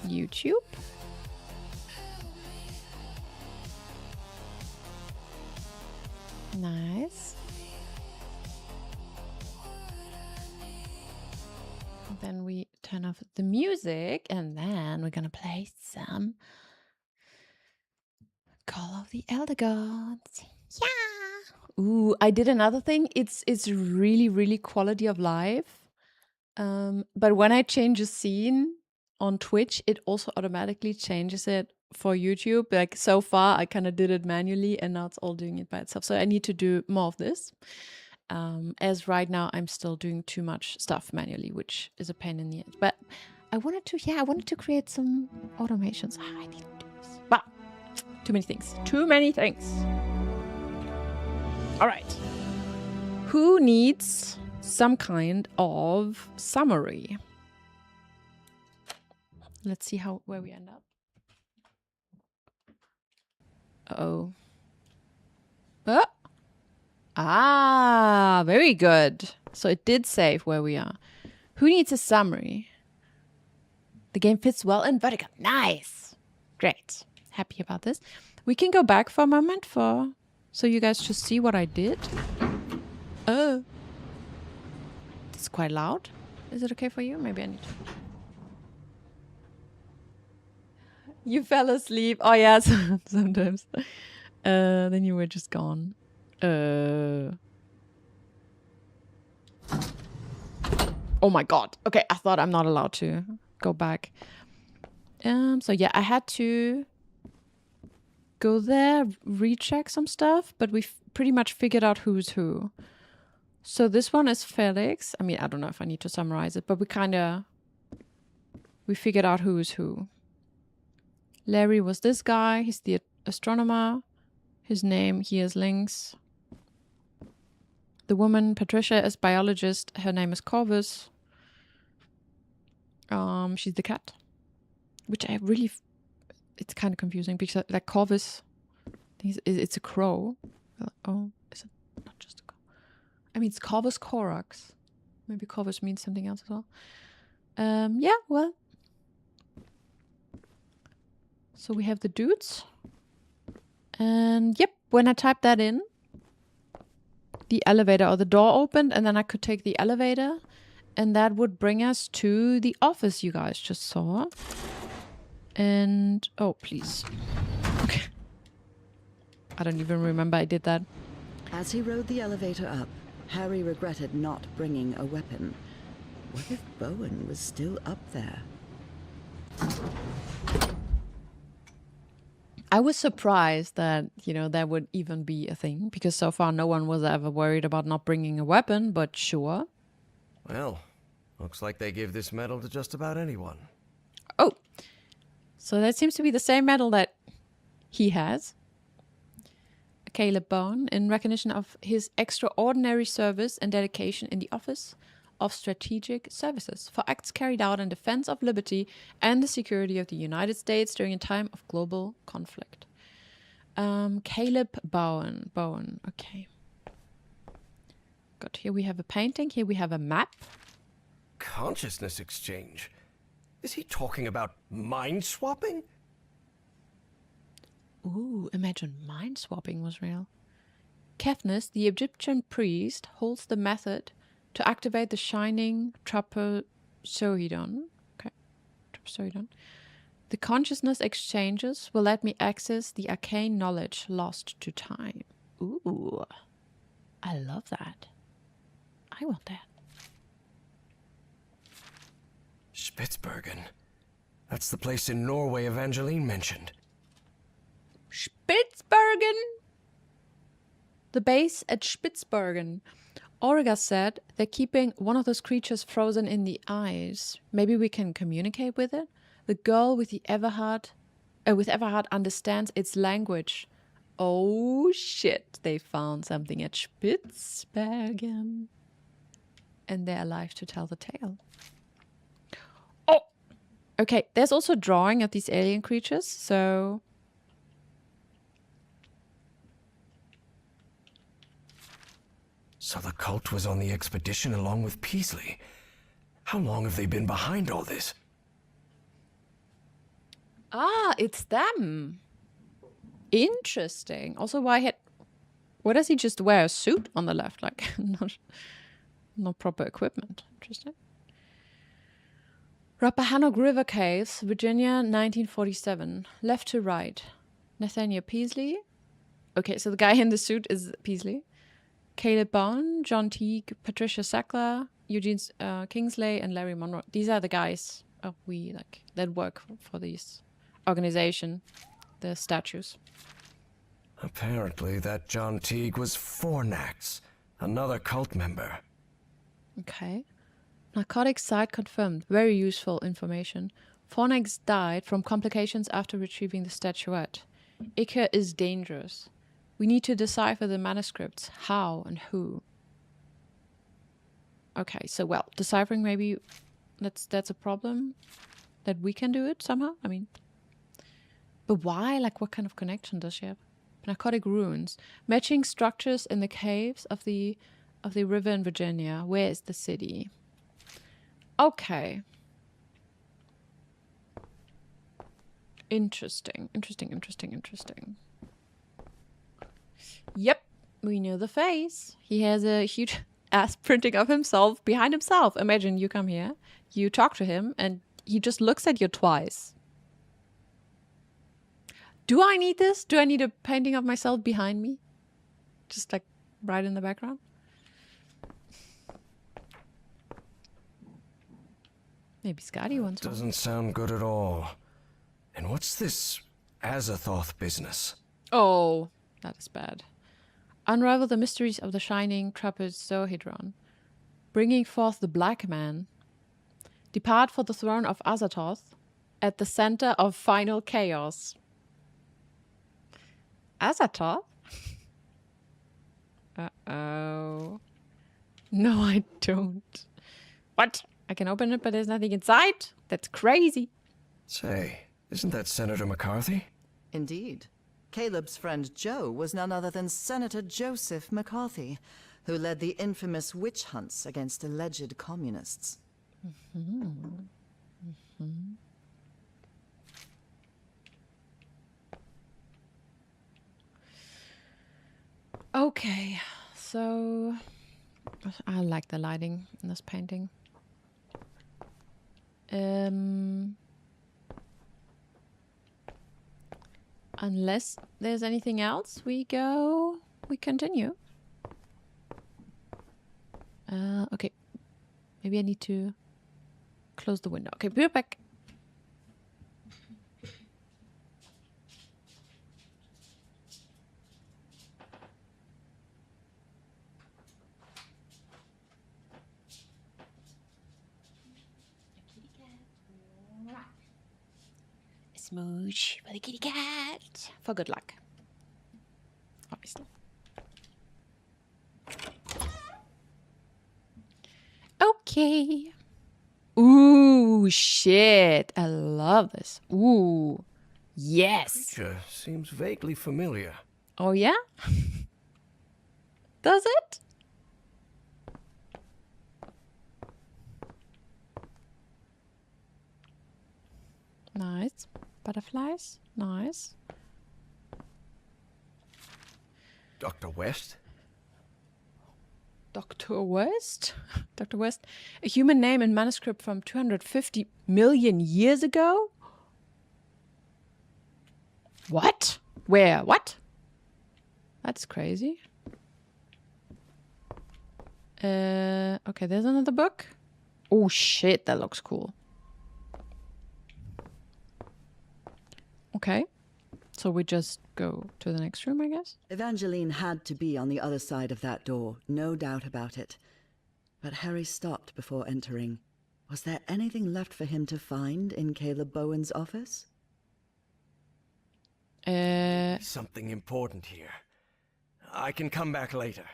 YouTube. Nice. Then we turn off the music and then we're gonna play some Call of the Elder Gods. Yeah. Ooh, I did another thing. It's really quality of life. But when I change a scene on Twitch, it also automatically changes it for YouTube. Like so far, I kind of did it manually, and now it's all doing it by itself. So I need to do more of this. As right now, I'm still doing too much stuff manually, which is a pain in the ass. But I wanted to create some automations. I need to do this. But too many things. Too many things. All right. Who needs some kind of summary? Let's see where we end up. Uh-oh. Ah, very good. So it did save where we are. Who needs a summary? The game fits well in Vertigo. Nice. Great. Happy about this. We can go back for a moment so you guys just see what I did. Oh. It's quite loud. Is it okay for you? Maybe I need to. You fell asleep. Oh, yes. Sometimes. Then you were just gone. Oh my god. Okay, I thought I'm not allowed to go back. So yeah, I had to go there, recheck some stuff, but we pretty much figured out who's who. So this one is Felix. I mean, I don't know if I need to summarize it, but we figured out who's who. Larry was this guy. He's the astronomer. His name here is Lynx. The woman, Patricia, is biologist. Her name is Corvus. She's the cat. Which I really... It's kind of confusing because like Corvus... It's a crow. Oh, is it not just a crow? I mean, it's Corvus Corax. Maybe Corvus means something else as well. Yeah, well... So we have the dudes. And yep, when I typed that in, the elevator or the door opened, and then I could take the elevator, and that would bring us to the office you guys just saw. And oh, please. Okay. I don't even remember I did that. As he rode the elevator up, Harry regretted not bringing a weapon. What if Bowen was still up there? I was surprised that, that would even be a thing, because so far no one was ever worried about not bringing a weapon, but sure. Well, looks like they give this medal to just about anyone. Oh, so that seems to be the same medal that he has. Caleb Bowen, in recognition of his extraordinary service and dedication in the Office of Strategic Services for acts carried out in defense of liberty and the security of the United States during a time of global conflict. Caleb Bowen. Okay. Good. Here we have a painting. Here we have a map. Consciousness exchange? Is he talking about mind swapping? Ooh, imagine mind swapping was real. Kefnis, the Egyptian priest, holds the method to activate the shining trapezoidon. Okay, trapezoidon. The consciousness exchanges will let me access the arcane knowledge lost to time. Ooh, I love that. I want that. Spitsbergen. That's the place in Norway Evangeline mentioned. Spitsbergen? The base at Spitsbergen. Auriga said they're keeping one of those creatures frozen in the ice. Maybe we can communicate with it? The girl with the Everhard understands its language. Oh shit, they found something at Spitsbergen. And they're alive to tell the tale. Oh! Okay, there's also a drawing of these alien creatures, so... So the cult was on the expedition along with Peasley. How long have they been behind all this? Ah, it's them. Interesting. Also, why does he just wear a suit on the left? Like, not proper equipment. Interesting. Rappahannock River Caves, Virginia, 1947. Left to right. Nathaniel Peaslee. Okay, so the guy in the suit is Peaslee. Caleb Bowen, John Teague, Patricia Sackler, Eugene Kingsley, and Larry Monroe. These are the guys that work for this organization, the statues. Apparently, that John Teague was Fornax, another cult member. Okay. Narcotic site confirmed. Very useful information. Fornax died from complications after retrieving the statuette. Iker is dangerous. We need to decipher the manuscripts. How and who? Okay, so well, deciphering maybe that's a problem. That we can do it somehow? I mean, but why? Like, what kind of connection does she have? Narcotic ruins. Matching structures in the caves of the river in Virginia. Where is the city? Okay. Interesting. Yep, we know the face. He has a huge ass printing of himself behind himself. Imagine you come here, you talk to him, and he just looks at you twice. Do I need this? Do I need a painting of myself behind me? Just like right in the background? Maybe Scotty wants one. Doesn't sound good at all. And what's this Azathoth business? Oh, that is bad. Unravel the mysteries of the shining trapezohedron. Bringing forth the black man. Depart for the throne of Azathoth at the center of final chaos. Azathoth? Uh-oh. No, I don't. What? I can open it, but there's nothing inside? That's crazy. Say, isn't that Senator McCarthy? Indeed. Caleb's friend Joe was none other than Senator Joseph McCarthy, who led the infamous witch hunts against alleged communists. Okay, so I like the lighting in this painting. Unless there's anything else, we continue. Okay, maybe I need to close the window. Okay, be right back. Smooch for the kitty cat. For good luck. Obviously. Okay. Ooh, shit. I love this. Ooh. Yes. Creature seems vaguely familiar. Oh, yeah? Does it? Nice. Butterflies. Nice. Dr. West? Dr. West? Dr. West? A human name in manuscript from 250 million years ago? What? Where? What? That's crazy. Okay, there's another book. Oh shit, that looks cool. Okay. So we just go to the next room, I guess? Evangeline had to be on the other side of that door, no doubt about it. But Harry stopped before entering. Was there anything left for him to find in Caleb Bowen's office? Something important here. I can come back later.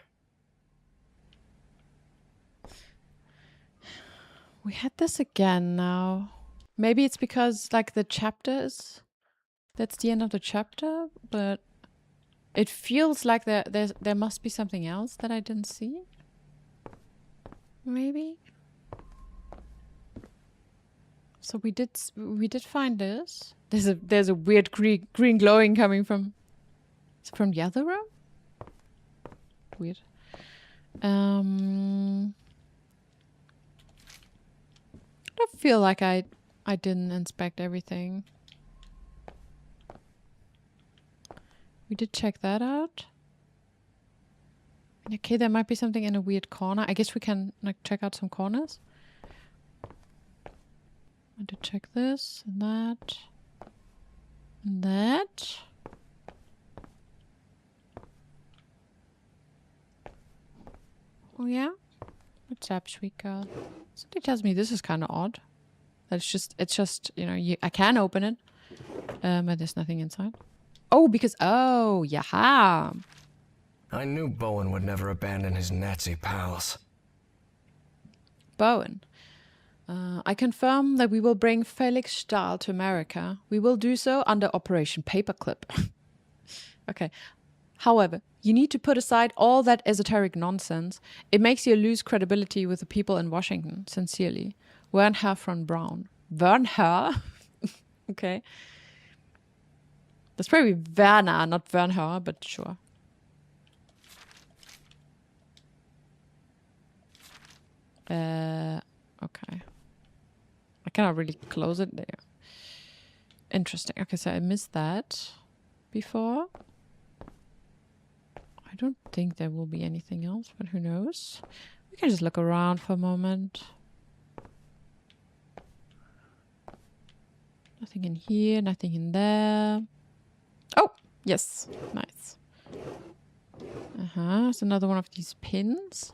We had this again now. Maybe it's because, like, the chapters... That's the end of the chapter, but it feels like there must be something else that I didn't see. Maybe. So we did find this. There's a weird green glowing coming from. Is it from the other room? Weird. I don't feel like I didn't inspect everything. We did check that out. Okay, there might be something in a weird corner. I guess we can like check out some corners. I did check this and that. And that. Oh yeah? What's up, sweet girl? Something tells me this is kind of odd. That it's just, you know, I can open it. But there's nothing inside. Oh, because, oh, yaha. I knew Bowen would never abandon his Nazi pals. Bowen. I confirm that we will bring Felix Stahl to America. We will do so under Operation Paperclip. Okay. However, you need to put aside all that esoteric nonsense. It makes you lose credibility with the people in Washington. Sincerely. Wernher von Braun. Wernher? Okay. That's probably Werner, not Wernher, but sure. Okay. I cannot really close it there. Interesting. Okay, so I missed that before. I don't think there will be anything else, but who knows? We can just look around for a moment. Nothing in here, nothing in there. Oh, yes. Nice. It's another one of these pins.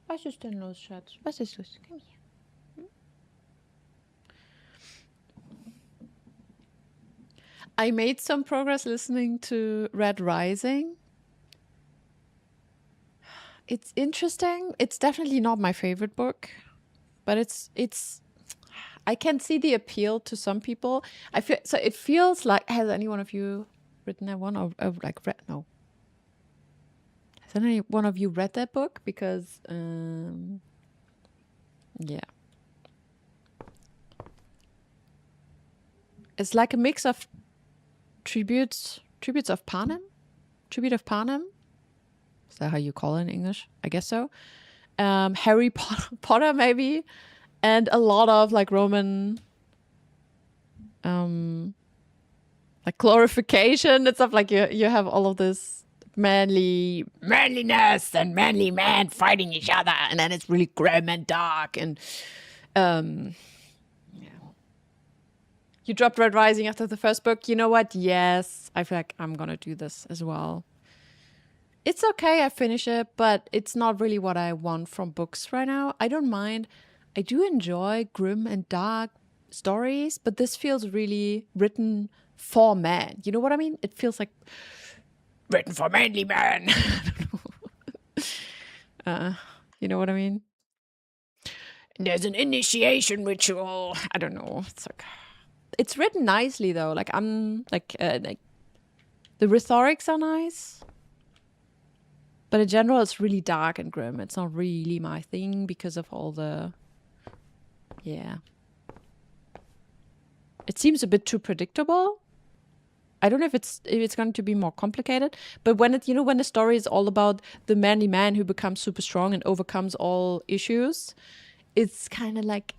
Was ist denn los, Schatz? Was ist los? Komm hier. I made some progress listening to Red Rising. It's interesting. It's definitely not my favorite book, but it's I can see the appeal to some people. I feel so it feels like, has any one of you written that one or like read? No. Has any one of you read that book? Because yeah. It's like a mix of tributes of Panem? Tribute of Panem? Is that how you call it in English? I guess so. Harry Potter maybe, and a lot of like Roman like glorification and stuff. Like you have all of this manliness and manly men fighting each other, and then it's really grim and dark and You dropped Red Rising after the first book. You know what? Yes, I feel like I'm gonna do this as well. It's okay, I finish it, but it's not really what I want from books right now. I don't mind. I do enjoy grim and dark stories, but this feels really written for men. You know what I mean? It feels like written for manly men. You know what I mean? And there's an initiation ritual. I don't know. It's like, it's written nicely though. Like like the rhetorics are nice. But in general, it's really dark and grim. It's not really my thing because of all the... Yeah. It seems a bit too predictable. I don't know if it's going to be more complicated. But when it, when the story is all about the manly man who becomes super strong and overcomes all issues, it's kind of like,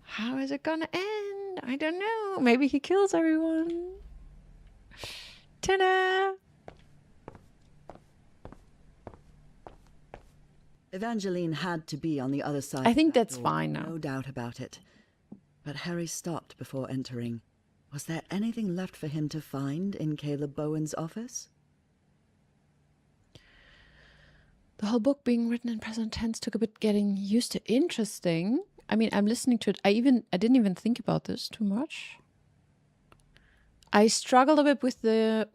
how is it gonna end? I don't know. Maybe he kills everyone. Ta-da! Evangeline had to be on the other side. I think of that that's door, fine now. No doubt about it. But Harry stopped before entering. Was there anything left for him to find in Caleb Bowen's office? The whole book being written in present tense took a bit getting used to. Interesting. I mean, I'm listening to it. I didn't even think about this too much. I struggled a bit with the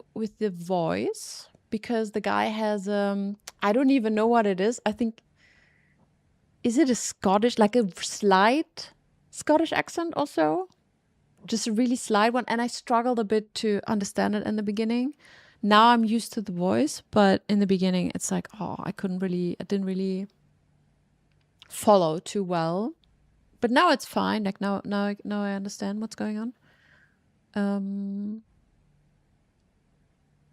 voice because the guy has I don't even know what it is. I think, is it a Scottish, like a slight Scottish accent also? Just a really slight one. And I struggled a bit to understand it in the beginning. Now I'm used to the voice, but in the beginning it's like, oh, I didn't really follow too well. But now it's fine. Like now I understand what's going on.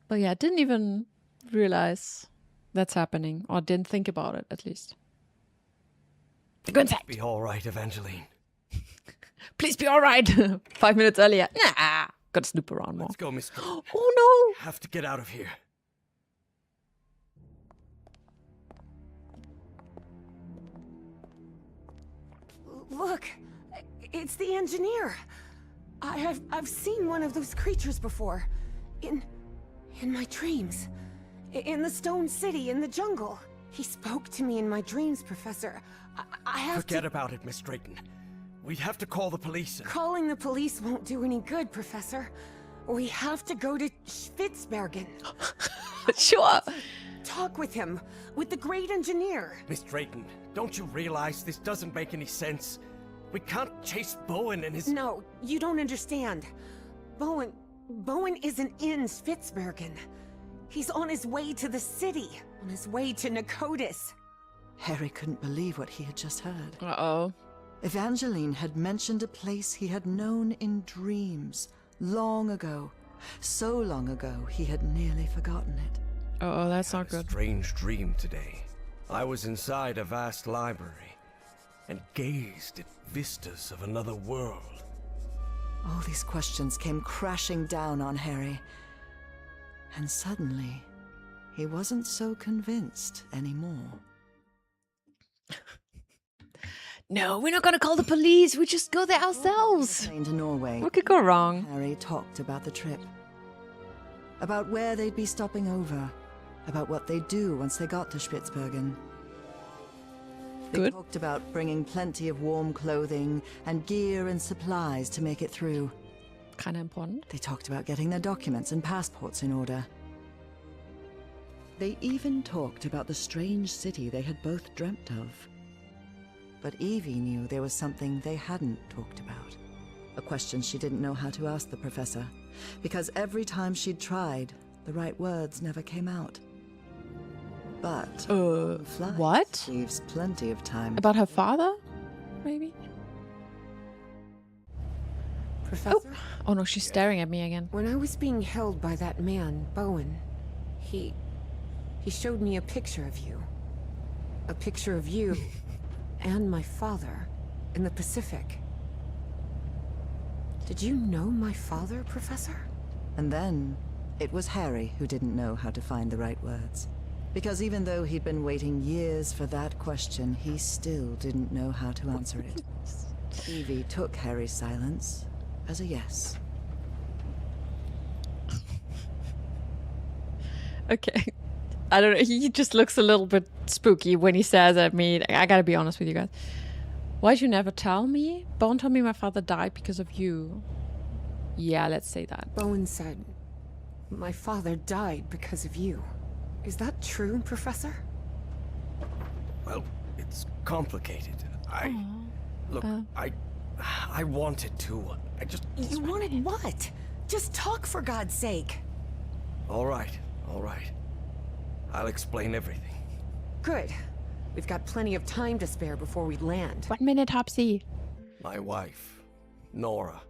But yeah, I didn't even realize that's happening, or didn't think about it at least. Go inside. Be all right, Evangeline. Please be all right. 5 minutes earlier. Nah, gotta snoop around more. Let's go, Miss Drayton. Oh Have to get out of here. Look, it's the engineer. I've seen one of those creatures before. In my dreams. In the Stone City, in the jungle. He spoke to me in my dreams, Professor. I have Forget about it, Miss Drayton. We'd have to call the police. Calling the police won't do any good, Professor. We have to go to Spitzbergen. no. Sure. Talk with him, with the great engineer. Miss Drayton, don't you realize this doesn't make any sense? We can't chase Bowen and his... No, you don't understand. Bowen isn't in Spitzbergen. He's on his way to the city, on his way to Nakotis. Harry couldn't believe what he had just heard. Uh-oh. Evangeline had mentioned a place he had known in dreams, long ago. So long ago, he had nearly forgotten it. Uh-oh, that's not A good. strange dream today. I was inside a vast library and gazed at vistas of another world. All these questions came crashing down on Harry. And suddenly, he wasn't so convinced anymore. No, we're not gonna call the police. We just go there ourselves. Plane to Norway. What could go wrong? Harry talked about the trip. About where they'd be stopping over. About what they'd do once they got to Spitzbergen. They Good. talked about bringing plenty of warm clothing and gear and supplies to make it through. Kinda important. They talked about getting their documents and passports in order. They even talked about the strange city they had both dreamt of. But Evie knew there was something they hadn't talked about. A question she didn't know how to ask the professor, because every time she'd tried, the right words never came out. But flight what? leaves plenty of time. About her father? Maybe? Professor? Oh no, she's staring at me again. When I was being held by that man, Bowen, he showed me a picture of you. A picture of you and my father in the Pacific. Did you know my father, Professor? And then, it was Harry who didn't know how to find the right words. Because even though he'd been waiting years for that question, he still didn't know how to answer it. Evie took Harry's silence as a yes. Okay. I don't know. He just looks a little bit spooky when he stares at me. I gotta be honest with you guys. Why'd you never tell me? Bowen told me my father died because of you. Yeah, let's say that. Bowen said, my father died because of you. Is that true, Professor? Well, it's complicated. Look, Uh. I wanted to. I just... You wanted what? Just talk, for God's sake. All right. I'll explain everything. Good. We've got plenty of time to spare before we land. 1 minute, Hopsy. My wife, Nora,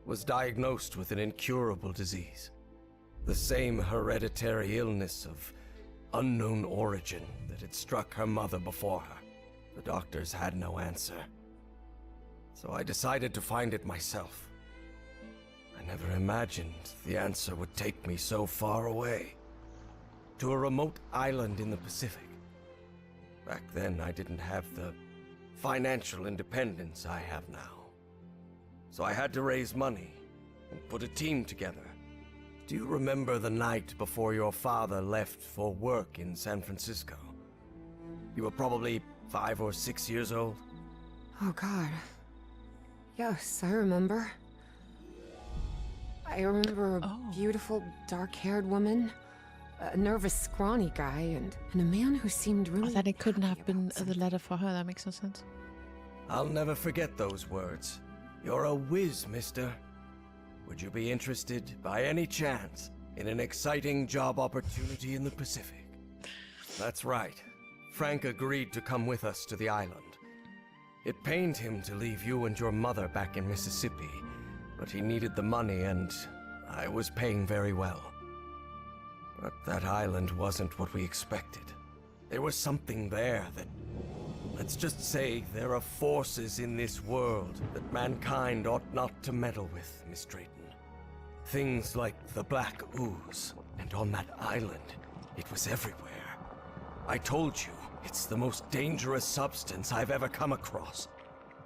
was diagnosed with an incurable disease. The same hereditary illness of unknown origin that had struck her mother before her. The doctors had no answer. So I decided to find it myself. I never imagined the answer would take me so far away. To a remote island in the Pacific. Back then, I didn't have the financial independence I have now. So I had to raise money and put a team together. Do you remember the night before your father left for work in San Francisco? You were probably 5 or 6 years old. Oh, God. Yes, I remember. I remember a beautiful, dark-haired woman, a nervous, scrawny guy, and a man who seemed really... That it couldn't have happy been about the letter for her. That makes no sense. I'll never forget those words. You're a whiz, mister. Would you be interested, by any chance, in an exciting job opportunity in the Pacific? That's right. Frank agreed to come with us to the island. It pained him to leave you and your mother back in Mississippi, but he needed the money and I was paying very well. But that island wasn't what we expected. There was something there that... Let's just say there are forces in this world that mankind ought not to meddle with, Miss Drayton. Things like the Black Ooze, and on that island, it was everywhere. I told you, it's the most dangerous substance I've ever come across.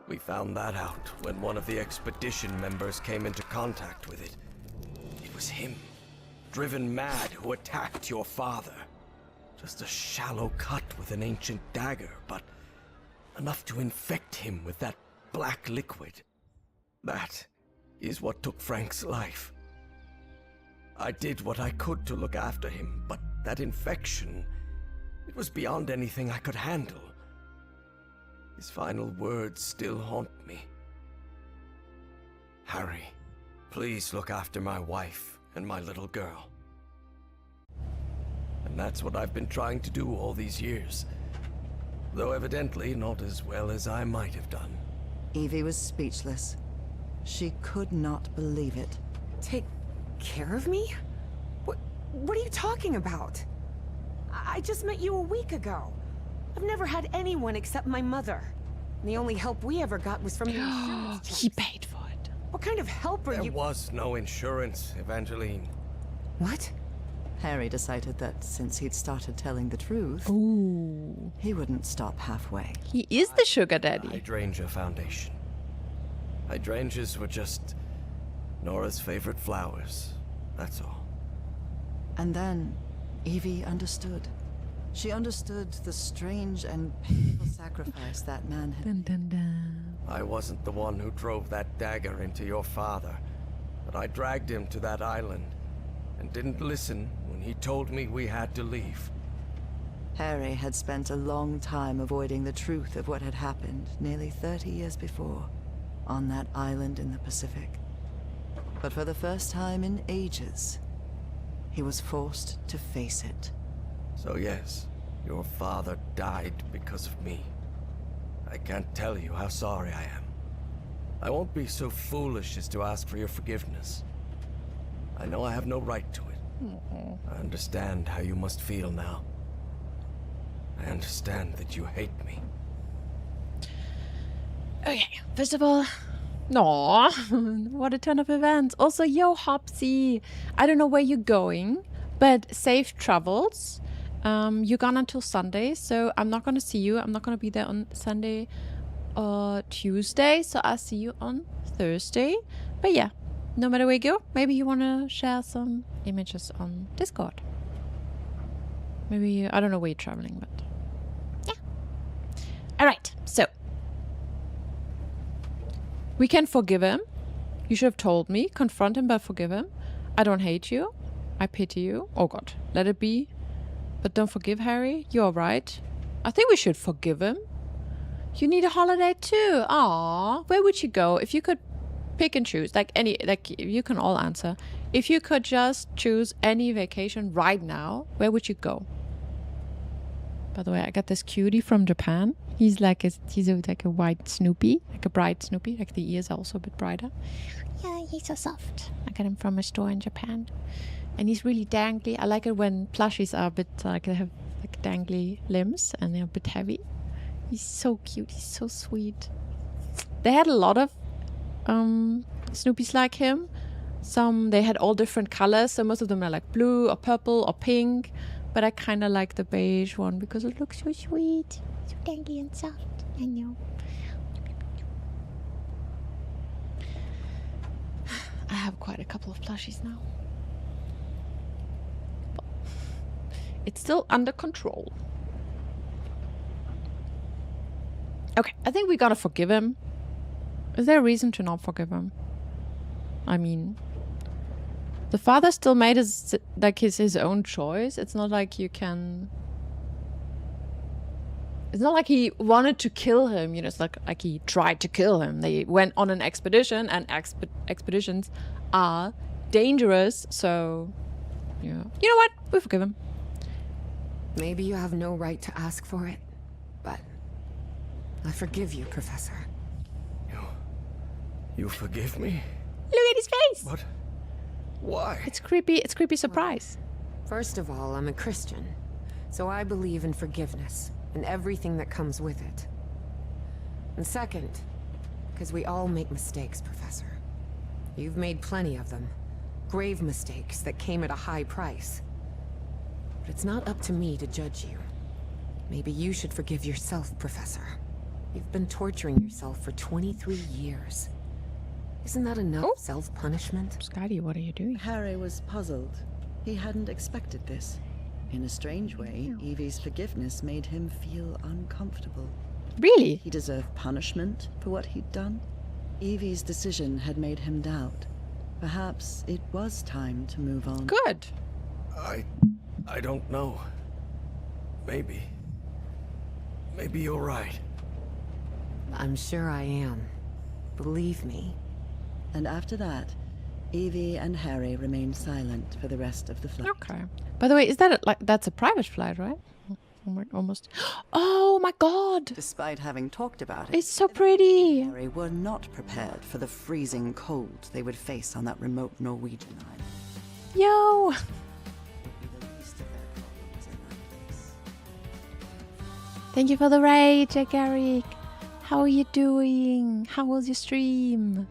We found that out when one of the expedition members came into contact with it. It was him, driven mad, who attacked your father. Just a shallow cut with an ancient dagger, but enough to infect him with that black liquid. That is what took Frank's life. I did what I could to look after him, but that infection, it was beyond anything I could handle. His final words still haunt me. Harry, please look after my wife and my little girl. And that's what I've been trying to do all these years. Though evidently not as well as I might have done. Evie was speechless. She could not believe it. Take care of me? What are you talking about? I just met you a week ago. I've never had anyone except my mother. And the only help we ever got was from the insurance. He paid for it. What kind of help are There you? was no insurance, Evangeline. What? Harry decided that since he'd started telling the truth, Ooh. he wouldn't stop halfway. He is the sugar daddy. Hydrangea Foundation. Hydrangeas were just Nora's favorite flowers. That's all. And then Evie understood. She understood the strange and painful sacrifice that man had. Dun, dun, dun. I wasn't the one who drove that dagger into your father, but I dragged him to that island and didn't listen when he told me we had to leave. Harry had spent a long time avoiding the truth of what had happened nearly 30 years before on that island in the Pacific. But for the first time in ages, he was forced to face it. So yes, your father died because of me. I can't tell you how sorry I am. I won't be so foolish as to ask for your forgiveness. I know I have no right to it. I understand how you must feel now. I understand that you hate me. Okay, first of all, no, what a turn of events. Also, yo, Hopsy, I don't know where you're going, but safe travels. You're gone until Sunday, so I'm not gonna see you. I'm not gonna be there on Sunday or Tuesday, so I'll see you on Thursday. But yeah, no matter where you go, maybe you wanna share some images on Discord. Maybe, I don't know where you're traveling, but yeah. Alright, so we can forgive him. You should have told me. Confront him, but forgive him. I don't hate you. I pity you. Oh god, let it be. But don't forgive Harry. You're right. I think we should forgive him. You need a holiday too. Aww. Where would you go if you could pick and choose? Like you can all answer. If you could just choose any vacation right now, where would you go? By the way, I got this cutie from Japan. He's like a white Snoopy, like a bright Snoopy. Like the ears are also a bit brighter. Yeah, he's so soft. I got him from a store in Japan. And he's really dangly. I like it when plushies are a bit like they have like dangly limbs and they're a bit heavy. He's so cute. He's so sweet. They had a lot of Snoopies like him. Some they had all different colors. So most of them are like blue or purple or pink. But I kind of like the beige one because it looks so sweet, so dangly and soft. I know. I have quite a couple of plushies now. It's still under control. Okay, I think we gotta forgive him. Is there a reason to not forgive him? I mean, the father still made his own choice. It's not like you can. It's not like he wanted to kill him. You know, it's like he tried to kill him. They went on an expedition, and expeditions are dangerous. So, yeah, you know what? We forgive him. Maybe you have no right to ask for it, but I forgive you, Professor. You forgive me? Look at his face. What? Why? It's creepy. It's creepy surprise. First of all, I'm a Christian, so I believe in forgiveness and everything that comes with it. And second, because we all make mistakes, Professor. You've made plenty of them. Grave mistakes that came at a high price. But it's not up to me to judge you. Maybe you should forgive yourself, Professor. You've been torturing yourself for 23 years. Isn't that enough self-punishment? Scotty, what are you doing? Harry was puzzled. He hadn't expected this. In a strange way, Evie's forgiveness made him feel uncomfortable. Really? He deserved punishment for what he'd done. Evie's decision had made him doubt. Perhaps it was time to move on. Good. I don't know. Maybe. Maybe you're right. I'm sure I am. Believe me. And after that, Evie and Harry remained silent for the rest of the flight. Okay. By the way, is that that's a private flight, right? Almost. Oh my God! Despite having talked about it, It's so pretty. Harry were not prepared for the freezing cold they would face on that remote Norwegian island. Yo. It would be the least of their problems in that place. Thank you for the raid, Jack Eric. How are you doing? How was your stream?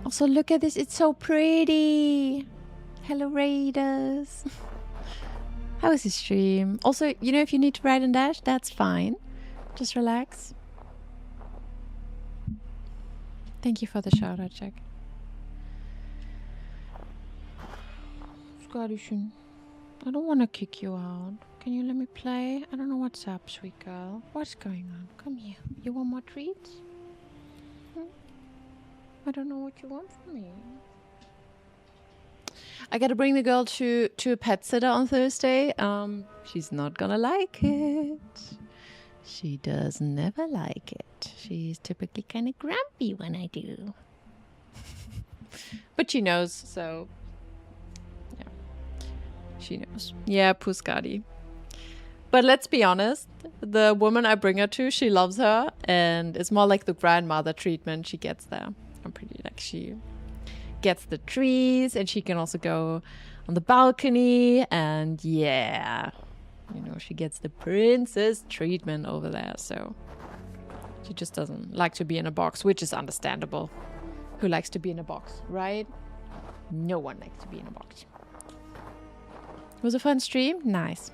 Also, look at this. It's so pretty. Hello, raiders. How was your stream? Also, you know, if you need to ride and dash, that's fine. Just relax. Thank you for the shout out, Jack. Scottish, I don't want to kick you out. Can you let me play? I don't know what's up, sweet girl. What's going on? Come here. You want more treats? I don't know what you want from me. I gotta bring the girl to a pet sitter on Thursday. She's not gonna like it. She does never like it. She's typically kind of grumpy when I do. But she knows, so yeah. She knows. Yeah, Puscati. But let's be honest, the woman I bring her to, she loves her, and it's more like the grandmother treatment she gets there. I'm pretty like she gets the trees, and she can also go on the balcony, and yeah, you know, she gets the princess treatment over there. So she just doesn't like to be in a box, which is understandable. Who likes to be in a box, right? No one likes to be in a box. It was a fun stream. Nice.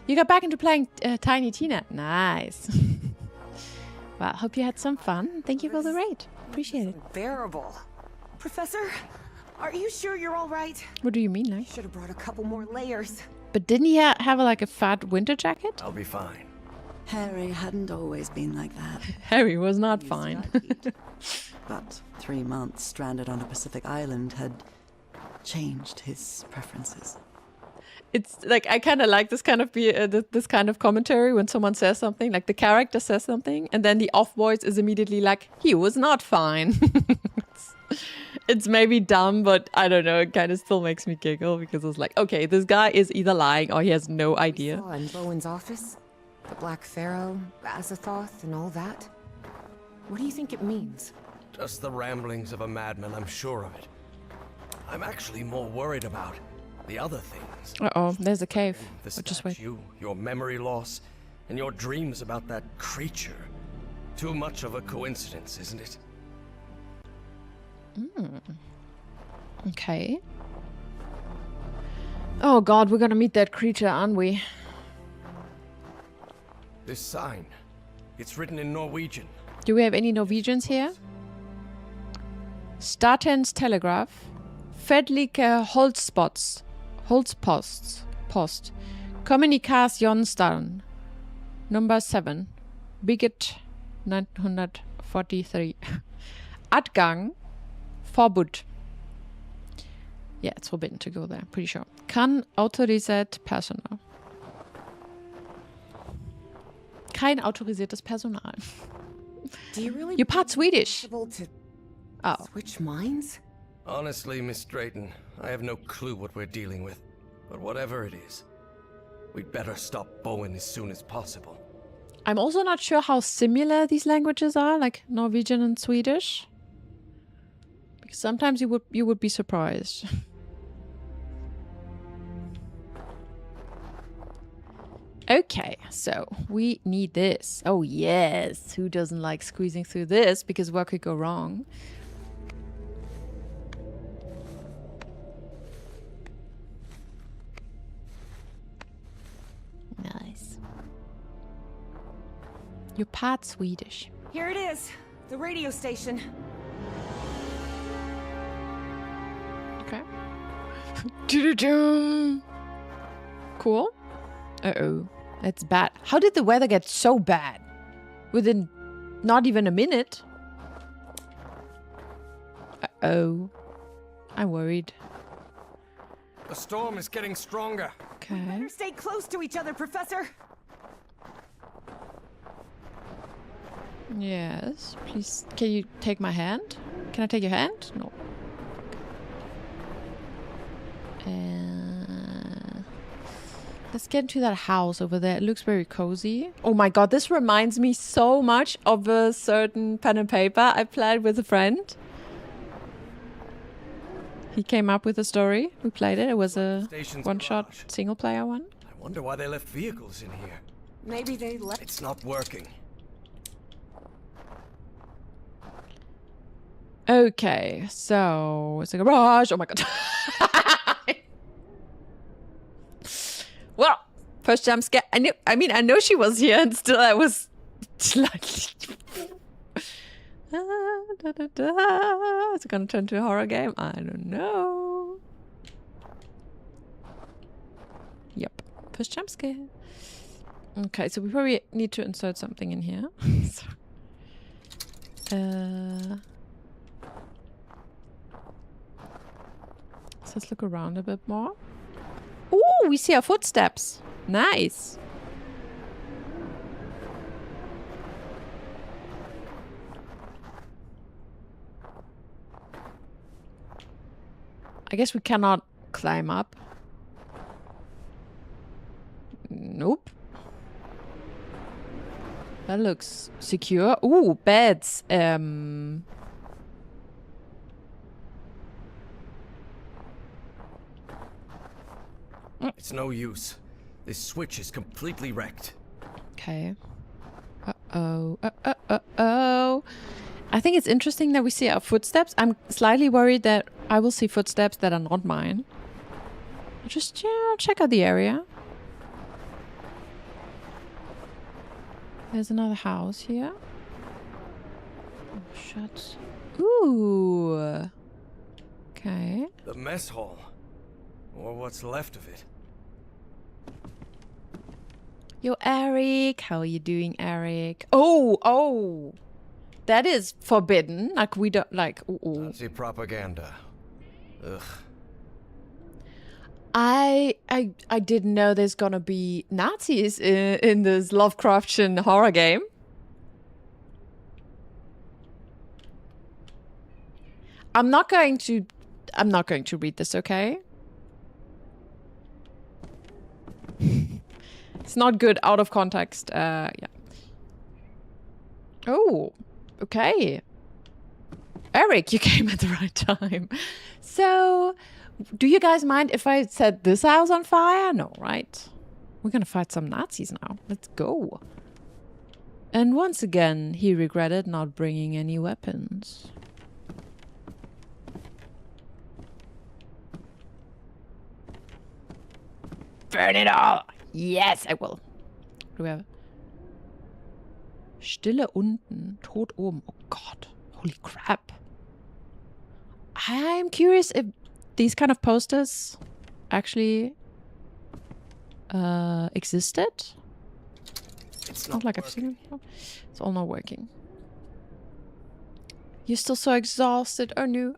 You got back into playing Tiny Tina. Nice. Well, hope you had some fun. Thank you for the raid. Appreciate it. Unbearable. Professor, are you sure you're all right? What do you mean, like? Should have brought a couple more layers. But didn't he have like a fat winter jacket? I'll be fine. Harry hadn't always been like that. Harry was not He fine. studied. But 3 months stranded on a Pacific island had changed his preferences. It's like I kind of like this kind of this kind of commentary when someone says something, like the character says something, and then the off voice is immediately like, he was not fine. It's maybe dumb, but I don't know. It kind of still makes me giggle because it's like, okay, this guy is either lying or he has no idea. Saw in Bowen's office, the Black Pharaoh, Azathoth, and all that. What do you think it means? Just the ramblings of a madman, I'm sure of it. I'm actually more worried about the other things. Uh-oh, there's a cave. The But just wait. statue, your memory loss, and your dreams about that creature. Too much of a coincidence, isn't it? Okay. Oh god, we're gonna meet that creature, aren't we? This sign, it's written in Norwegian. Do we have any Norwegians here? Statens Telegraph. Fedlike Holdspost. Kommunikationsdagen. Number 7. Biget 1943. Adgang. Forbud. Yeah, it's forbidden to go there, pretty sure. Kan autorisert Personal. Kein autorisiertes Personal. Do you really You're part Swedish. possible to Oh. switch minds? Honestly, Miss Drayton, I have no clue what we're dealing with. But whatever it is, we'd better stop Bowen as soon as possible. I'm also not sure how similar these languages are, like Norwegian and Swedish. Because sometimes you would be surprised. Okay, so we need this. Oh yes, who doesn't like squeezing through this? Because what could go wrong? Nice. You're part Swedish. Here it is, the radio station. Okay. Doo-doo-doo. Cool. Uh-oh. That's bad. How did the weather get so bad? Within not even a minute? Uh-oh. I'm worried. The storm is getting stronger. Okay. Better stay close to each other, Professor. Yes. Please, can you take my hand? Can I take your hand? No. Let's get into that house over there. It looks very cozy. Oh my god, this reminds me so much of a certain pen and paper I played with a friend. He came up with a story. We played it. It was a Station's one-shot garage. single-player one. I wonder why they left vehicles in here. Maybe they left. It's not working. Okay, so it's a garage. Oh my god. Well, first jump scare. I know she was here, and still I was slightly. Is it gonna turn to a horror game? I don't know. Yep, first jump scare. Okay, so we probably need to insert something in here. So let's look around a bit more. Ooh, we see our footsteps. Nice. I guess we cannot climb up. Nope. That looks secure. Ooh, beds. It's no use. This switch is completely wrecked. Okay. Uh-oh. Uh-oh. I think it's interesting that we see our footsteps. I'm slightly worried that I will see footsteps that are not mine. Just, check out the area. There's another house here. Oh, shut. Ooh. Okay. The mess hall. Or what's left of it. Yo, Eric. How are you doing, Eric? Oh. That is forbidden. Like, we don't, like, ooh. Nazi propaganda. Ugh. I didn't know there's gonna be Nazis in this Lovecraftian horror game. I'm not going to read this, okay? It's not good out of context. Yeah. Oh, okay. Eric, you came at the right time. So, do you guys mind if I set this house on fire? No, right? We're gonna fight some Nazis now. Let's go. And once again, he regretted not bringing any weapons. Burn it all! Yes, I will. Do we have... Stille unten, Tod oben. Oh god, holy crap. I'm curious if these kind of posters actually existed. It's Not like I've seen it before. It's all not working. You're still so exhausted. Oh no.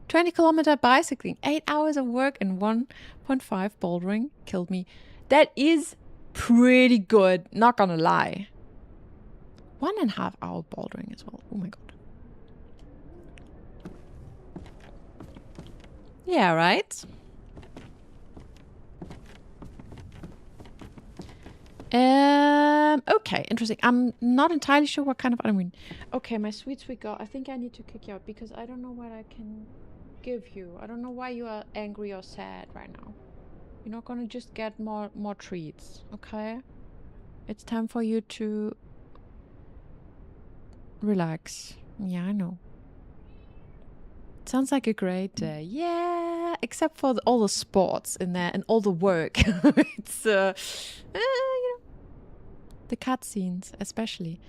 20-kilometer bicycling. 8 hours of work and 1.5 bouldering killed me. That is pretty good. Not gonna lie. 1.5 hour bouldering as well. Oh my god. Yeah, right? Okay, interesting. I'm not entirely sure what kind of item we... Okay, my sweet girl, I think I need to kick you out because I don't know what I can give you. I don't know why you are angry or sad right now. You're not gonna just get more treats, okay? It's time for you to relax. Yeah, I know. Sounds like a great day. Yeah, except for all the sports in there and all the work. It's, you know, the cutscenes especially.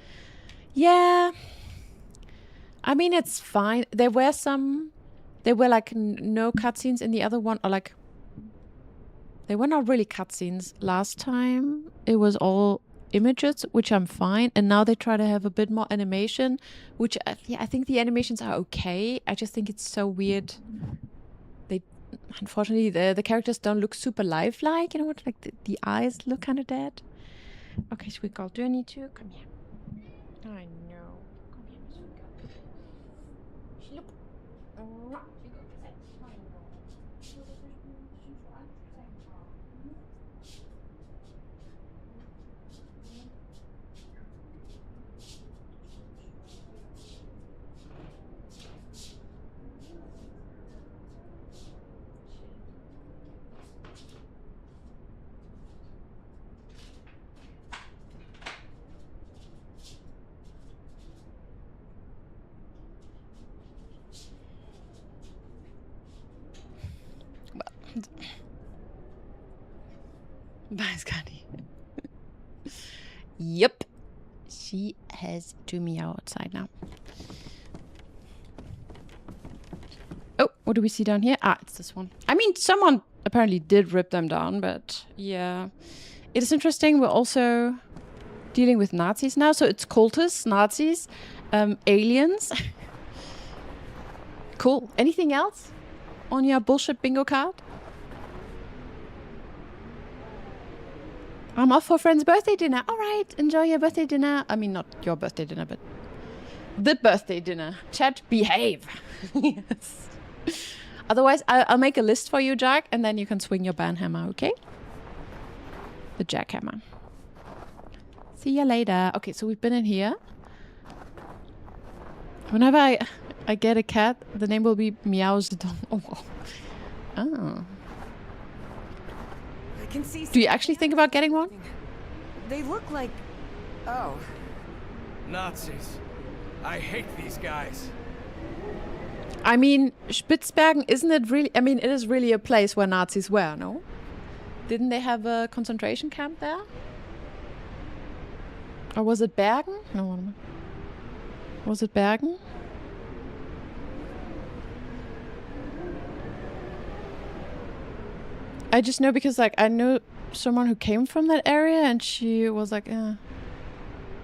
Yeah. I mean, it's fine. There were like no cutscenes in the other one, or like, they were not really cutscenes last time. It was all images, which I'm fine, and now they try to have a bit more animation, which yeah, I think the animations are okay. I just think it's so weird. They unfortunately the characters don't look super lifelike, you know what, like the eyes look kind of dead. Okay, sweet girl, do I need to come here? I know, come here, sweet girl. Schlup. Bye, Scotty. Yep. She has to meow outside now. Oh, what do we see down here? Ah, it's this one. I mean, someone apparently did rip them down, but yeah. It is interesting. We're also dealing with Nazis now. So it's cultists, Nazis, aliens. Cool. Anything else on your bullshit bingo card? I'm off for a friend's birthday dinner. All right, enjoy your birthday dinner. I mean, not your birthday dinner, but the birthday dinner. Chat, behave. Yes. Otherwise, I'll make a list for you, Jack, and then you can swing your banhammer, okay? The jackhammer. See you later. Okay, so we've been in here. Whenever I get a cat, the name will be Meows the dog. Oh. Oh. Can see. Do you actually think about getting one? They look like... Oh. Nazis. I hate these guys. I mean, Spitzbergen, isn't it really... I mean, it is really a place where Nazis were, no? Didn't they have a concentration camp there? Or was it Bergen? No, wait a minute. Was it Bergen? I just know because, like, I know someone who came from that area and she was like,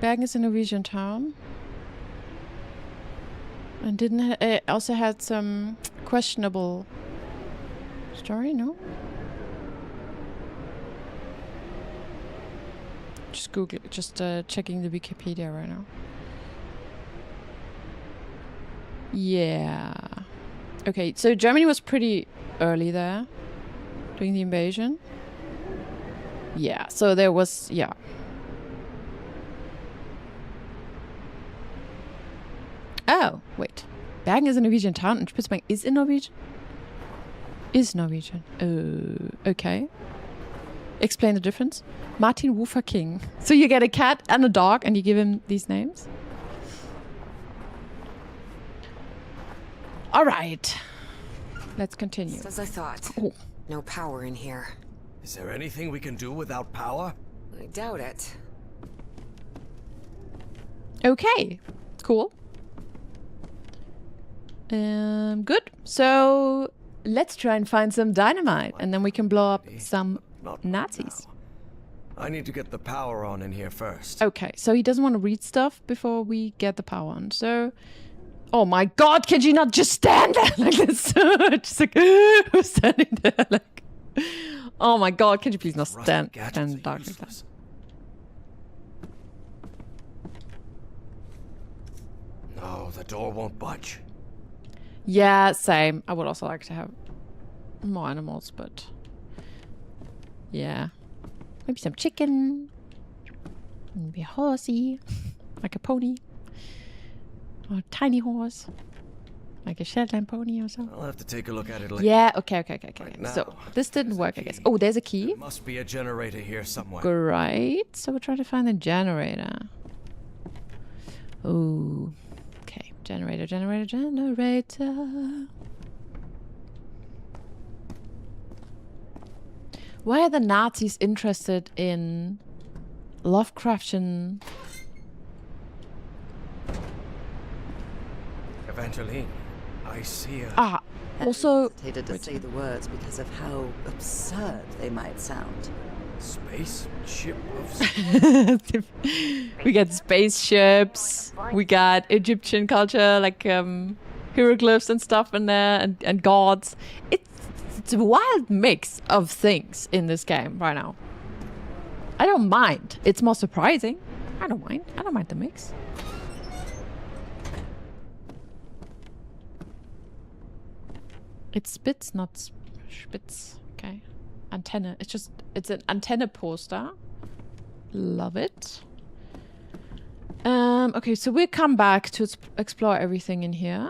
Bergen is a Norwegian town. And didn't it also had some questionable story, no? Just Google, just checking the Wikipedia right now. Yeah. Okay, so Germany was pretty early there. During the invasion? Yeah, so there was, yeah. Oh, wait. Bergen is a Norwegian town and Spitzbergen is in Norwegian? Is Norwegian. Okay. Explain the difference. Martin Woofer King. So you get a cat and a dog and you give him these names? All right. Let's continue. Just as I thought. Oh. No power in here. Is there anything we can do without power? I doubt it. Okay. Cool. Good. So let's try and find some dynamite and then we can blow up some Not Nazis. now. I need to get the power on in here first. Okay, so he doesn't want to read stuff before we get the power on. So, oh my god, can you not just stand there like this? Just like, who's standing there like... Oh my god, can you please not stand dark like that? No, the door won't budge. Yeah, same. I would also like to have more animals, but... Yeah. Maybe some chicken. Be a horsey, like a pony, or a tiny horse, like a Shetland pony or so. I'll have to take a look at it later. Yeah. Okay. Right So now, this didn't there's a work, I guess. key. Oh, there's a key. There must be a generator here somewhere. Great. So we're trying to find the generator. Oh. Okay. Generator. Why are the Nazis interested in Lovecraftian? Evangeline, I see a... Ah, also hesitated to say the words because of how absurd they might sound. space ship of... we got spaceships, we got Egyptian culture, like hieroglyphs and stuff in there, and gods. It's a wild mix of things in this game right now. I don't mind. It's more surprising. I don't mind the mix. It's spits, not spitz. Okay. Antenna. It's an antenna poster. Love it. Okay, so we'll come back to explore everything in here.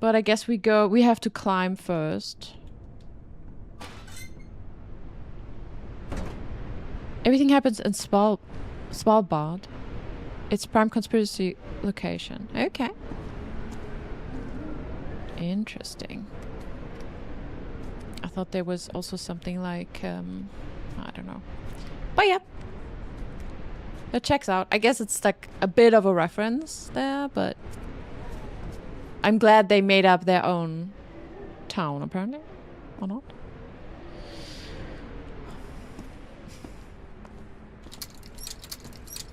But I guess we have to climb first. Everything happens in Svalbard. It's prime conspiracy location. Okay. Interesting. I thought there was also something like, I don't know. But yeah. It checks out. I guess it's like a bit of a reference there, but I'm glad they made up their own town, apparently. Or not?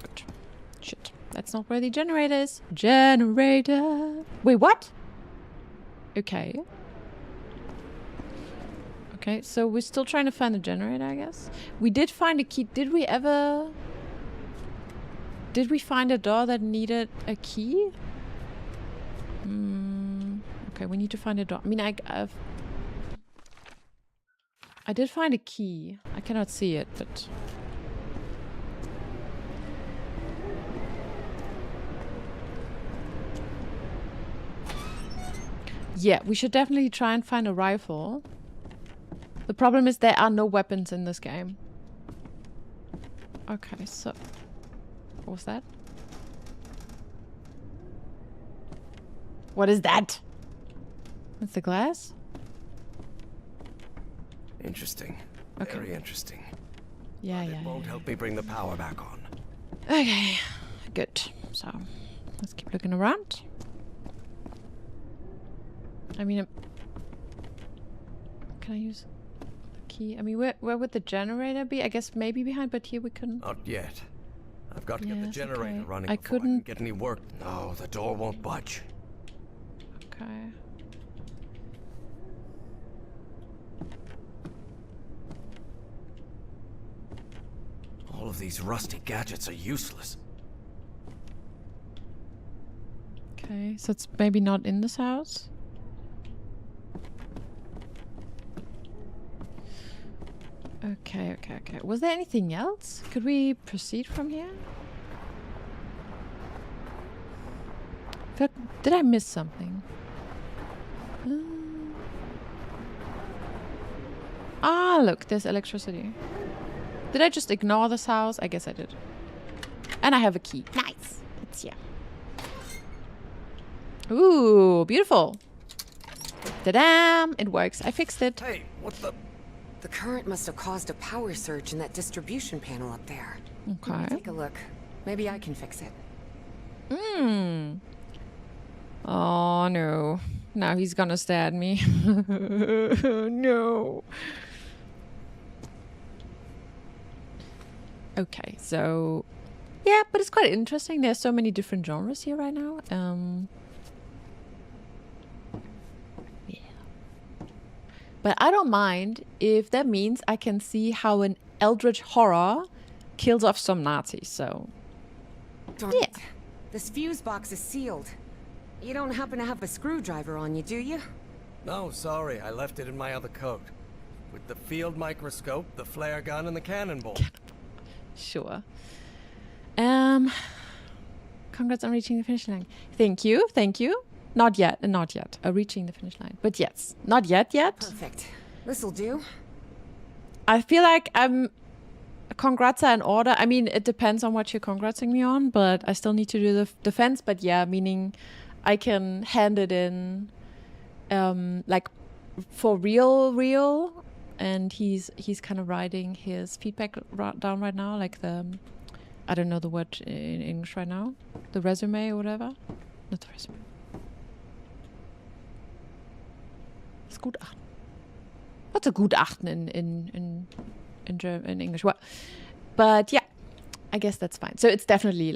Good. Shit. That's not where the generator is. Generator. Wait, what? Okay. Okay, so we're still trying to find the generator, I guess. We did find a key. Did we find a door that needed a key? Okay, we need to find a door. I mean, I did find a key. I cannot see it, but... Yeah, we should definitely try and find a rifle. The problem is there are no weapons in this game. Okay, so... What was that? What is that? That's the glass? Interesting. Okay. Very interesting. Yeah, It won't help me bring the power back on. Okay, good. So, let's keep looking around. I mean, can I use the key? I mean, where would the generator be? I guess maybe behind, but here we couldn't. Not yet. I've got to get the Yes, generator okay. running I before I can couldn't- get any work. No, the door won't budge. Okay. All of these rusty gadgets are useless. Okay, so it's maybe not in this house? Okay. Was there anything else? Could we proceed from here? Did I miss something? Look, there's electricity. Did I just ignore this house? I guess I did. And I have a key. Nice. It's here. Ooh, beautiful. Ta-dam! It works. I fixed it. Hey, what the... The current must have caused a power surge in that distribution panel up there. Okay. Take a look. Maybe I can fix it. Oh, no. Now he's gonna stab me. No. Okay, so... Yeah, but it's quite interesting. There's so many different genres here right now. Yeah. But I don't mind if that means I can see how an eldritch horror kills off some Nazis, so... Darn Yeah. it. This fuse box is sealed. You don't happen to have a screwdriver on you, do you? No, sorry, I left it in my other coat. With the field microscope, the flare gun, and the cannonball. Sure. Congrats on reaching the finish line. Thank you. Not yet. Reaching the finish line. But yes, not yet. Perfect. This'll do. I feel like congrats are in order. I mean, it depends on what you're congratsing me on, but I still need to do the defense. But yeah, meaning I can hand it in, like for real. And he's kind of writing his feedback down right now, like the, I don't know the word in English right now, the resume or whatever. Not the resume. Das Gutachten. What's a Gutachten in English? Well, but yeah, I guess that's fine. So it's definitely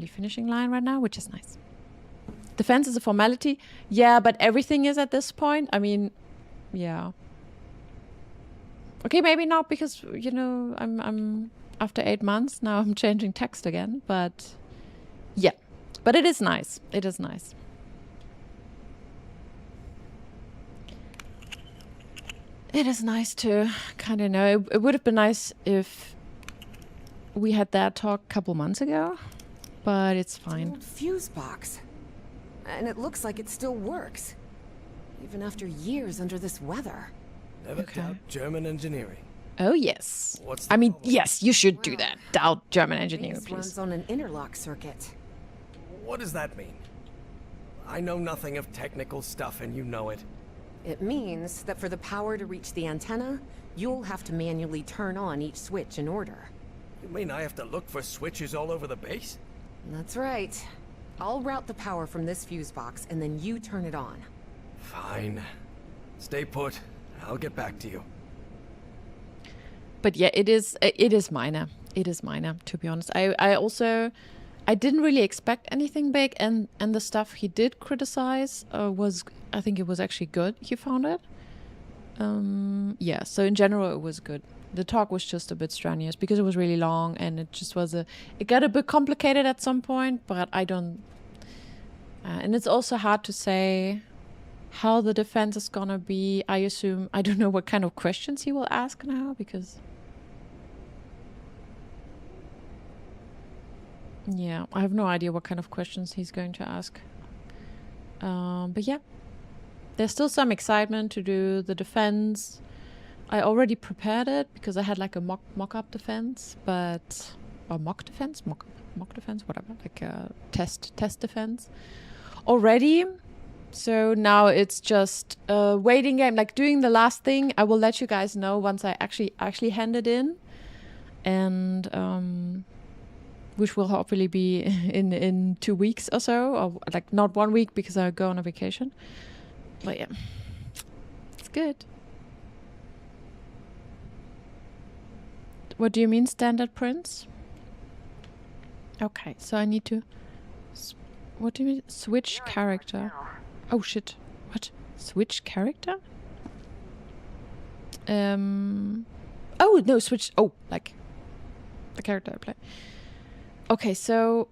finishing line right now, which is nice. Defense is a formality. Yeah, but everything is at this point. I mean, yeah. Okay, maybe not because, you know, I'm after 8 months now I'm changing text again, but yeah. But it is nice. It is nice. It is nice to kind of know. It would have been nice if we had that talk a couple months ago, but it's fine. Old fuse box. And it looks like it still works. Even after years under this weather. Never doubt German engineering. Oh, yes. What's the I mean, problem? yes, you should do that. Doubt German engineering, Base please. runs on an interlock circuit. What does that mean? I know nothing of technical stuff and you know it. It means that for the power to reach the antenna, you'll have to manually turn on each switch in order. You mean I have to look for switches all over the base? That's right. I'll route the power from this fuse box and then you turn it on. Fine. Stay put. I'll get back to you. But yeah, it is minor. It is minor, to be honest. I didn't really expect anything big, and the stuff he did criticize was, I think it was actually good. He found it. Yeah, so in general it was good. The talk was just a bit strenuous because it was really long, and it just was it got a bit complicated at some point, but I don't, and it's also hard to say how the defense is gonna be. I assume, I don't know what kind of questions he will ask now, because yeah, I have no idea what kind of questions he's going to ask. But yeah, there's still some excitement to do the defense. I already prepared it because I had like a mock-up defense, or mock defense, whatever, like a test defense already. So now it's just a waiting game, like doing the last thing. I will let you guys know once I actually hand it in, and which will hopefully be in 2 weeks or so, or like not 1 week because I go on a vacation. But yeah, it's good. What do you mean standard prints? Okay, so I need to. What do you mean switch character? Oh shit! What? Switch character? Oh no, switch. Oh, like the character I play. Okay, so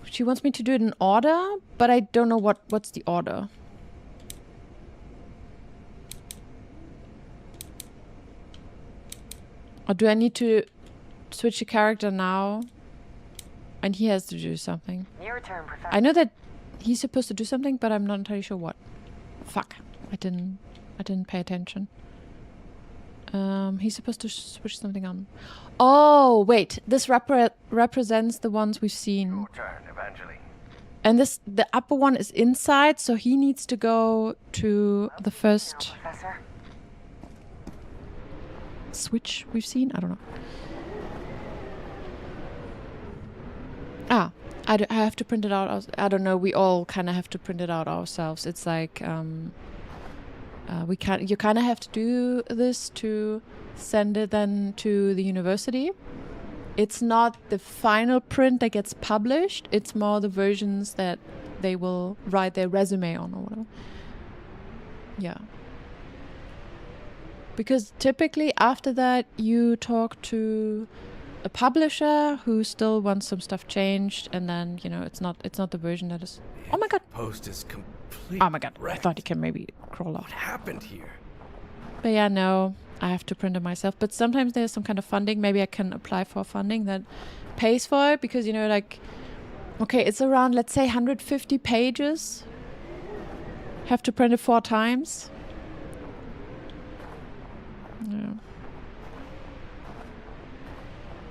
she wants me to do it in order, but I don't know what's the order. Or do I need to switch the character now? And he has to do something. Your turn, Professor. I know that he's supposed to do something, but I'm not entirely sure what. Fuck. I didn't pay attention. He's supposed to switch something on. Oh, wait. This represents the ones we've seen. Your turn, Evangeline. And the upper one is inside, so he needs to go to the first Professor. switch we've seen. I don't know. Ah, I have to print it out. I don't know. We all kind of have to print it out ourselves. It's like you kind of have to do this to send it then to the university. It's not the final print that gets published. It's more the versions that they will write their resume on or whatever. Yeah. Because typically after that you talk to a publisher who still wants some stuff changed, and then, you know, it's not the version that is. Oh my god. Post is complete. Oh my god. I wrecked. thought you can maybe crawl What out. happened here? But yeah, no, I have to print it myself. But sometimes there's some kind of funding. Maybe I can apply for funding that pays for it because, you know, like, okay, it's around, let's say, 150 pages. Have to print it 4 times. Yeah.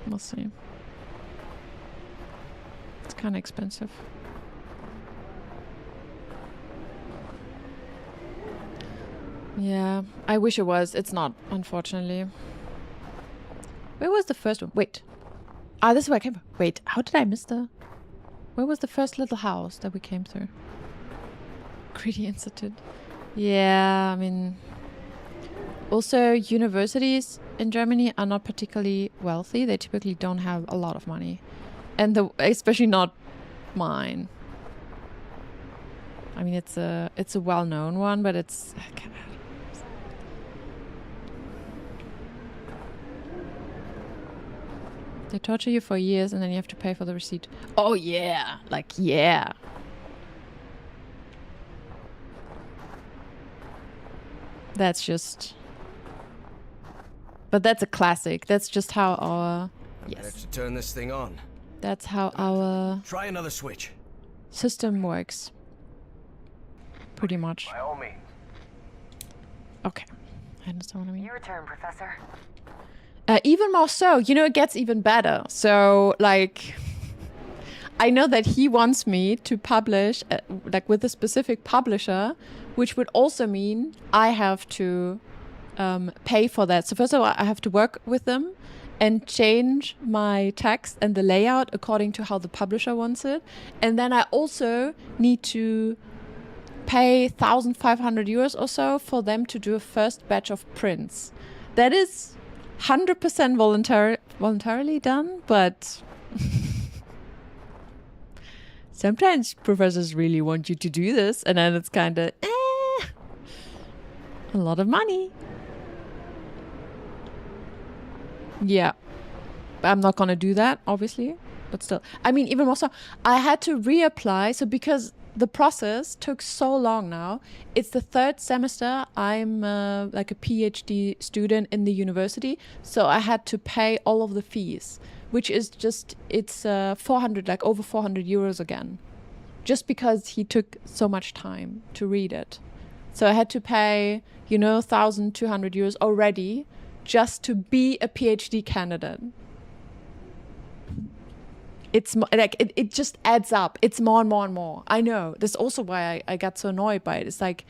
We'll see. It's kind of expensive. Yeah, I wish it was. It's not, unfortunately. Where was the first one? Wait. Ah, this is where I came from. Wait, how did I miss the... Where was the first little house that we came through? Greedy Institute. Yeah, I mean... Also, universities in Germany are not particularly wealthy. They typically don't have a lot of money. And especially not mine. I mean, it's a well-known one, but it's... They torture you for years and then you have to pay for the receipt. Oh yeah! Like, yeah! That's just... But that's a classic. That's just how our... Yes. To turn this thing on. That's how our... Try another switch. System works. Pretty much. By all means. Okay. I understand what I mean. Your turn, Professor. Even more so. You know, it gets even better. So, like... I know that he wants me to publish, like, with a specific publisher, which would also mean I have to pay for that. So first of all, I have to work with them and change my text and the layout according to how the publisher wants it. And then I also need to pay 1,500 euros or so for them to do a first batch of prints. That is 100% voluntarily done, but sometimes professors really want you to do this, and then it's kind of a lot of money. Yeah, I'm not gonna do that, obviously, but still. I mean, even more so, I had to reapply. So because the process took so long now, it's the 3rd semester. I'm like a PhD student in the university, so I had to pay all of the fees, which is just, it's 400, like over 400 euros again, just because he took so much time to read it. So I had to pay, you know, 1,200 euros already just to be a PhD candidate. It's like, it just adds up. It's more and more and more. I know. That's also why I got so annoyed by it. It's like,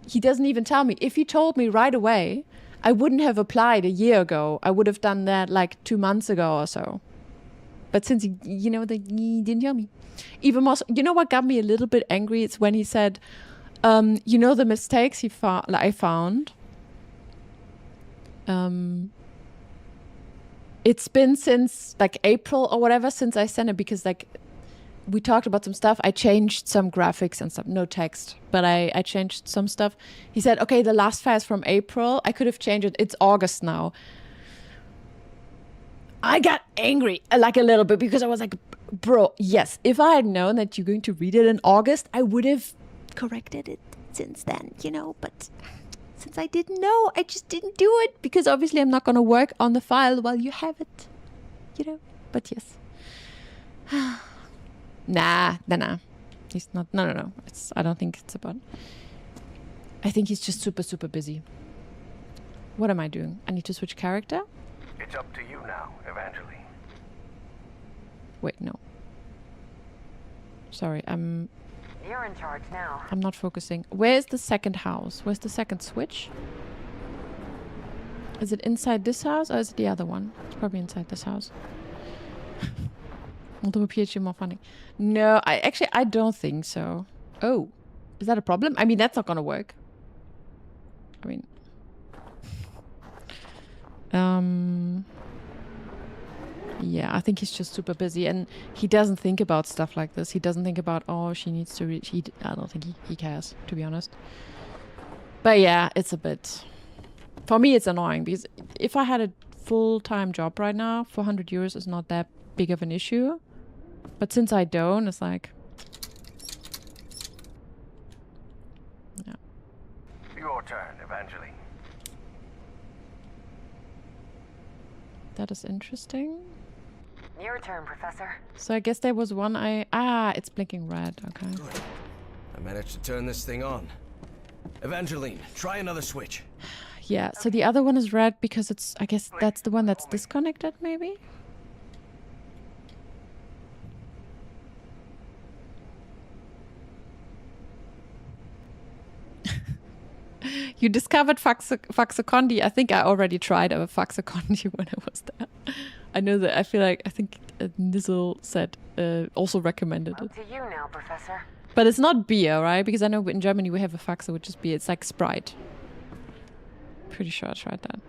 he doesn't even tell me. If he told me right away, I wouldn't have applied a year ago. I would have done that like 2 months ago or so. But since he, you know, he didn't tell me. Even more, you know what got me a little bit angry? It's when he said, you know, the mistakes I found. It's been since like April or whatever since I sent it, because like we talked about some stuff. I changed some graphics and stuff, no text, but I changed some stuff. He said, okay, the last file is from April. I could have changed it. It's August now. I got angry like a little bit because I was like, bro, yes, if I had known that you're going to read it in August, I would have corrected it since then, you know, but since I didn't know, I just didn't do it, because obviously I'm not going to work on the file while you have it, you know, but yes. Nah. He's not, no. I don't think it's about, I think he's just super, super busy. What am I doing? I need to switch character? It's up to you now, Evangeline. Wait, no. Sorry, You're in charge now. I'm not focusing. Where's the second house? Where's the second switch? Is it inside this house or is it the other one? It's probably inside this house. Multiple PhD, more funding. No, I don't think so. Oh, is that a problem? I mean, that's not gonna work. I mean, yeah, I think he's just super busy, and he doesn't think about stuff like this. He doesn't think about, oh, she needs to reach. I don't think he cares, to be honest. But yeah, it's a bit, for me, it's annoying, because if I had a full-time job right now, 400 euros is not that big of an issue. But since I don't, it's like, yeah. Your turn, Evangeline. That is interesting. Your turn, Professor. So I guess there was one it's blinking red. Okay. Good. I managed to turn this thing on. Evangeline, try another switch. Yeah, so the other one is red because it's, I guess that's the one that's disconnected, maybe? You discovered Faxocondi. I think I already tried a Faxocondi when I was there. I know that, I think Nizzle said, also recommended it. Up to you now, Professor. But it's not beer, right? Because I know in Germany we have a Faxe, which is beer. It's like Sprite. Pretty sure I tried that.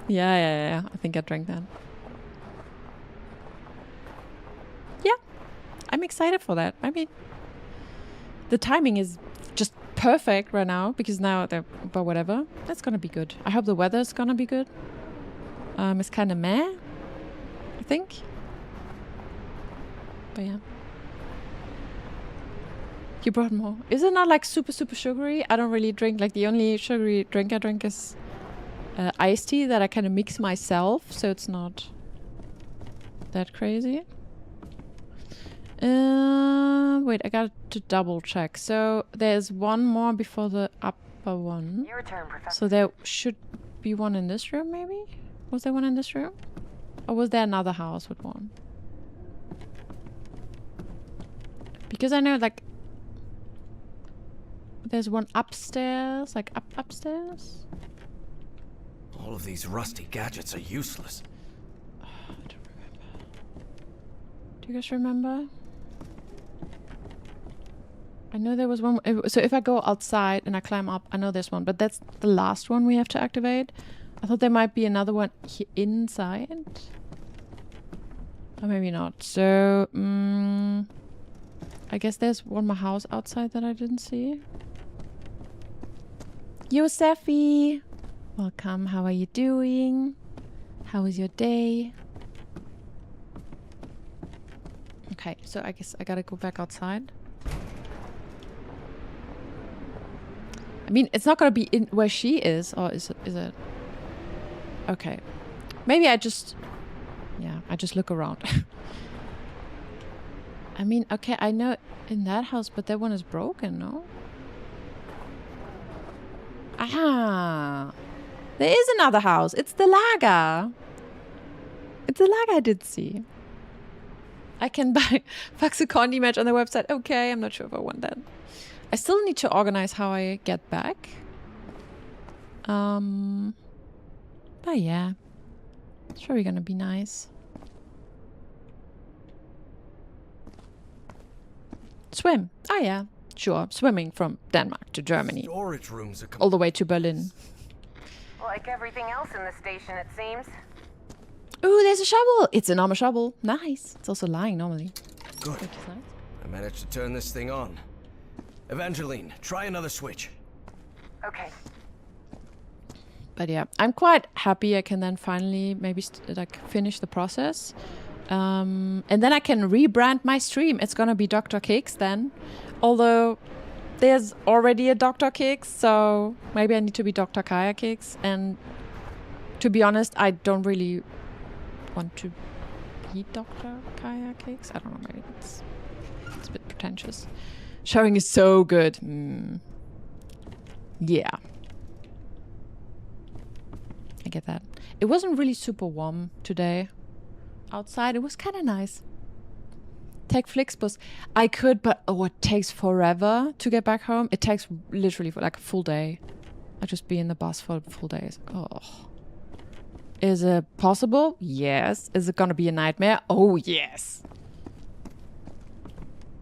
Yeah. I think I drank that. Yeah. I'm excited for that. I mean, the timing is just perfect right now because now but whatever. That's gonna be good. I hope the weather's gonna be good. It's kind of meh, I think. But yeah. You brought more. Is it not like super sugary? I don't really drink, like the only sugary drink I drink is iced tea that I kind of mix myself, so it's not that crazy. Wait, I got to double check. So there's one more before the upper one. Your turn, Professor. So there should be one in this room, maybe? Was there one in this room? Or was there another house with one? Because I know, like, there's one upstairs, like upstairs. All of these rusty gadgets are useless. I don't remember. Do you guys remember? I know there was one. So if I go outside and I climb up, I know there's one, but that's the last one we have to activate. I thought there might be another one here inside. Or maybe not. So, I guess there's one more house outside that I didn't see. Yosefi! Welcome, how are you doing? How was your day? Okay, so I guess I gotta go back outside. I mean, it's not gonna be in where she is, or is it? Okay. Maybe I just look around. I mean, okay, I know in that house, but that one is broken, no? Aha! There is another house. It's the Lager. It's the Lager I did see. I can buy Faxocondi match on the website. Okay, I'm not sure if I want that. I still need to organize how I get back. But yeah. It's probably gonna be nice. Swim. Oh yeah, sure. Swimming from Denmark to Germany. Storage rooms are All the way to Berlin. Like everything else in the station, it seems. Ooh, there's a shovel. It's a normal shovel. Nice. It's also lying normally. Good. I managed to turn this thing on. Evangeline, try another switch. Okay. But yeah, I'm quite happy I can then finally maybe finish the process. And then I can rebrand my stream. It's gonna be Dr. Cakes then. Although there's already a Dr. Cakes, so maybe I need to be Dr. Kaya Cakes. And to be honest, I don't really want to be Dr. Kaya Cakes. I don't know, maybe it's a bit pretentious. Showing is so good. Yeah. I get that. It wasn't really super warm today. Outside, it was kind of nice. Take Flixbus. I could, but it takes forever to get back home. It takes literally for like a full day. I'll just be in the bus for full days. Oh. Is it possible? Yes. Is it gonna be a nightmare? Oh, yes.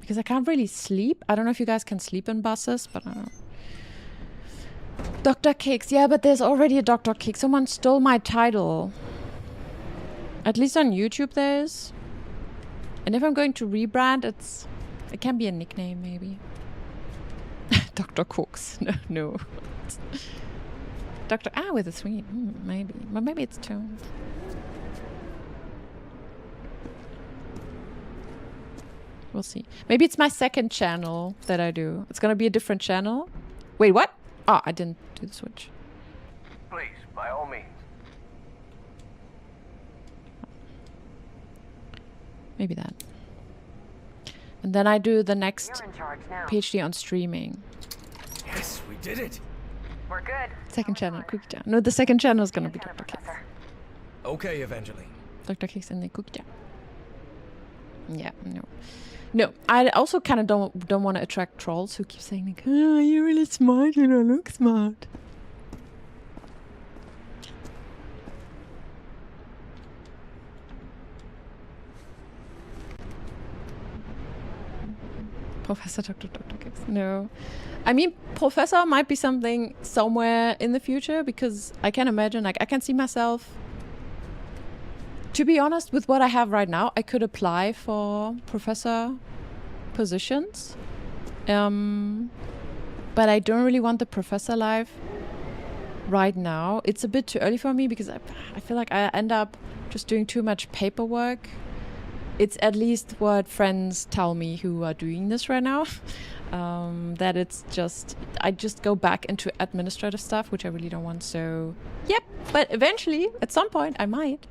Because I can't really sleep. I don't know if you guys can sleep in buses, but I don't know. Dr. Cakes. Yeah, but there's already a Dr. Cake. Someone stole my title. At least on YouTube there is. And if I'm going to rebrand, it can be a nickname maybe. Dr. Cooks. No. Dr. with a sweet. Maybe. But maybe it's two. We'll see. Maybe it's my second channel that I do. It's gonna be a different channel. Wait, what? Oh, I didn't do the switch. Please, by all means, Maybe that. And then I do the next You're in charge now. PhD on streaming. Yes, we did it. We're good. Second channel, Cookie Jar. No, the second channel is gonna be Lieutenant Dr. Kicks. Professor. Okay, Evangeline. Dr. Kicks and the Cookie Jar. Yeah, no. No, I also kind of don't want to attract trolls who keep saying like, "Oh, you're really smart, you don't look smart." Professor Dr. Kicks. No. I mean, Professor might be something somewhere in the future because I can imagine, like, I can see myself. To be honest, with what I have right now, I could apply for professor positions. But I don't really want the professor life right now. It's a bit too early for me because I feel like I end up just doing too much paperwork. It's at least what friends tell me who are doing this right now. That it's just, I just go back into administrative stuff, which I really don't want. So, yep. But eventually, at some point, I might.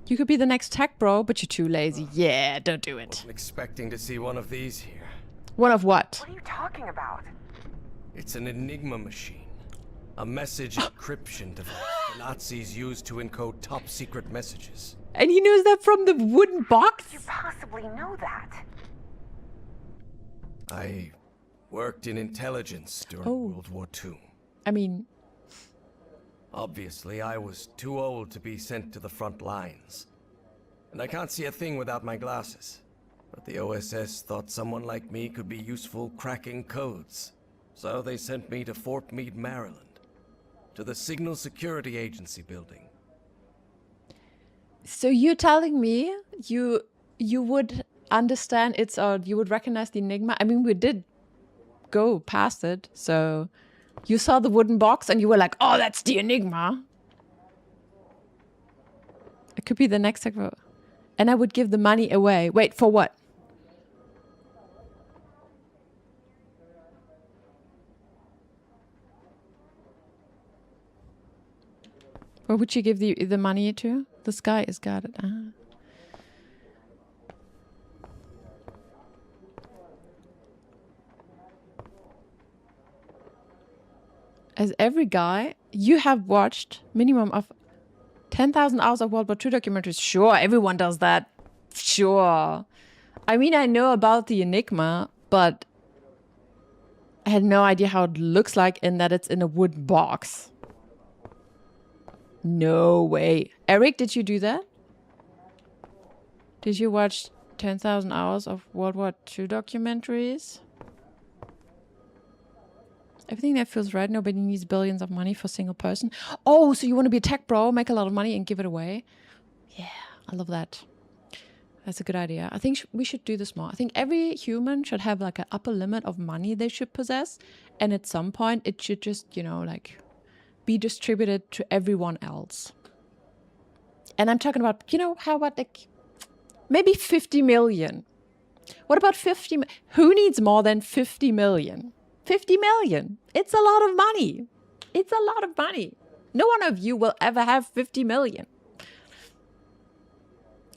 You could be the next tech bro, but you're too lazy. Yeah, don't do it. Wasn't expecting to see one of these here. One of what? What are you talking about? It's an Enigma machine. A message encryption device the Nazis used to encode top secret messages. And he knows that from the wooden box? You possibly know that. I worked in intelligence during Oh. World War II. I mean, Obviously, I was too old to be sent to the front lines. And I can't see a thing without my glasses. But the OSS thought someone like me could be useful cracking codes. So they sent me to Fort Meade, Maryland. To the Signal Security Agency building. so you're telling me you would understand it's, or you would recognize the Enigma? I mean, we did go past it, so you saw the wooden box and you were like, oh, that's the Enigma. It could be the next segment. And I would give the money away. Wait, for what? Where would you give the money to? The sky is guarded. Ah. As every guy, you have watched minimum of 10,000 hours of World War II documentaries. Sure, everyone does that. Sure. I mean, I know about the Enigma, but I had no idea how it looks like and that it's in a wood box. No way. Eric, did you do that? Did you watch 10,000 hours of World War II documentaries? Everything that feels right. Nobody needs billions of money for a single person. Oh, so you want to be a tech bro, make a lot of money and give it away? Yeah, I love that. That's a good idea. I think we should do this more. I think every human should have like an upper limit of money they should possess. And at some point, it should just, you know, like be distributed to everyone else. And I'm talking about, you know, how about like maybe 50 million? What about 50? Who needs more than 50 million? 50 million. It's a lot of money. It's a lot of money. No one of you will ever have 50 million.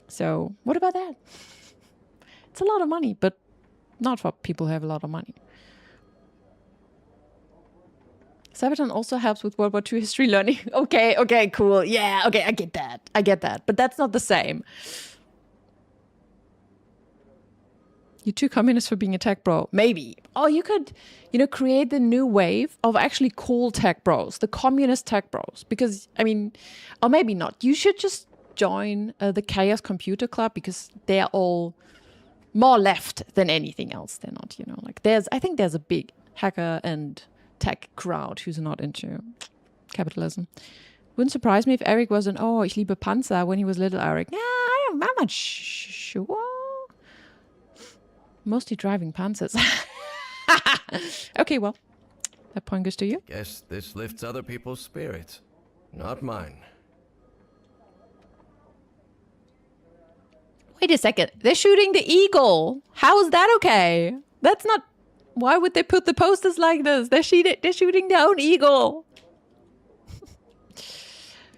So what about that? It's a lot of money, but not for people who have a lot of money. Sabaton also helps with World War II history learning. Okay, cool. Yeah, okay, I get that. But that's not the same. You're too communist for being a tech bro. Maybe. Or you could, you know, create the new wave of actually cool tech bros, the communist tech bros. Because, I mean, or maybe not. You should just join the Chaos Computer Club because they're all more left than anything else. They're not, you know, like I think there's a big hacker and tech crowd who's not into capitalism. Wouldn't surprise me if Eric was an, oh, ich liebe Panzer when he was little Eric. Yeah, I'm not sure. Mostly driving Panzers. Okay, well, that point goes to you. Guess this lifts other people's spirits. Not mine. Wait a second. They're shooting the eagle. How is that okay? That's not... Why would they put the posters like this? They're shooting their own eagle.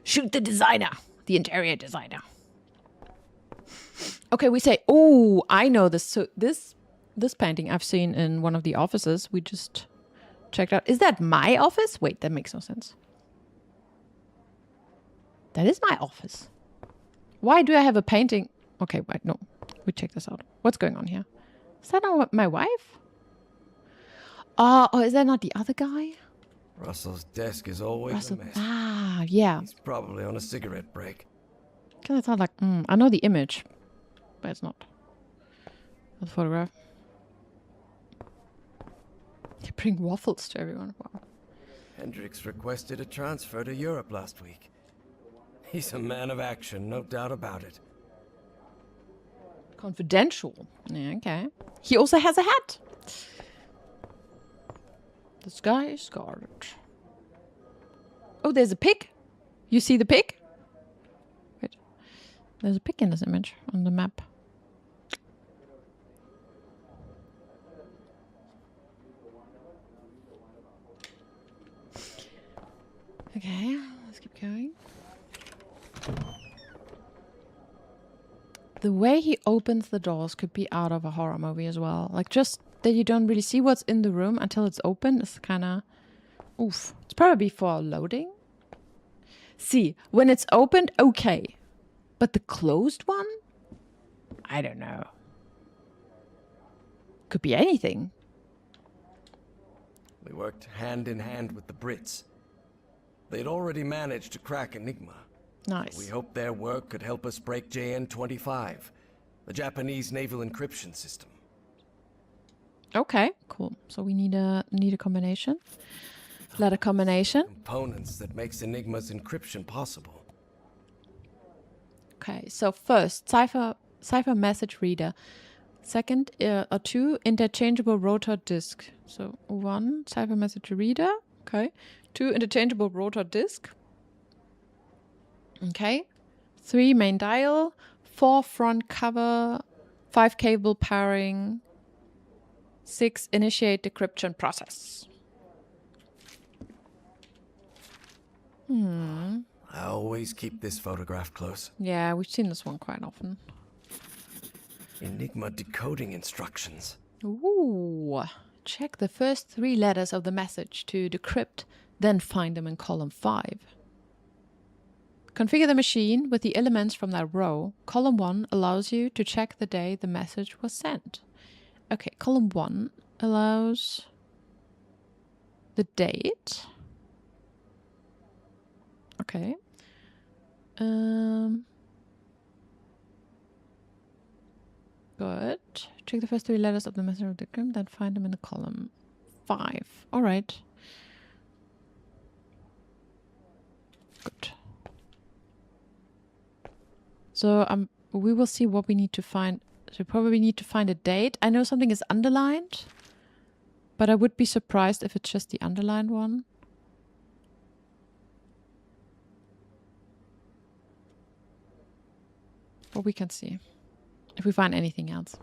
Shoot the designer. The interior designer. Okay, we say, oh, I know this. So this painting I've seen in one of the offices. We just checked out. Is that my office? Wait, that makes no sense. That is my office. Why do I have a painting? Okay, wait, no. We check this out. What's going on here? Is that not my wife? Oh, is that not the other guy? Russell's desk is always Russell. a mess. Ah, yeah. He's probably on a cigarette break. Because it's not like, I know the image, but it's not the photograph. They bring waffles to everyone. Wow. Hendricks requested a transfer to Europe last week. He's a man of action, no doubt about it. Confidential. Yeah, okay. He also has a hat. The sky is scarlet. Oh, there's a pig. You see the pig? Wait. There's a pig in this image on the map. Okay, let's keep going. The way he opens the doors could be out of a horror movie as well. Like, just that you don't really see what's in the room until it's open is kind of... Oof. It's probably for loading. See, when it's opened, okay. But the closed one? I don't know. Could be anything. We worked hand in hand with the Brits. They'd already managed to crack Enigma. Nice. We hoped their work could help us break JN-25, the Japanese naval encryption system. Okay, cool. So we need a combination. Letter combination. Components that makes Enigma's encryption possible. Okay, so first, cipher message reader. Second, or two, interchangeable rotor disk. So 1, cipher message reader. Okay. 2, interchangeable rotor disk. Okay. 3, main dial. 4, front cover. 5, cable powering. 6, initiate decryption process. I always keep this photograph close. Yeah, we've seen this one quite often. Enigma decoding instructions. Ooh. Check the first 3 letters of the message to decrypt, then find them in column 5. Configure the machine with the elements from that row. Column 1 allows you to check the day the message was sent. Okay, column 1 allows the date. Okay. Good. Check the first 3 letters of the message of the decrypt, then find them in the column 5. All right. Good. So we will see what we need to find. So we probably need to find a date. I know something is underlined, but I would be surprised if it's just the underlined one. But we can see if we find anything else.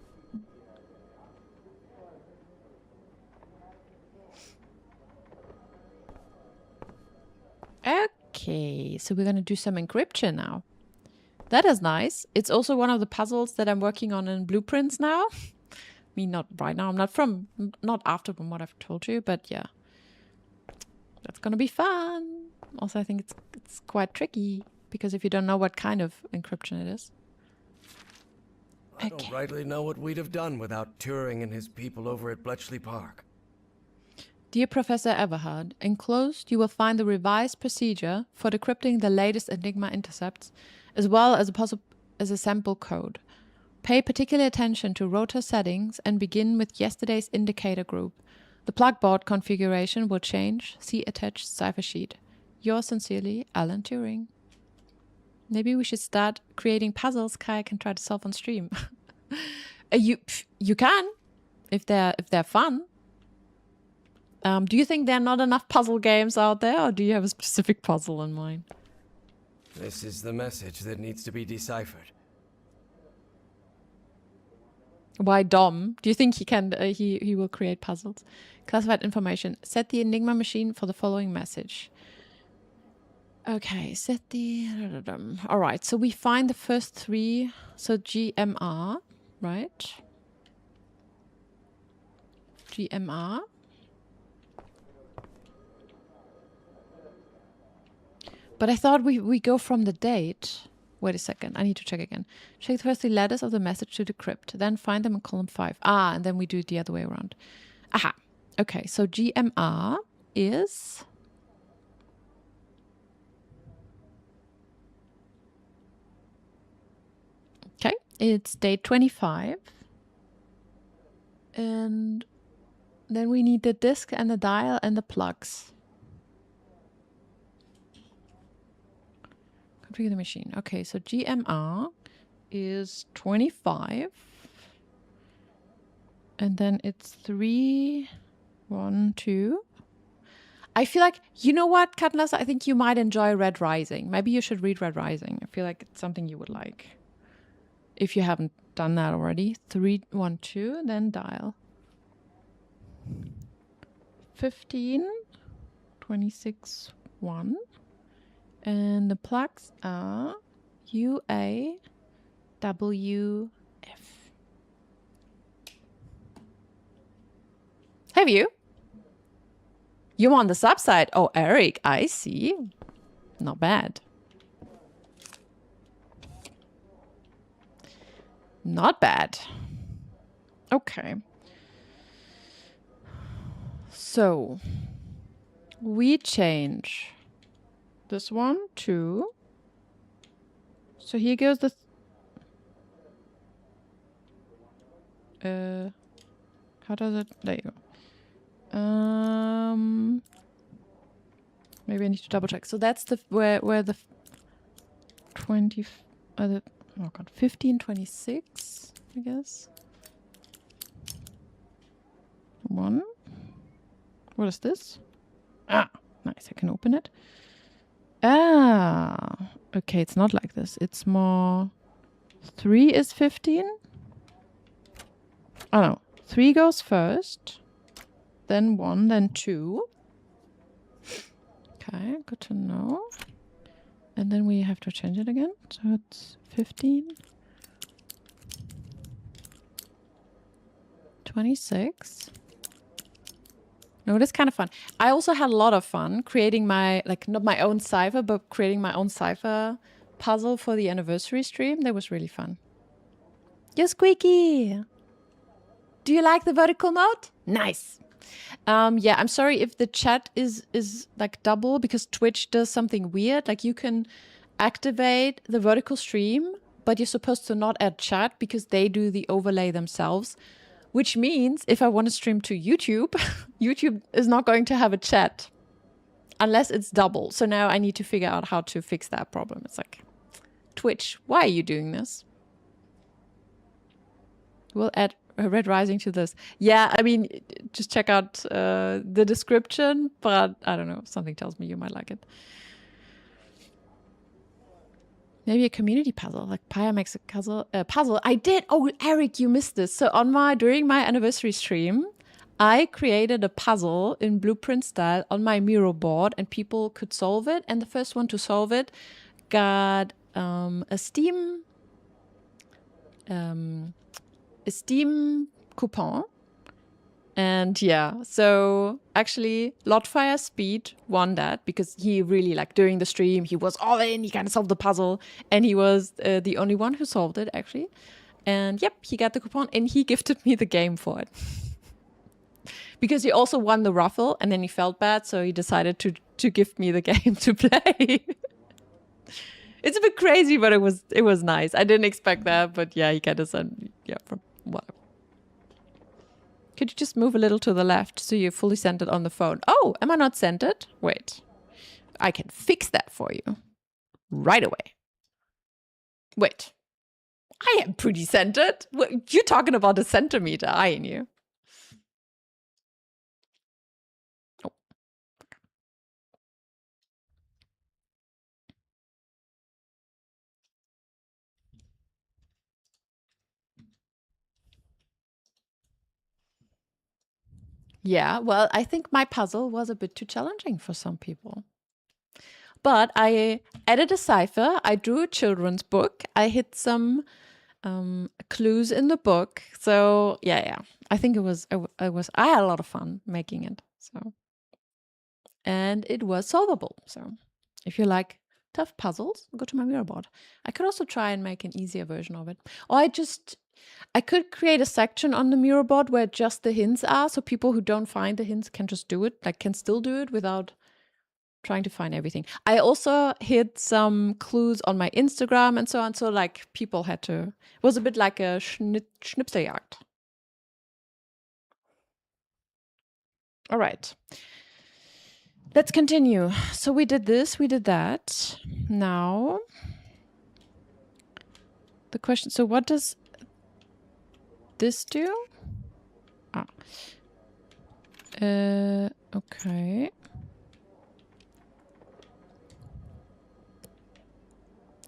Okay, so we're going to do some encryption now. That is nice. It's also one of the puzzles that I'm working on in Blueprints now. I mean, not right now. Not after from what I've told you, but yeah. That's going to be fun. Also, I think it's quite tricky because if you don't know what kind of encryption it is. I don't rightly know what we'd have done without Turing and his people over at Bletchley Park. Dear Professor Everhard, enclosed you will find the revised procedure for decrypting the latest Enigma intercepts, as well as a sample code. Pay particular attention to rotor settings and begin with yesterday's indicator group. The plug board configuration will change. See attached cipher sheet. Yours sincerely, Alan Turing. Maybe we should start creating puzzles Kai can try to solve on stream. You can, if they're fun. Do you think there are not enough puzzle games out there, or do you have a specific puzzle in mind? This is the message that needs to be deciphered. Why Dom? Do you think he can? He will create puzzles. Classified information. Set the Enigma machine for the following message. Okay, set the... All right, so we find the first three. So GMR, right? GMR. But I thought we go from the date. Wait a second, I need to check again. Check first the letters of the message to decrypt, then find them in column 5. Ah, and then we do it the other way around. Aha. Okay, so GMR is... Okay, it's date 25. And then we need the disk and the dial and the plugs. Configure the machine. Okay, so GMR is 25. And then it's 3, 1, 2. I feel like, you know what, Katniss? I think you might enjoy Red Rising. Maybe you should read Red Rising. I feel like it's something you would like. If you haven't done that already. 3, 1, 2, then dial. 15, 26, 1. And the plugs are UA, W, F. Have you? You're on the sub side. Oh, Eric, I see. Not bad. Not bad. Okay. So, we change this one to... So here goes the... how does it... There you go. Maybe I need to double check. So that's the where the 20 the, oh god, 15, 26, I guess. 1. What is this? Ah, nice. I can open it. Ah, okay. It's not like this. It's more. 3 is 15. Oh no, 3 goes first. Then 1, then 2. Okay, good to know. And then we have to change it again. So it's 15. 26. No, it is kind of fun. I also had a lot of fun creating my, like, not my own cipher, but creating my own cipher puzzle for the anniversary stream. That was really fun. Yo, Squeaky! Do you like the vertical mode? Nice! Yeah, I'm sorry if the chat is like double because Twitch does something weird. Like you can activate the vertical stream, but you're supposed to not add chat because they do the overlay themselves. Which means if I want to stream to YouTube, YouTube is not going to have a chat unless it's double. So now I need to figure out how to fix that problem. It's like, Twitch, why are you doing this? We'll add Red Rising to this. Yeah, I mean, just check out the description, but I don't know. Something tells me you might like it. Maybe a community puzzle, like Paya makes a puzzle. I did. Oh, Eric, you missed this. So during my anniversary stream, I created a puzzle in blueprint style on my Miro board, and people could solve it. And the first one to solve it got a Steam coupon. And yeah, so actually Lotfire Speed won that because he really, like, during the stream, he was all in, he kind of solved the puzzle, and he was the only one who solved it, actually. And yep, he got the coupon, and he gifted me the game for it. Because he also won the raffle, and then he felt bad, so he decided to gift me the game to play. It's a bit crazy, but it was nice. I didn't expect that, but yeah, he kind of said, yeah, from whatever. Could you just move a little to the left so you're fully centered on the phone? Oh, am I not centered? Wait. I can fix that for you. Right away. Wait. I am pretty centered. You're talking about a centimeter, aren't you? Oh. Yeah, well, I think my puzzle was a bit too challenging for some people. But I added a cipher. I drew a children's book. I hid some clues in the book. So yeah. I think it was. I had a lot of fun making it. So, and it was solvable. So, if you like tough puzzles, go to my Miro board. I could also try and make an easier version of it. Or I could create a section on the Miro board where just the hints are, so people who don't find the hints can just do it, like can still do it without trying to find everything. I also hid some clues on my Instagram and so on, so like people had to, it was a bit like a Schnipseljagd. All right. Let's continue. So we did this, we did that. Now, the question, so what does this do? Okay.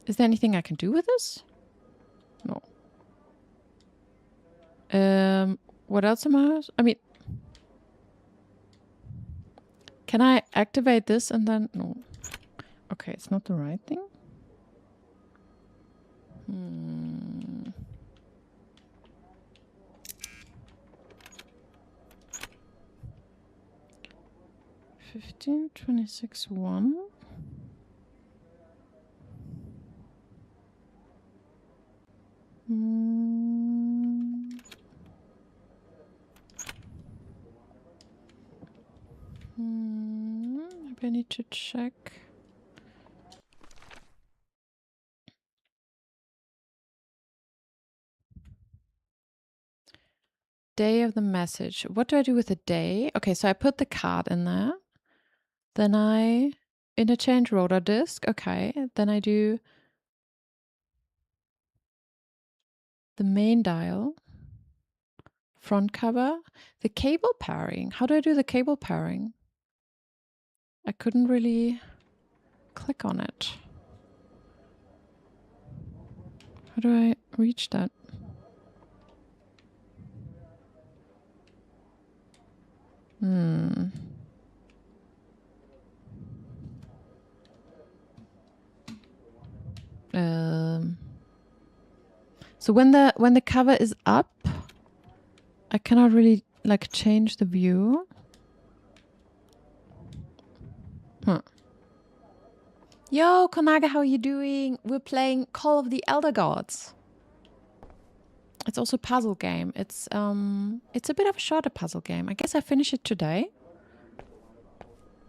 Is there anything I can do with this? No. What else am I mean, can I activate this and then, no. Okay, it's not the right thing. $15, $26, $1. Maybe I need to check. Day of the message. What do I do with the day? Okay, so I put the card in there. Then I interchange rotor disk. Okay, then I do the main dial, front cover, the cable pairing. How do I do the cable pairing? I couldn't really click on it. How do I reach that? So when the cover is up, I cannot really like change the view. Yo, Konaga, how are you doing? We're playing Call of the Elder Gods. It's also a puzzle game. It's a bit of a shorter puzzle game. I guess I finish it today.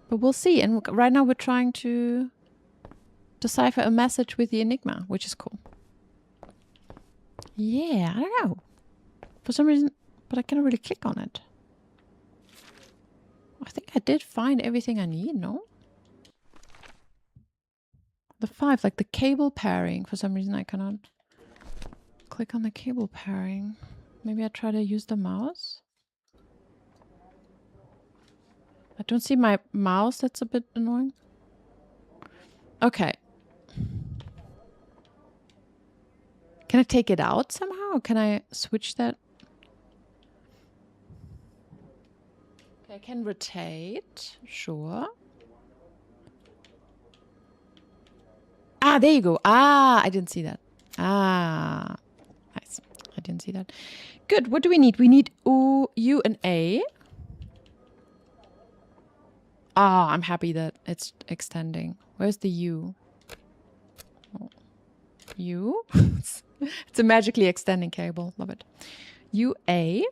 But we'll see. And right now we're trying to decipher a message with the Enigma, which is cool. Yeah, I don't know. For some reason, but I cannot really click on it. I think I did find everything I need, no? The 5, like the cable pairing. For some reason I cannot click on the cable pairing. Maybe I try to use the mouse. I don't see my mouse. That's a bit annoying. Okay. Can I take it out somehow? Or can I switch that? Okay, I can rotate. Sure. Ah, there you go. Ah, I didn't see that. Ah, nice. I didn't see that. Good. What do we need? We need U, and A. Ah, I'm happy that it's extending. Where's the U? Oh. U? It's a magically extending cable. Love it. U, A.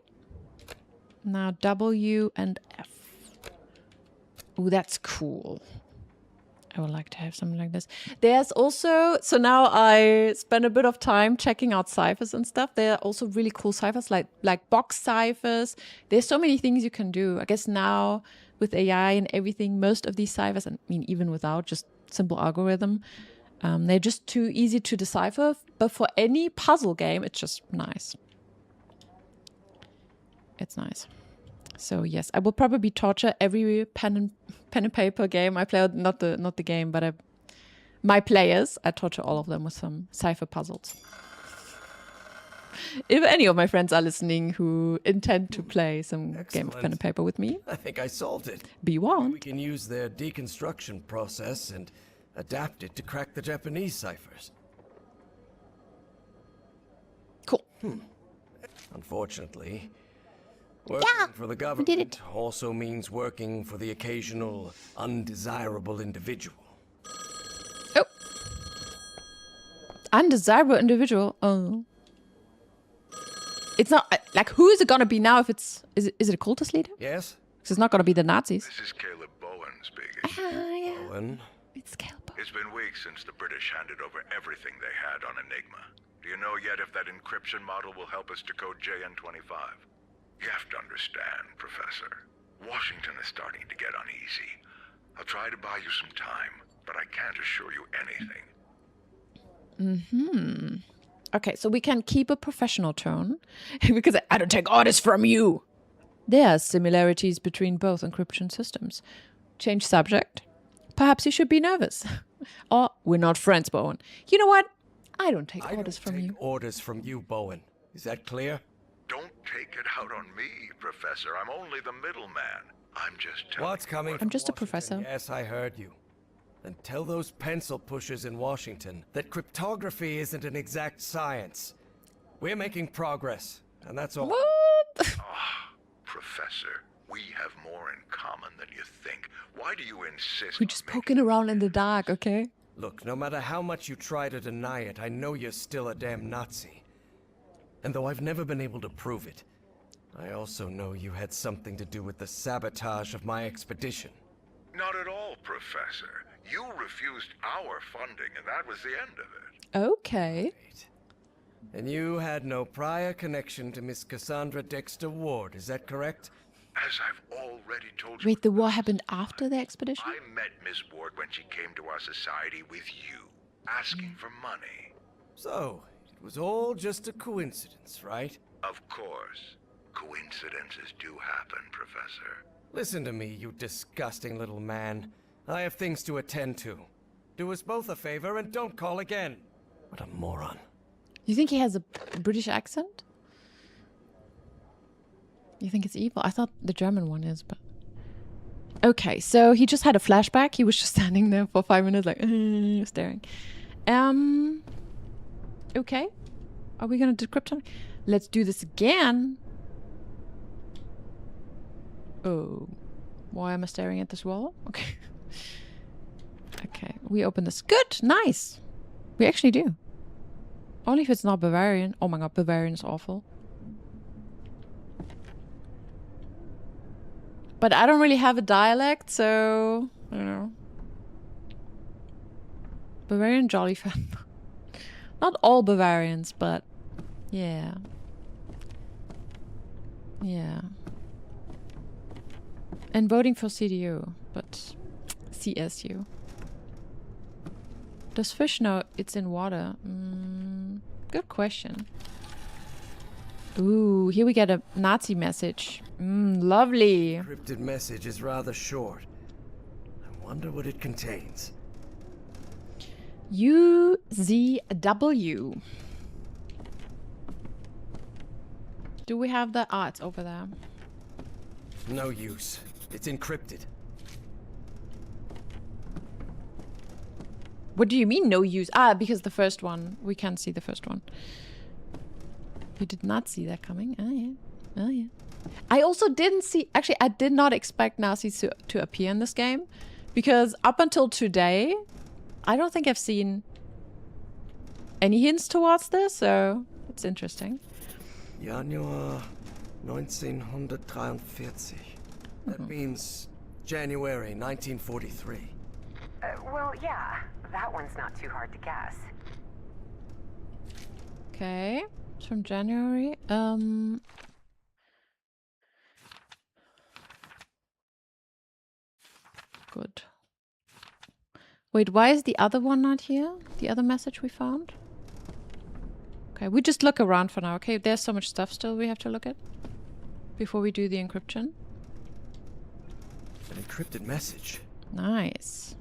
Now W and F. Ooh, that's cool. I would like to have something like this. There's also, so now I spend a bit of time checking out ciphers and stuff. There are also really cool ciphers, like box ciphers. There's so many things you can do. I guess now with AI and everything, most of these ciphers, I mean, even without just simple algorithm, they're just too easy to decipher. But for any puzzle game, it's just nice. It's nice. So yes, I will probably torture every pen and paper game I play. Not the game, but my players. I torture all of them with some cipher puzzles. If any of my friends are listening who intend to play some game of pen and paper with me, I think I solved it. be warned. We can use their deconstruction process and adapted to crack the Japanese ciphers. Cool. Unfortunately, working for the did government it. also means working for the occasional undesirable individual. Oh. Undesirable individual. Oh. It's not like, who is it gonna be now? If it's is it a cultist leader? Yes? 'Cause it's not gonna be the Nazis. This is Caleb Bowen speaking. Ah, yeah. Owen? It's Caleb. It's been weeks since the British handed over everything they had on Enigma. Do you know yet if that encryption model will help us decode JN-25? You have to understand, Professor. Washington is starting to get uneasy. I'll try to buy you some time, but I can't assure you anything. Okay, so we can keep a professional tone because I don't take orders from you. There are similarities between both encryption systems. Change subject. Perhaps you should be nervous. Or we're not friends, Bowen. You know what? I don't take I orders don't from take you. orders from you, Bowen. Is that clear? Don't take it out on me, Professor. I'm only the middleman. I'm just telling What's you coming what- from I'm just a Washington? professor. Yes, I heard you. Then tell those pencil pushers in Washington that cryptography isn't an exact science. We're making progress, and that's all. What? Professor, we have more in common than you think. Why do you insist We're on just making poking around in the dark, okay? Look, no matter how much you try to deny it, I know you're still a damn Nazi. And though I've never been able to prove it, I also know you had something to do with the sabotage of my expedition. Not at all, Professor. You refused our funding, and that was the end of it. Okay. And you had no prior connection to Miss Cassandra Dexter Ward, is that correct? As I've already told you... Wait, the war happened after the expedition? I met Miss Ward when she came to our society with you, asking for money. So, it was all just a coincidence, right? Of course. Coincidences do happen, Professor. Listen to me, you disgusting little man. I have things to attend to. Do us both a favor and don't call again. What a moron. You think he has a British accent? You think it's evil? I thought the German one is, but... Okay, so he just had a flashback. He was just standing there for 5 minutes, like, staring. Okay. Are we gonna decrypt him? Let's do this again. Oh. Why am I staring at this wall? Okay. Okay, we open this. Good, nice. We actually do. Only if it's not Bavarian. Oh my god, Bavarian is awful. But I don't really have a dialect, so... I don't know. Bavarian jolly fan. Not all Bavarians, but... Yeah. Yeah. And voting for CDU, but... CSU. Does fish know it's in water? Good question. Ooh, here we get a Nazi message. Lovely. Encrypted message is rather short. I wonder what it contains. UZW. Do we have the... Ah, it's over there. No use. It's encrypted. What do you mean no use? Ah, because the first one. We can't see the first one. We did not see that coming. Oh, yeah. Oh, yeah. I also didn't see... Actually, I did not expect Nazis to appear in this game. Because up until today, I don't think I've seen any hints towards this. So, it's interesting. Januar 1943. That means January 1943. Well, yeah. That one's not too hard to guess. Okay. It's from January. Good. Wait, why is the other one not here? The other message we found? Okay, we just look around for now, okay? There's so much stuff still we have to look at before we do the encryption. An encrypted message. Nice.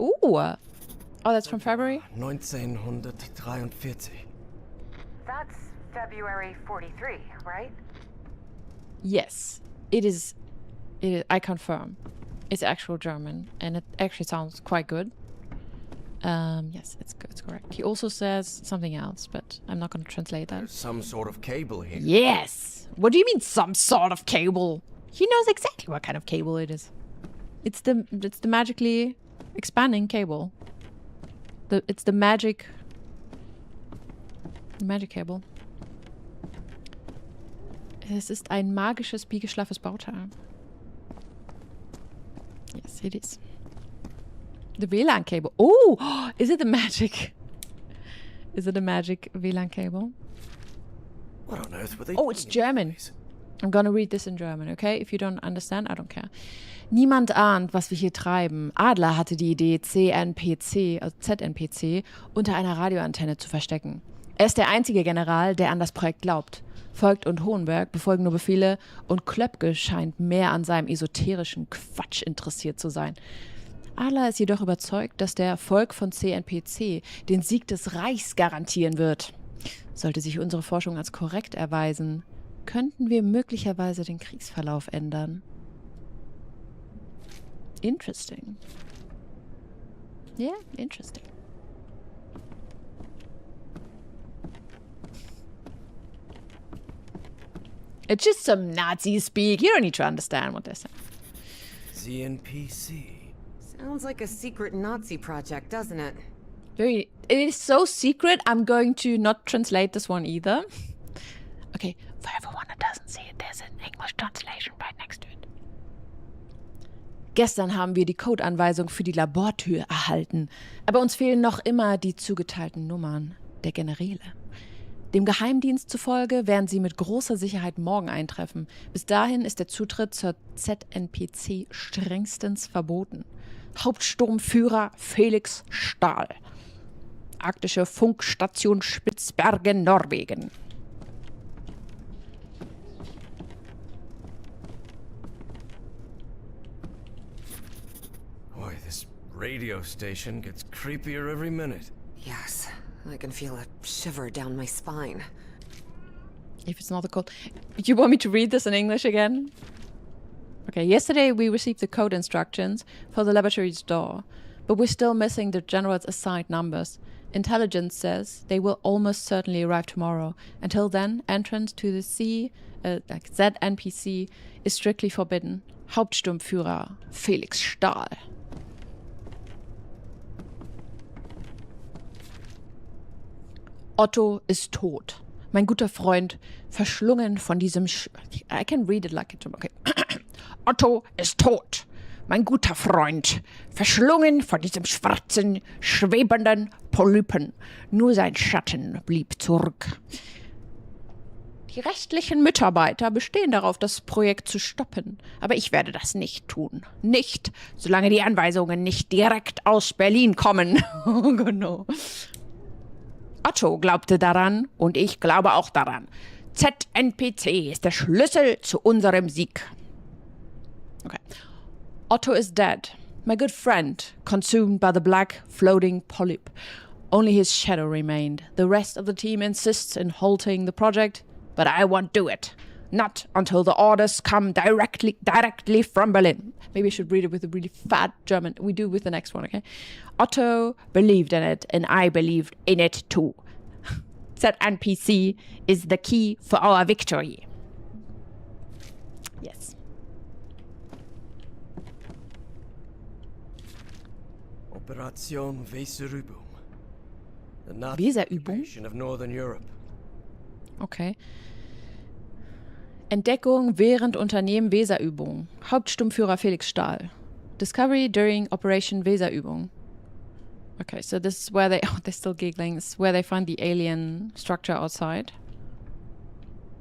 Ooh! Oh, that's from February? 1943. That's February 43, right? Yes. It is. I confirm. It's actual German, and it actually sounds quite good. Yes, it's good. It's correct. He also says something else, but I'm not going to translate that. There's some sort of cable here. Yes! What do you mean, some sort of cable? He knows exactly what kind of cable it is. It's the magically expanding cable. It's the magic cable. Es ist ein magisches, biegeschlaffes Bauteil. Yes, it is. The WLAN cable. Oh, is it the magic? Is it a magic WLAN cable? What on earth were they Oh, it's doing in German. this place? I'm gonna read this in German, okay? If you don't understand, I don't care. Niemand ahnt, was wir hier treiben. Adler hatte die Idee, ZNPC unter einer Radioantenne zu verstecken. Er ist der einzige General, der an das Projekt glaubt. Voigt und Hohenberg befolgen nur Befehle und Klöpke scheint mehr an seinem esoterischen Quatsch interessiert zu sein. Adler ist jedoch überzeugt, dass der Erfolg von CNPC den Sieg des Reichs garantieren wird. Sollte sich unsere Forschung als korrekt erweisen, könnten wir möglicherweise den Kriegsverlauf ändern. Interesting. Yeah, interesting. It's just some Nazi speak. You don't need to understand what they're saying. ZNPC. Sounds like a secret Nazi project, doesn't it? It is so secret, I'm going to not translate this one either. Okay, for everyone that doesn't see it, there's an English translation right next to it. Gestern haben wir die Codeanweisung für die Labortür erhalten, aber uns fehlen noch immer die zugeteilten Nummern der Generäle. Dem Geheimdienst zufolge werden sie mit großer Sicherheit morgen eintreffen. Bis dahin ist der Zutritt zur ZNPC strengstens verboten. Hauptsturmführer Felix Stahl. Arktische Funkstation Spitzbergen, Norwegen. Boy, this radio station gets creepier every minute. Yes, I can feel a shiver down my spine. If it's not a code. You want me to read this in English again? Okay, yesterday we received the code instructions for the laboratory's door, but we're still missing the general's assigned numbers. Intelligence says they will almost certainly arrive tomorrow. Until then, entrance to the ZNPC is strictly forbidden. Hauptsturmführer Felix Stahl. Otto ist tot. Mein guter Freund, verschlungen von diesem I can read it like it. Okay. Otto ist tot. Mein guter Freund, verschlungen von diesem schwarzen, schwebenden Polypen. Nur sein Schatten blieb zurück. Die restlichen Mitarbeiter bestehen darauf, das Projekt zu stoppen. Aber ich werde das nicht tun. Nicht, solange die Anweisungen nicht direkt aus Berlin kommen. Oh, genau. Otto glaubte daran und ich glaube auch daran. ZNPC ist der Schlüssel zu unserem Sieg. Okay. Otto is dead. My good friend, consumed by the black, floating polyp. Only his shadow remained. The rest of the team insists in halting the project, but I won't do it. Not until the orders come directly from Berlin. Maybe I should read it with a really fat German. We do with the next one, okay? Otto believed in it, and I believed in it too. ZNPC is the key for our victory. Yes. Operation Weserübung. The Nazi Weserübung? occupation of Northern Europe. Okay. Entdeckung während Unternehmen Weserübung. Hauptsturmführer Felix Stahl. Discovery during Operation Weserübung. Okay, so this is where they... Oh, they're still giggling. This is where they find the alien structure outside.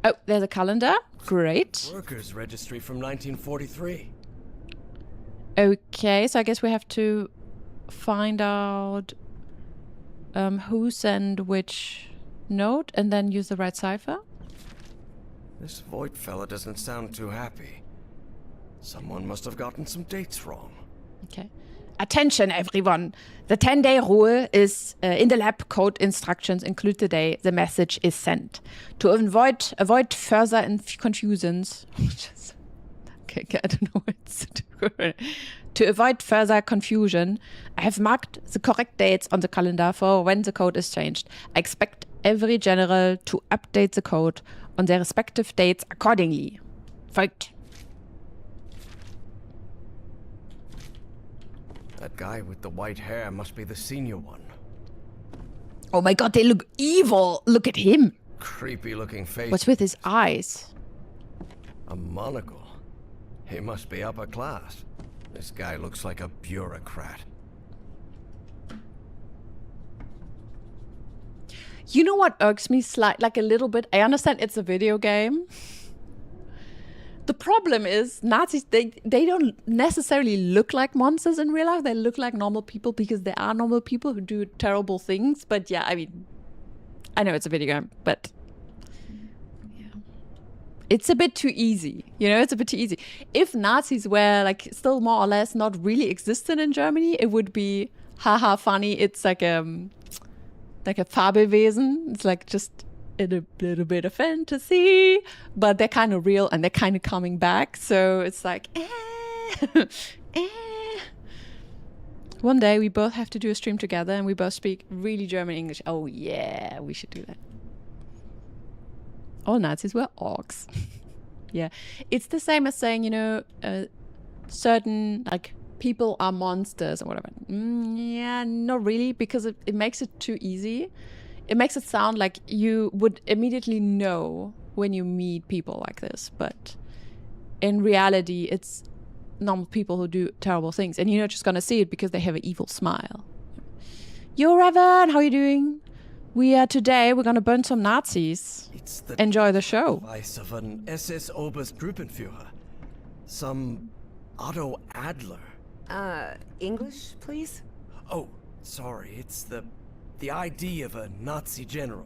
Oh, there's a calendar. Great. Workers' registry from 1943. Okay, so I guess we have to find out who sent which note and then use the right cipher. This Voight fella doesn't sound too happy. Someone must have gotten some dates wrong. Okay. Attention, everyone. The 10-day rule is in the lab. Code instructions include the day the message is sent. To avoid further confusions, Okay, I don't know what to do. To avoid further confusion, I have marked the correct dates on the calendar for when the code is changed. I expect every general to update the code on their respective dates accordingly. Folgt. That guy with the white hair must be the senior one. Oh my god, they look evil. Look at him. Creepy looking face. What's with his eyes? A monocle. He must be upper class. This guy looks like a bureaucrat. You know what irks me like a little bit? I understand it's a video game. The problem is Nazis, they don't necessarily look like monsters in real life. They look like normal people because they are normal people who do terrible things. But yeah, I mean, I know it's a video game, but yeah. It's a bit too easy. You know, it's a bit too easy. If Nazis were like still more or less not really existent in Germany, it would be haha funny. It's like a Fabelwesen. It's like just a little bit of fantasy, but they're kind of real and they're kind of coming back. So it's like, One day we both have to do a stream together and we both speak really German English. Oh yeah, we should do that. All Nazis were orcs. Yeah, it's the same as saying, you know, certain like people are monsters or whatever. Yeah, not really, because it makes it too easy. It makes it sound like you would immediately know when you meet people like this. But in reality, it's normal people who do terrible things. And you're not just going to see it because they have an evil smile. Yo, Revan, how are you doing? Today, we're going to burn some Nazis. It's the Enjoy the show. device of an SS Oberstgruppenführer. Some Otto Adler. English, please? Oh, sorry, it's the ID of a Nazi general.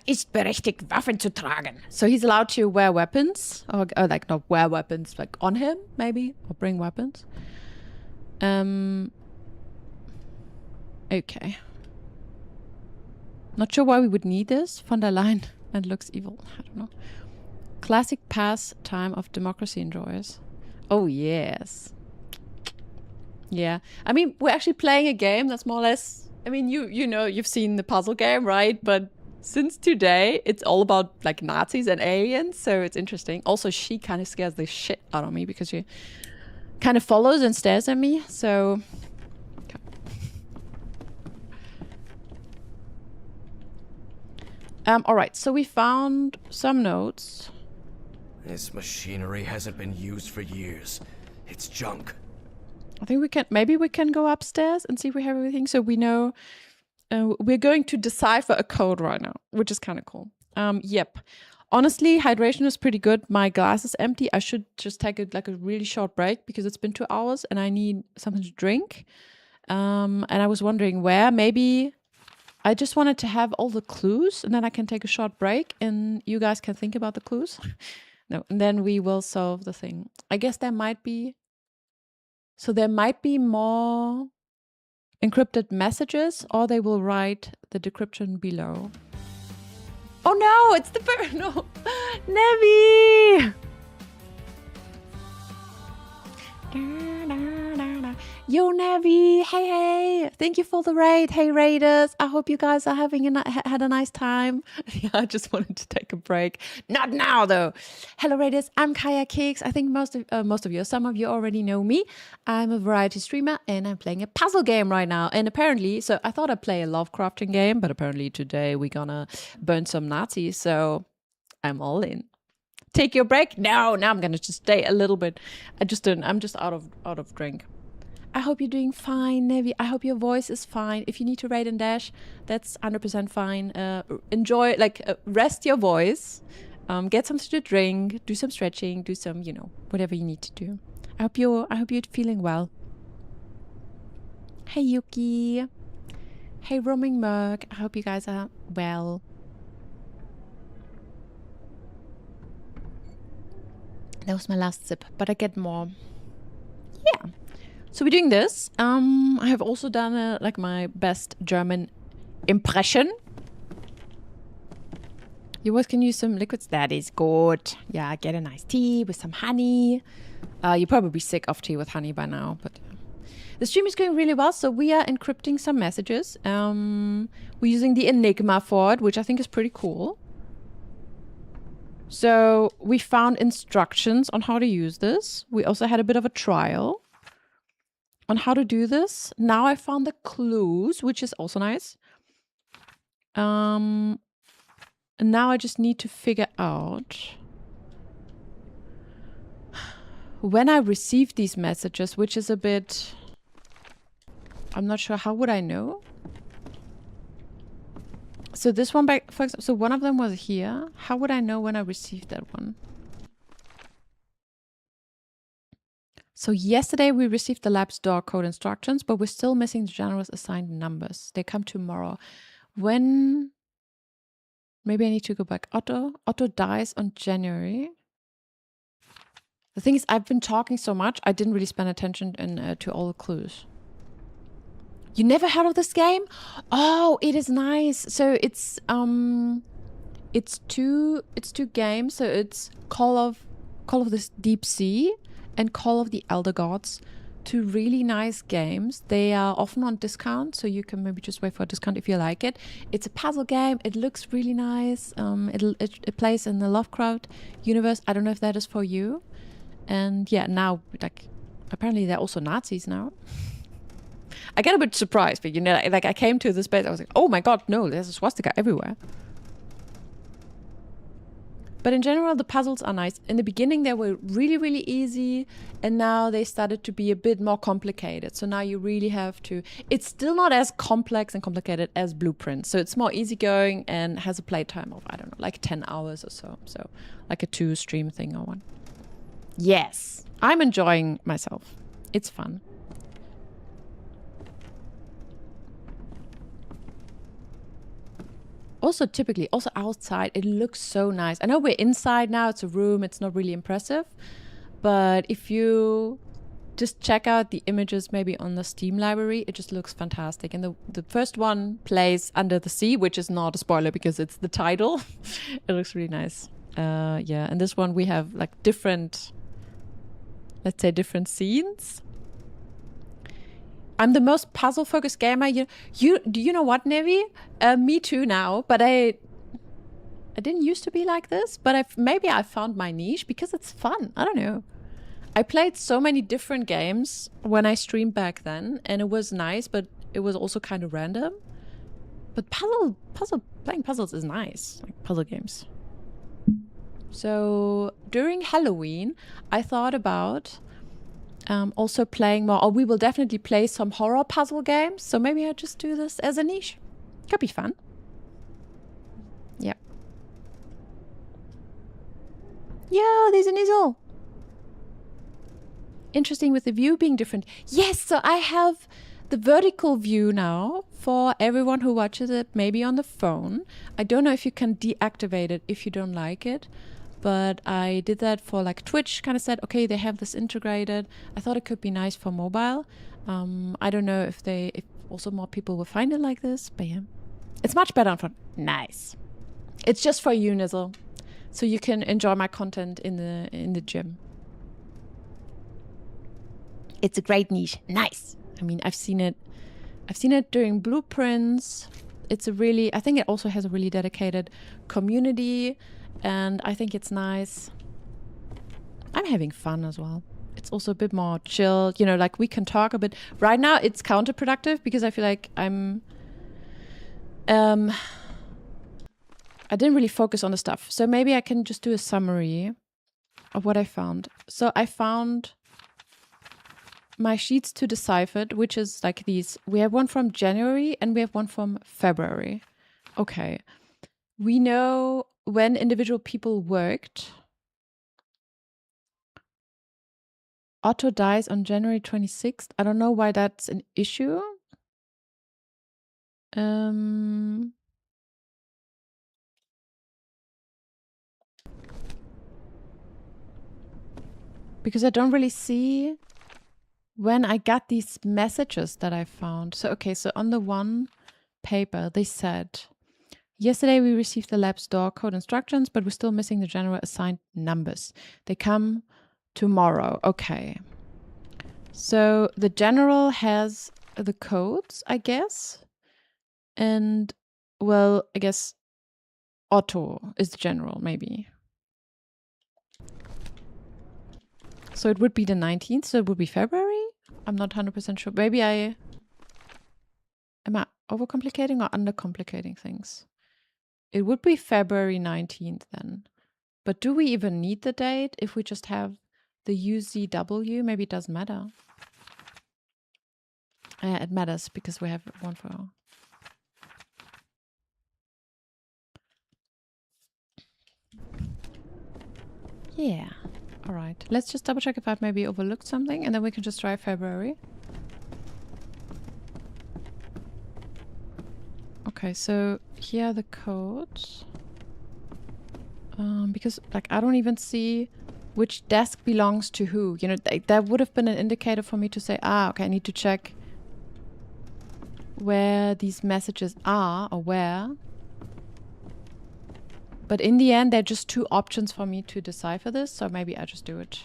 Ist berechtigt, Waffen zu tragen. So he's allowed to wear weapons, or like not wear weapons, like on him maybe, or bring weapons. Okay. Not sure why we would need this. Von der Leyen. It looks evil. I don't know. Classic pastime of democracy enjoyers. Oh yes. Yeah. I mean, we're actually playing a game that's more or less. I mean, you know, you've seen the puzzle game, right? But since today, it's all about like Nazis and aliens, so it's interesting. Also, she kind of scares the shit out of me because she kind of follows and stares at me. So. Okay. All right. So we found some notes. This machinery hasn't been used for years. It's junk. I think maybe we can go upstairs and see if we have everything. So we know we're going to decipher a code right now, which is kind of cool. Yep. Honestly, hydration is pretty good. My glass is empty. I should just take a really short break because it's been 2 hours and I need something to drink. And I was wondering where. Maybe I just wanted to have all the clues and then I can take a short break and you guys can think about the clues. No, and then we will solve the thing. I guess there might be more encrypted messages, or they will write the decryption below. Oh no, it's the bird. No, Nevi. Yo, Nevi. Hey. Thank you for the raid. Hey, raiders. I hope you guys are had a nice time. Yeah, I just wanted to take a break. Not now, though. Hello, raiders. I'm Kaya Cakes. I think most of you, some of you already know me. I'm a variety streamer, and I'm playing a puzzle game right now. And apparently, so I thought I'd play a Lovecrafting game, but apparently today we're gonna burn some Nazis. So I'm all in. Take your break? No, I'm gonna just stay a little bit. I'm just out of drink. I hope you're doing fine, Nevi. I hope your voice is fine. If you need to raid and dash, that's 100% fine. Enjoy, rest your voice. Get something to drink. Do some stretching. Do some, whatever you need to do. I hope you're feeling well. Hey, Yuki. Hey, Roaming Merc. I hope you guys are well. That was my last sip, but I get more. Yeah. So we're doing this. I have also done my best German impression. You always can use some liquids. That is good. Yeah, get a nice tea with some honey. You're probably sick of tea with honey by now, but the stream is going really well. So we are encrypting some messages. We're using the Enigma for it, which I think is pretty cool. So we found instructions on how to use this. We also had a bit of a trial on how to do this. Now I found the clues, which is also nice. And now I just need to figure out when I received these messages, which is a bit... I'm not sure. How would I know? So this one, for example, so one of them was here. How would I know when I received that one? So yesterday we received the lab's door code instructions, but we're still missing the general's assigned numbers. They come tomorrow. When... Maybe I need to go back. Otto dies on January. The thing is, I've been talking so much, I didn't really spend attention to all the clues. You never heard of this game? Oh, it is nice. So it's two games. So it's Call of the Deep Sea and Call of the Elder Gods. Two really nice games. They are often on discount, so you can maybe just wait for a discount if you like it. It's a puzzle game. It looks really nice. It plays in the Lovecraft universe. I don't know if that is for you. And yeah, now like apparently they're also Nazis now. I get a bit surprised, but you know, like I came to this place, I was like, oh my god, no, there's a swastika everywhere. But in general, the puzzles are nice. In the beginning, they were really, really easy. And now they started to be a bit more complicated. So now you really have to... It's still not as complex and complicated as Blueprint. So it's more easygoing and has a playtime of, I don't know, like 10 hours or so. So like a 2-stream thing or one. Yes, I'm enjoying myself. It's fun. Also, typically, also outside, it looks so nice. I know we're inside now, it's a room, it's not really impressive. But if you just check out the images maybe on the Steam library, it just looks fantastic. And the first one plays under the sea, which is not a spoiler because it's the title. It looks really nice. Yeah, and this one we have like different, let's say different scenes. I'm the most puzzle-focused gamer. Do you know what, Nevi? Me too now, but I didn't used to be like this, but maybe I found my niche because it's fun. I don't know. I played so many different games when I streamed back then, and it was nice, but it was also kind of random. But playing puzzles is nice, like puzzle games. So during Halloween, I thought about also playing more, or we will definitely play some horror puzzle games. So maybe I just do this as a niche. Could be fun. Yeah. Yeah, there's an easel. Interesting with the view being different. Yes, so I have the vertical view now for everyone who watches it, maybe on the phone. I don't know if you can deactivate it if you don't like it. But I did that for like Twitch, kind of said, okay, they have this integrated. I thought it could be nice for mobile. I don't know if also more people will find it like this, but yeah. It's much better on phone. Nice. It's just for you, Nizzle. So you can enjoy my content in the gym. It's a great niche. Nice. I mean, I've seen it during Blueprints. I think it also has a really dedicated community. And I think it's nice. I'm having fun as well. It's also a bit more chill. You know, like we can talk a bit. Right now, it's counterproductive because I feel like I didn't really focus on the stuff. So maybe I can just do a summary of what I found. So I found my sheets to Deciphered, which is like these. We have one from January and we have one from February. Okay. We know when individual people worked. Otto dies on January 26th. I don't know why that's an issue. Because I don't really see when I got these messages that I found. So, okay, so on the one paper, they said, Yesterday we received the lab store code instructions, but we're still missing the general assigned numbers. They come tomorrow. Okay. So the general has the codes, I guess. And, well, I guess Otto is the general, maybe. So it would be the 19th, so it would be February? I'm not 100% sure. Maybe am I overcomplicating or undercomplicating things? It would be February 19th then. But do we even need the date if we just have the UZW? Maybe it doesn't matter. It matters because we have one for... Yeah. All right. Let's just double check if I've maybe overlooked something and then we can just try February. Okay, so here are the codes. Because like I don't even see which desk belongs to who. You know, that would have been an indicator for me to say, okay, I need to check where these messages are or where. But in the end, there are just two options for me to decipher this, so maybe I just do it.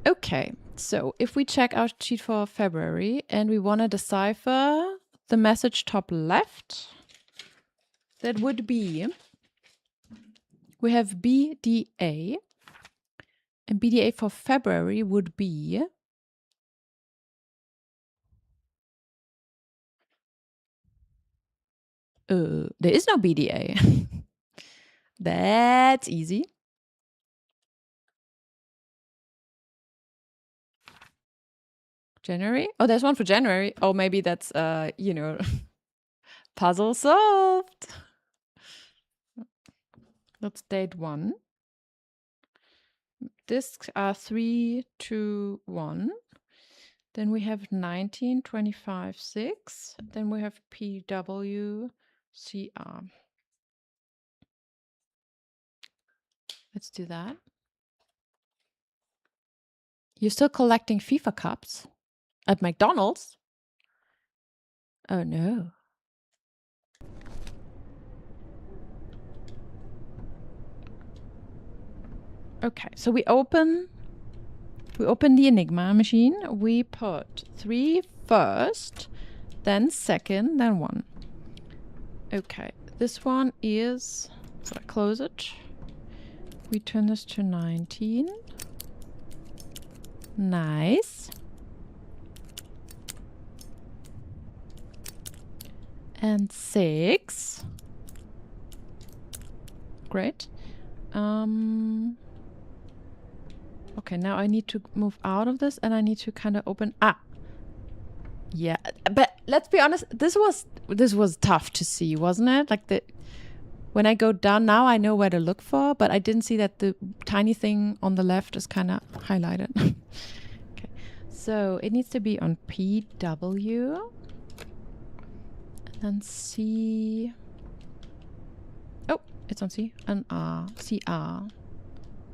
Okay, so if we check our sheet for February and we want to decipher the message top left, that would be, we have BDA, and BDA for February would be there is no BDA. That's easy. January? Oh, there's one for January. Oh, maybe that's, you know, puzzle solved. That's date 1. Discs are 3, 2, 1. Then we have 19, 25, 6. Then we have PW, CR. Let's do that. You're still collecting FIFA cups at McDonald's? Oh no. Okay, so we open the Enigma machine. We put 3 first, then second, then 1. Okay, this one is, so I close it. We turn this to 19. Nice. And 6. Great. Okay, now I need to move out of this and I need to kind of open. Yeah, but let's be honest, this was tough to see, wasn't it? Like when I go down now, I know where to look for, but I didn't see that the tiny thing on the left is kind of highlighted. Okay, so it needs to be on PW. And then C. Oh, it's on C and R. CR.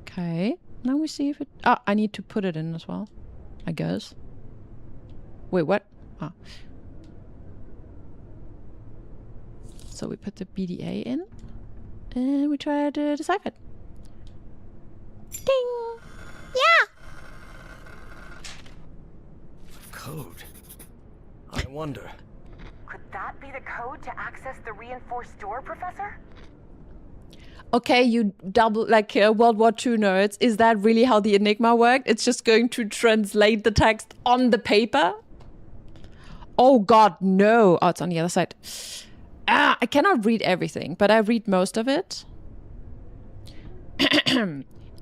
Okay, now we see if it. I need to put it in as well, I guess. Wait, what? So we put the BDA in. And we try to decipher it. Ding! Yeah! Code. I wonder. Could that be the code to access the reinforced door, Professor? Okay, you double, like World War II nerds. Is that really how the Enigma worked? It's just going to translate the text on the paper? Oh god, no. Oh, it's on the other side. I cannot read everything, but I read most of it.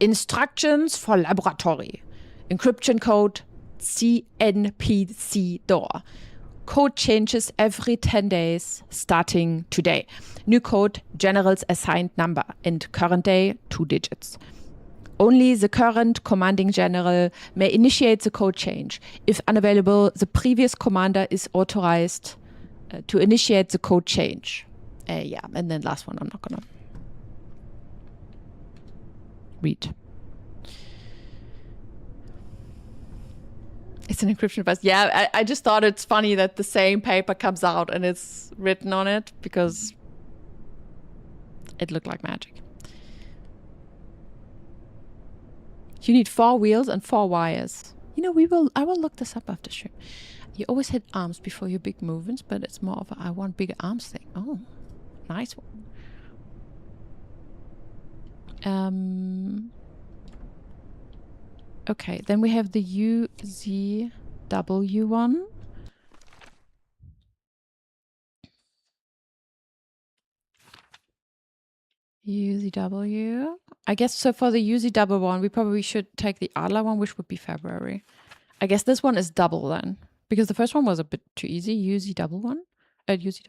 Instructions for laboratory. Encryption code CNPC door. Code changes every 10 days, starting today. New code, general's assigned number, and current day, 2 digits. Only the current commanding general may initiate the code change. If unavailable, the previous commander is authorized to initiate the code change. Yeah, and then last one, I'm not gonna read. It's an encryption device. Yeah, I just thought it's funny that the same paper comes out and it's written on it because It looked like magic. You need 4 wheels and 4 wires. You know, I will look this up after stream. You always hit arms before your big movements, but it's more of a I want bigger arms thing. Oh, nice one. Okay, then we have the UZW one. UZW. I guess so for the UZW one, we probably should take the Adler one, which would be February. I guess this one is double then, because the first one was a bit too easy. UZW one? UZW.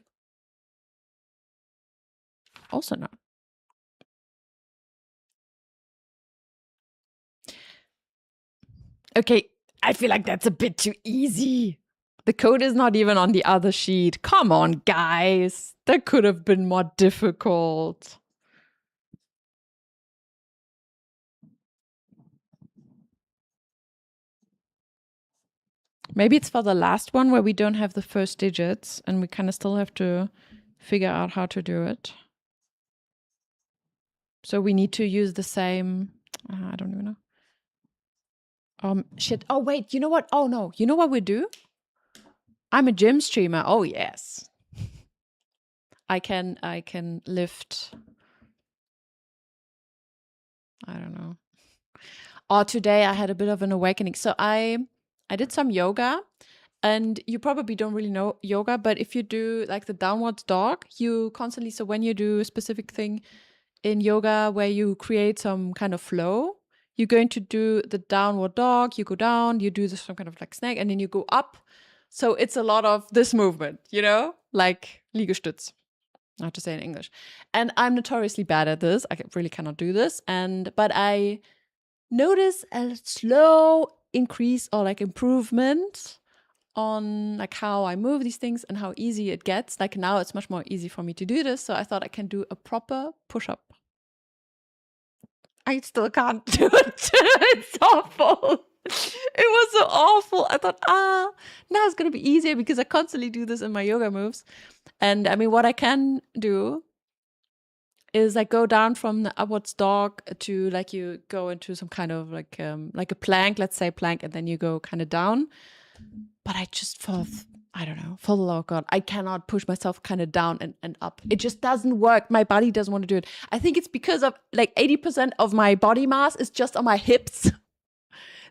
Also no. Okay, I feel like that's a bit too easy. The code is not even on the other sheet. Come on, guys. That could have been more difficult. Maybe it's for the last one where we don't have the first digits and we kind of still have to figure out how to do it. So we need to use the same, I don't even know. Shit. Oh, wait, you know what? Oh, no. You know what we do? I'm a gym streamer. Oh, yes. I can lift. I don't know. Or today I had a bit of an awakening. So I did some yoga, and you probably don't really know yoga, but if you do like the downward dog, you constantly, so when you do a specific thing in yoga where you create some kind of flow, you're going to do the downward dog, you go down, you do some kind of like snake, and then you go up. So it's a lot of this movement, you know, like Liegestütz. I have to say in English. And I'm notoriously bad at this. I really cannot do this. But I notice a slow increase or like improvement on like how I move these things and how easy it gets. Like now it's much more easy for me to do this. So I thought I can do a proper push-up. I still can't do it. It's awful. It was so awful. I thought, now it's going to be easier because I constantly do this in my yoga moves. And I mean, what I can do is like go down from the upwards dog to like you go into some kind of like a plank, let's say plank, and then you go kind of down. But I just, for the love of God, I cannot push myself kind of down and up. It just doesn't work. My body doesn't want to do it. I think it's because of like 80% of my body mass is just on my hips.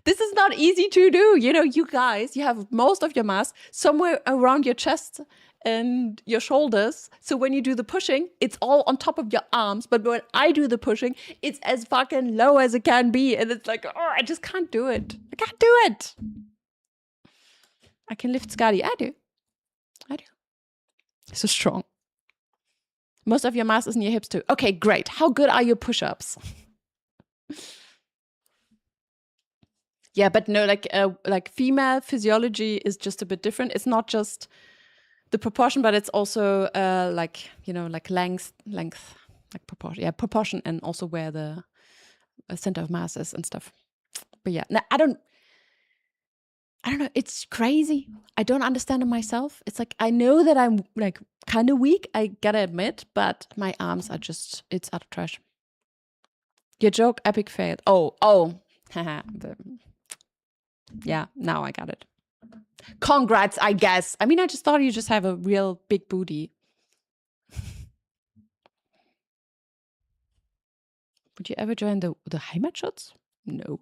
This is not easy to do. You know, you guys, you have most of your mass somewhere around your chest and your shoulders. So when you do the pushing, it's all on top of your arms. But when I do the pushing, it's as fucking low as it can be. And it's like, oh, I just can't do it. I can't do it. I can lift Skadi. I do. So strong. Most of your mass is in your hips too. Okay, great. How good are your push-ups? Yeah, but no, like female physiology is just a bit different. It's not just the proportion, but it's also like, you know, like length, like proportion. Yeah, proportion, and also where the center of mass is and stuff. But yeah, no, I don't know. It's crazy. I don't understand it myself. It's like, I know that I'm like kind of weak, I gotta admit, but my arms are just, it's utter trash. Your joke, epic failed. Oh, haha. Yeah, now I got it. Congrats, I guess. I mean, I just thought you just have a real big booty. Would you ever join the Heimatschutz? No.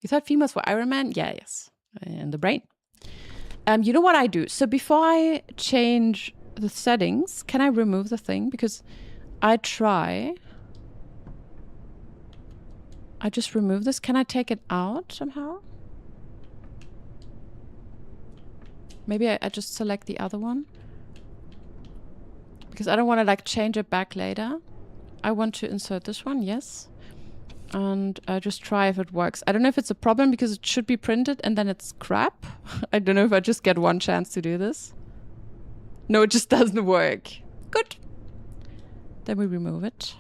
You thought females for Iron Man? Yeah, yes. And the brain. You know what I do? So before I change the settings, can I remove the thing? Because I just remove this. Can I take it out somehow? Maybe I just select the other one. Because I don't want to like change it back later. I want to insert this one, yes. And I just try if it works. I don't know if it's a problem because it should be printed and then it's crap. I don't know if I just get one chance to do this. No, it just doesn't work. Good. Then we remove it.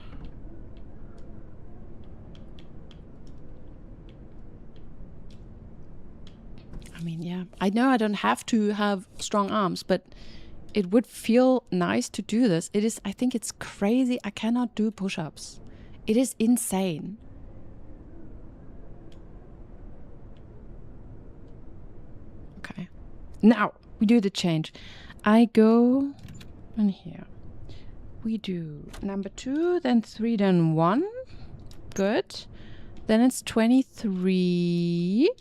I mean, yeah. I know I don't have to have strong arms, but it would feel nice to do this. It is, I think it's crazy. I cannot do push-ups. It is insane. Okay. Now we do the change. I go in here. We do number 2, then 3, then 1. Good. Then it's 23,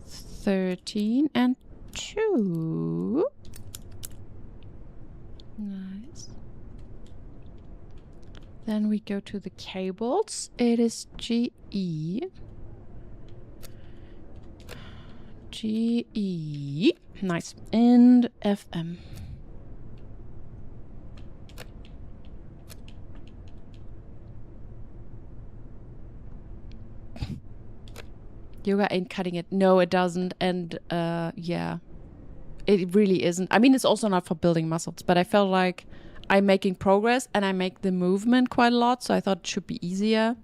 13, and 2. Nice. Then we go to the cables. It is GE. GE. Nice. And FM. Yoga ain't cutting it. No, it doesn't. And yeah, it really isn't. I mean, it's also not for building muscles, but I felt like I'm making progress and I make the movement quite a lot. So I thought it should be easier.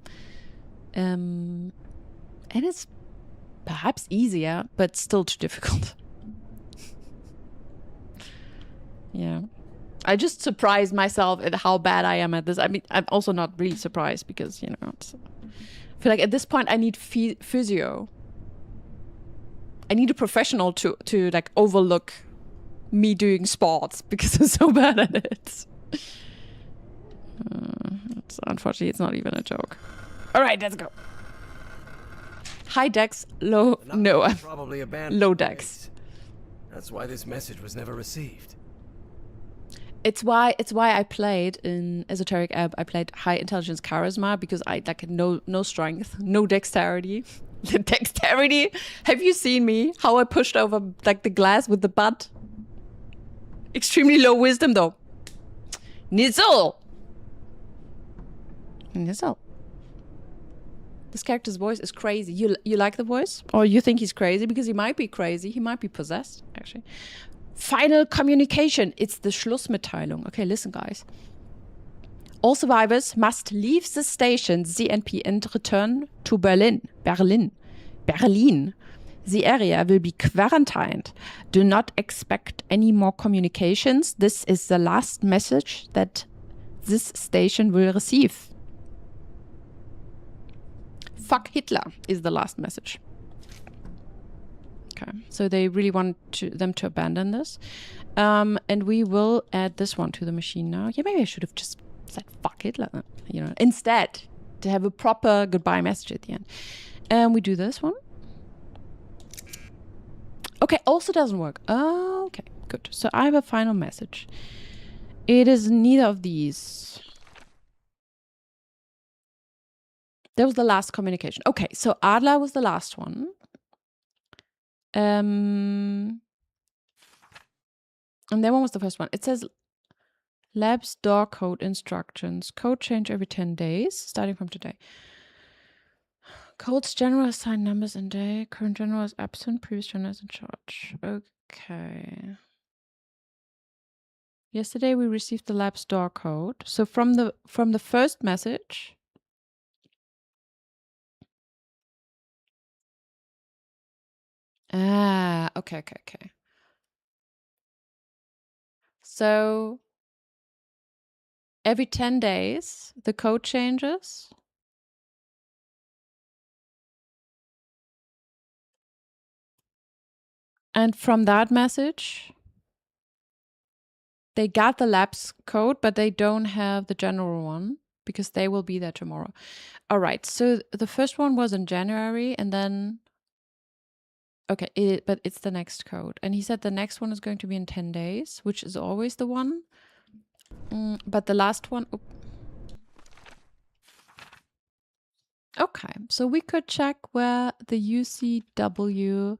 And it's perhaps easier, but still too difficult. Yeah. I just surprised myself at how bad I am at this. I mean, I'm also not really surprised because, you know, it's, I feel like at this point I need physio. I need a professional to like overlook me doing sports because I'm so bad at it. Unfortunately, it's not even a joke. All right, let's go. High dex, low Probably abandoned low the dex. base. That's why this message was never received. It's why I played in Esoteric Ebb. I played high intelligence charisma because I like no strength, no dexterity. The dexterity. Have you seen me? How I pushed over like the glass with the butt? Extremely low wisdom though. Nizzle. This character's voice is crazy. You like the voice? Or you think he's crazy? Because he might be crazy. He might be possessed, actually. Final communication. It's the Schlussmitteilung. Okay, listen, guys. All survivors must leave the station ZNP and return to Berlin. The area will be quarantined. Do not expect any more communications. This is the last message that this station will receive. Fuck Hitler is the last message. Okay, so they really want them to abandon this. And we will add this one to the machine now. Yeah, maybe I should have just said fuck Hitler, you know, instead to have a proper goodbye message at the end. And we do this one. Okay, also doesn't work. Okay, good. So I have a final message. It is neither of these. That was the last communication. Okay, so Adler was the last one. And that one was the first one. It says labs door code instructions. Code change every 10 days, starting from today. Codes general assign numbers in day. Current general is absent. Previous general is in charge. Okay. Yesterday we received the labs door code. So from the first message. Okay. So every 10 days, the code changes. And from that message, they got the labs code, but they don't have the general one because they will be there tomorrow. All right. So the first one was in January and then... Okay, but it's the next code. And he said the next one is going to be in 10 days, which is always the one. But the last one... Okay, so we could check where the UCW...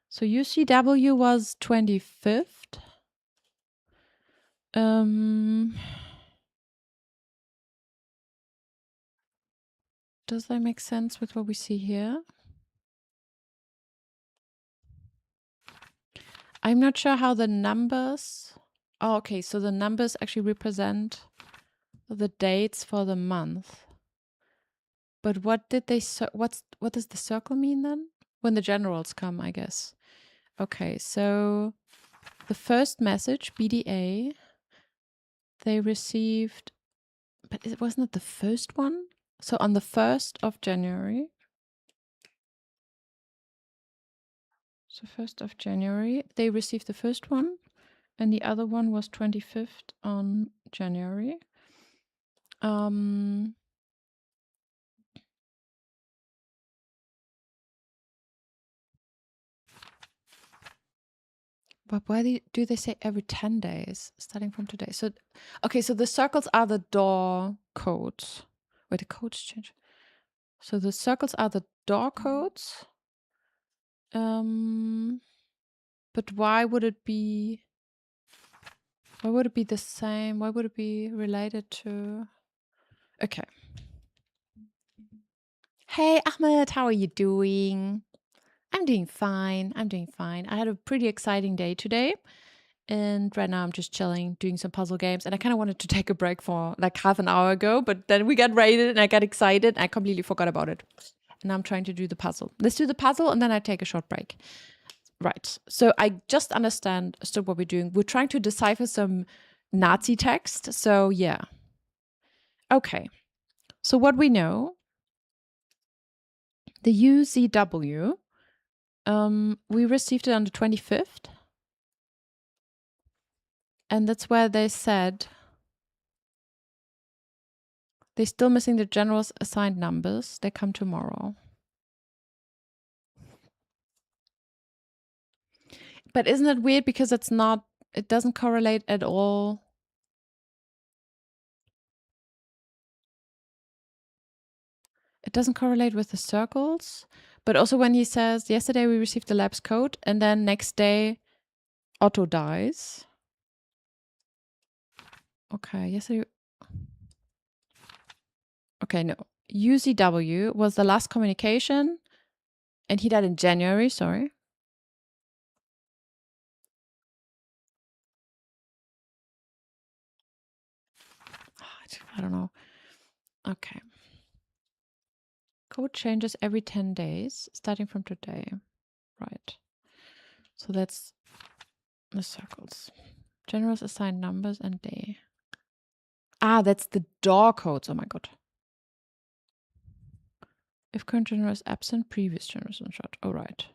So UCW was 25th. Does that make sense with what we see here? I'm not sure how the numbers... Oh, okay, so the numbers actually represent the dates for the month. But what did they... what does the circle mean then? When the generals come, I guess. Okay, so the first message, BDA, they received, but it wasn't it the first one? So on the 1st of January. So 1st of January, they received the first one, and the other one was 25th on January. But why do they say every 10 days, starting from today? So, okay, so the circles are the door codes. Wait, the codes change. So the circles are the door codes. But why would it be the same? Why would it be related to? Okay. Hey, Ahmed, how are you doing? I'm doing fine. I had a pretty exciting day today. And right now I'm just chilling, doing some puzzle games. And I kind of wanted to take a break for like half an hour ago, but then we got raided and I got excited. And I completely forgot about it. And now I'm trying to do the puzzle. Let's do the puzzle and then I take a short break. Right. So I just understood what we're doing. We're trying to decipher some Nazi text. So yeah. Okay. So what we know, the UZW, we received it on the 25th. And that's where they said they're still missing the general's assigned numbers. They come tomorrow. But isn't it weird because it doesn't correlate at all. It doesn't correlate with the circles. But also when he says, yesterday we received the lab's code and then next day Otto dies. Okay, yesterday. Okay, no. UZW was the last communication and he died in January, sorry. I don't know. Okay. Code changes every 10 days, starting from today. Right. So that's the circles. Generals assigned numbers and day. Ah, that's the door codes. Oh my god. If current general is absent, previous general is on shot. Oh, right.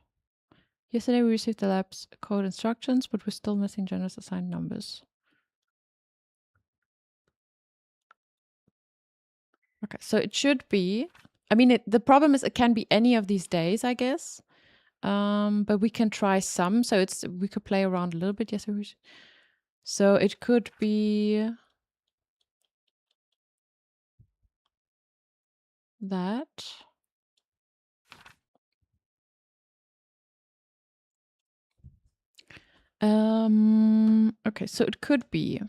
Yesterday we received the lab's code instructions, but we're still missing generals assigned numbers. Okay, so it should be. I mean, the problem is it can be any of these days, I guess. But we can try some. So we could play around a little bit. Yes, so it could be that. Okay, so it could be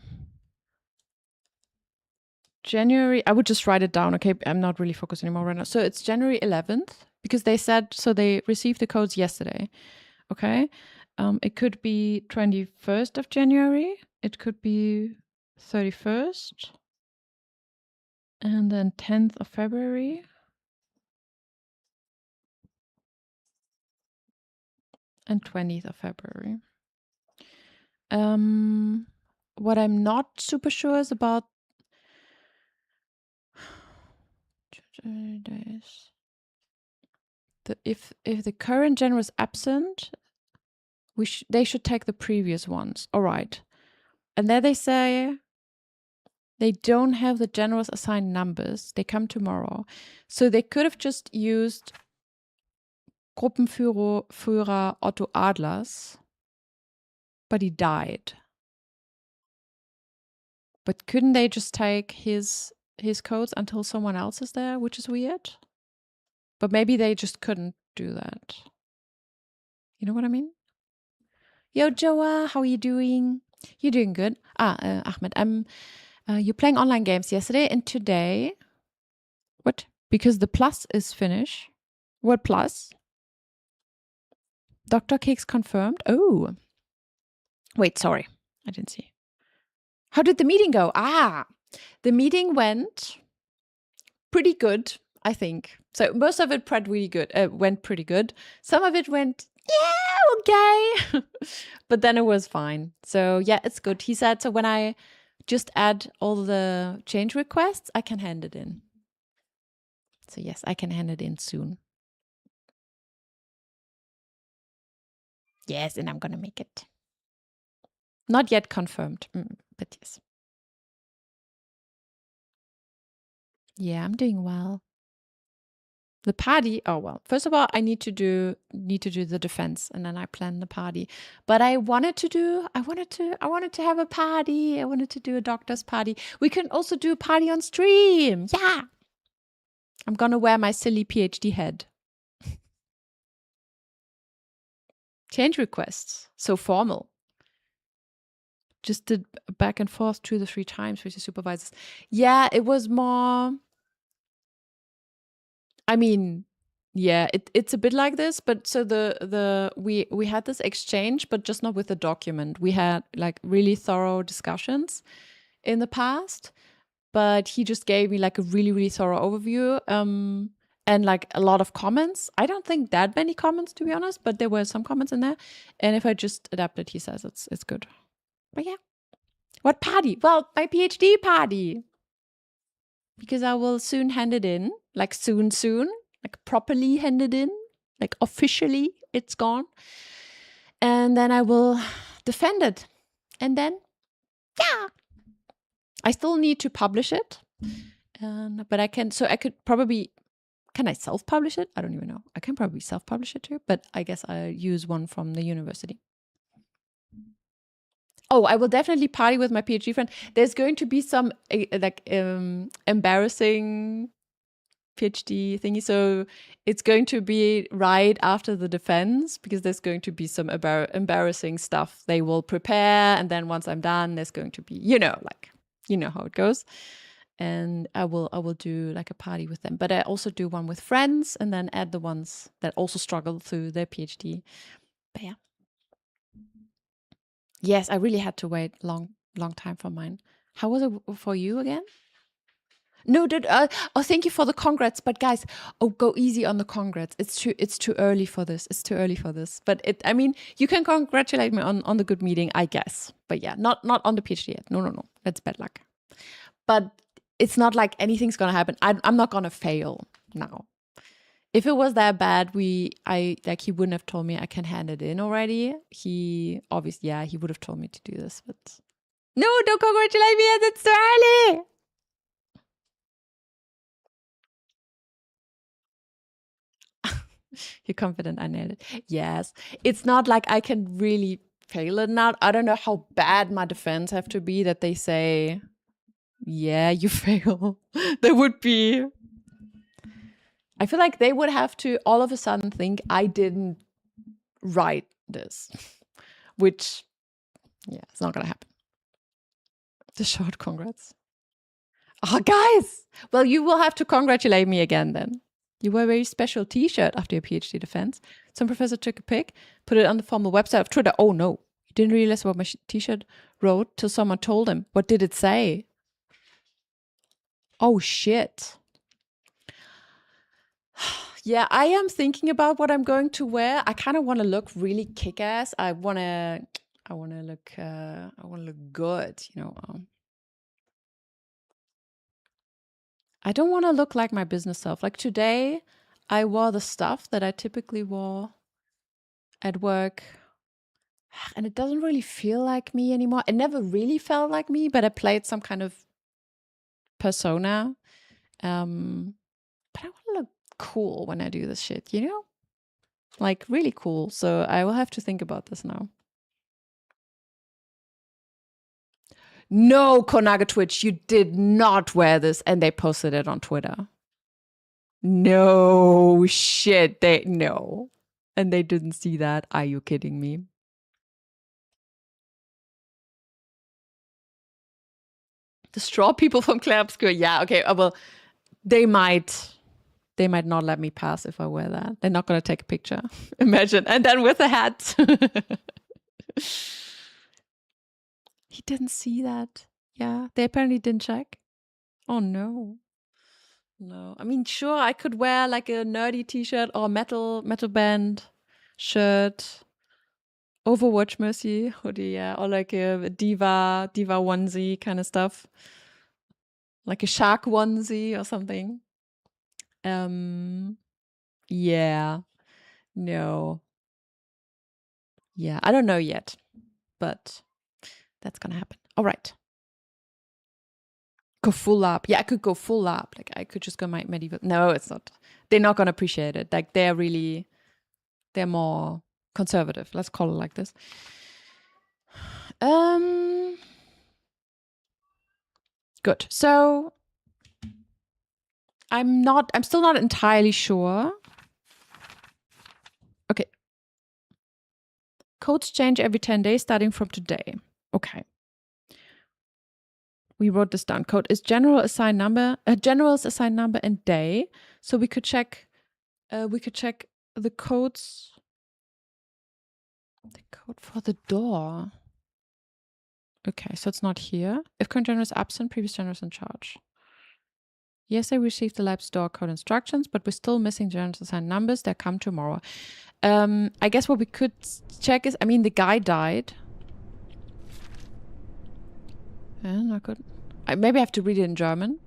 January. I would just write it down. Okay, I'm not really focused anymore right now. So it's January 11th because they said, so they received the codes yesterday. Okay. It could be 21st of January. It could be 31st. And then 10th of February. And 20th of February. What I'm not super sure is about days. If the current general is absent, they should take the previous ones. All right. And there they say they don't have the general's assigned numbers. They come tomorrow. So they could have just used Gruppenführer Otto Adlers, but he died. But couldn't they just take his codes until someone else is there, which is weird? But maybe they just couldn't do that. You know what I mean? Yo, Joa, how are you doing? You're doing good. Ahmed, you're playing online games yesterday and today. What? Because the plus is finished. What plus? Dr. Cakes confirmed. Oh. Wait, sorry. I didn't see. How did the meeting go? The meeting went pretty good, I think. So most of it went pretty good. Some of it went, yeah, okay. But then it was fine. So yeah, it's good. He said, so when I just add all the change requests, I can hand it in. So yes, I can hand it in soon. Yes, and I'm gonna make it. Not yet confirmed, but yes. Yeah, I'm doing well. The party, oh well. First of all, I need to do the defense, and then I plan the party. But I wanted to have a party. I wanted to do a doctor's party. We can also do a party on stream. Yeah. I'm gonna wear my silly PhD head. Change requests. So formal. Just did back and forth 2 to 3 times with the supervisors. Yeah, it was more. I mean, yeah, it's a bit like this, but so we had this exchange, but just not with the document. We had like really thorough discussions in the past, but he just gave me like a really, really thorough overview, and like a lot of comments. I don't think that many comments, to be honest, but there were some comments in there. And if I just adapt it, he says it's good. But yeah. What party? Well, my PhD party. Because I will soon hand it in, like soon, like properly hand it in, like officially it's gone. And then I will defend it. And then, yeah, I still need to publish it. But I could probably, can I self-publish it? I don't even know. I can probably self-publish it too, but I guess I use one from the university. Oh, I will definitely party with my PhD friend. There's going to be some embarrassing PhD thingy. So it's going to be right after the defense, because there's going to be some embarrassing stuff they will prepare. And then once I'm done, there's going to be, you know how it goes. And I will do like a party with them. But I also do one with friends, and then add the ones that also struggle through their PhD. But yeah. Yes, I really had to wait long time for mine. How was it for you again? No, thank you for the congrats. But guys, go easy on the congrats. It's too early for this. But I mean, you can congratulate me on the good meeting, I guess. But yeah, not on the PhD yet. No. That's bad luck. But it's not like anything's gonna happen. I'm not gonna fail now. If it was that bad, he wouldn't have told me I can hand it in already. He obviously, he would have told me to do this, but no, don't congratulate me yet. It's too early. You're confident I nailed it. Yes. It's not like I can really fail it now. I don't know how bad my defense have to be that they say, yeah, you fail. There would be. I feel like they would have to all of a sudden think I didn't write this, which, yeah, it's not going to happen. The short congrats. Oh, guys. Well, you will have to congratulate me again then. You wear a very special t-shirt after your PhD defense. Some professor took a pic, put it on the formal website of Twitter. Oh, no. He didn't realize what my t-shirt wrote till someone told him. What did it say? Oh, shit. Yeah, I am thinking about what I'm going to wear. I kind of want to look really kick-ass. I want to look good, you know. I don't want to look like my business self. Like today, I wore the stuff that I typically wore at work, and it doesn't really feel like me anymore. It never really felt like me, but I played some kind of persona. But I want to look cool when I do this shit, you know? Like really cool. So I will have to think about this now. No, Konaga Twitch, you did not wear this, and they posted it on Twitter. No shit, no. And they didn't see that. Are you kidding me? The straw people from Claire Obscure. Yeah, okay. Well, they might not let me pass if I wear that. They're not going to take a picture. Imagine. And then with a hat. He didn't see that. Yeah, they apparently didn't check. Oh, no. No. I mean, sure, I could wear like a nerdy t-shirt or metal band shirt. Overwatch Mercy hoodie, yeah, or like a diva onesie kind of stuff, like a shark onesie or something. Yeah, no, yeah, I don't know yet, but that's gonna happen. All right, go full up. Yeah, I could go full up. Like I could just go my medieval. No, it's not. They're not gonna appreciate it. Like they're more conservative. Let's call it like this. Good. So I'm still not entirely sure. Okay. Codes change every 10 days starting from today. Okay. We wrote this down. Code is general's assigned number and day. So we could check the codes. The code for the door. Okay, so it's not here. If current general is absent, previous general is in charge. Yes, I received the lab store code instructions, but we're still missing general's assigned numbers. They'll come tomorrow. I guess what we could check is, I mean, the guy died. Yeah, not good. Maybe I have to read it in German.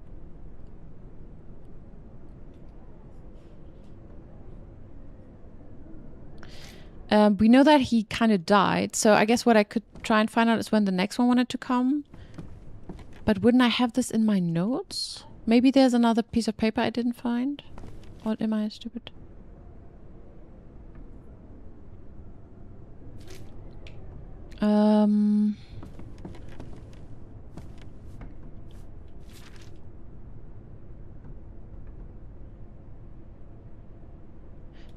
We know that he kind of died, so I guess what I could try and find out is when the next one wanted to come. But wouldn't I have this in my notes? Maybe there's another piece of paper I didn't find. Or am I stupid?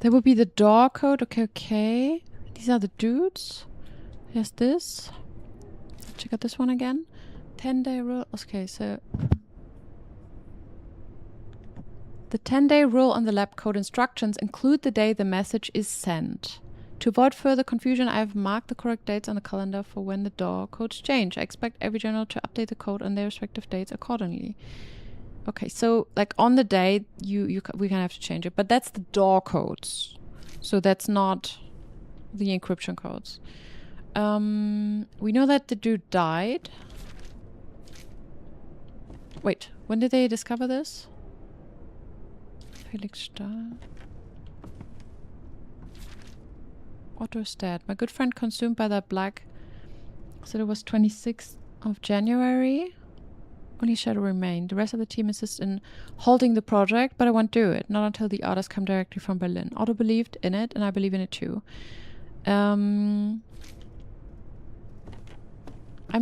There would be the door code. Okay. These are the dudes. Here's this. Check out this one again. 10-day rule. Okay, so the 10-day rule on the lab code instructions include the day the message is sent. To avoid further confusion, I have marked the correct dates on the calendar for when the door codes change. I expect every general to update the code on their respective dates accordingly. Okay, so like on the day, we can have to change it, but that's the door codes, so that's not the encryption codes. We know that the dude died. Wait, when did they discover this? Felix Stahl. Otto is dead. My good friend consumed by the black. So it was 26th of January. Only Shadow remained. The rest of the team insists in halting the project, but I won't do it. Not until the orders come directly from Berlin. Otto believed in it, and I believe in it too. I'm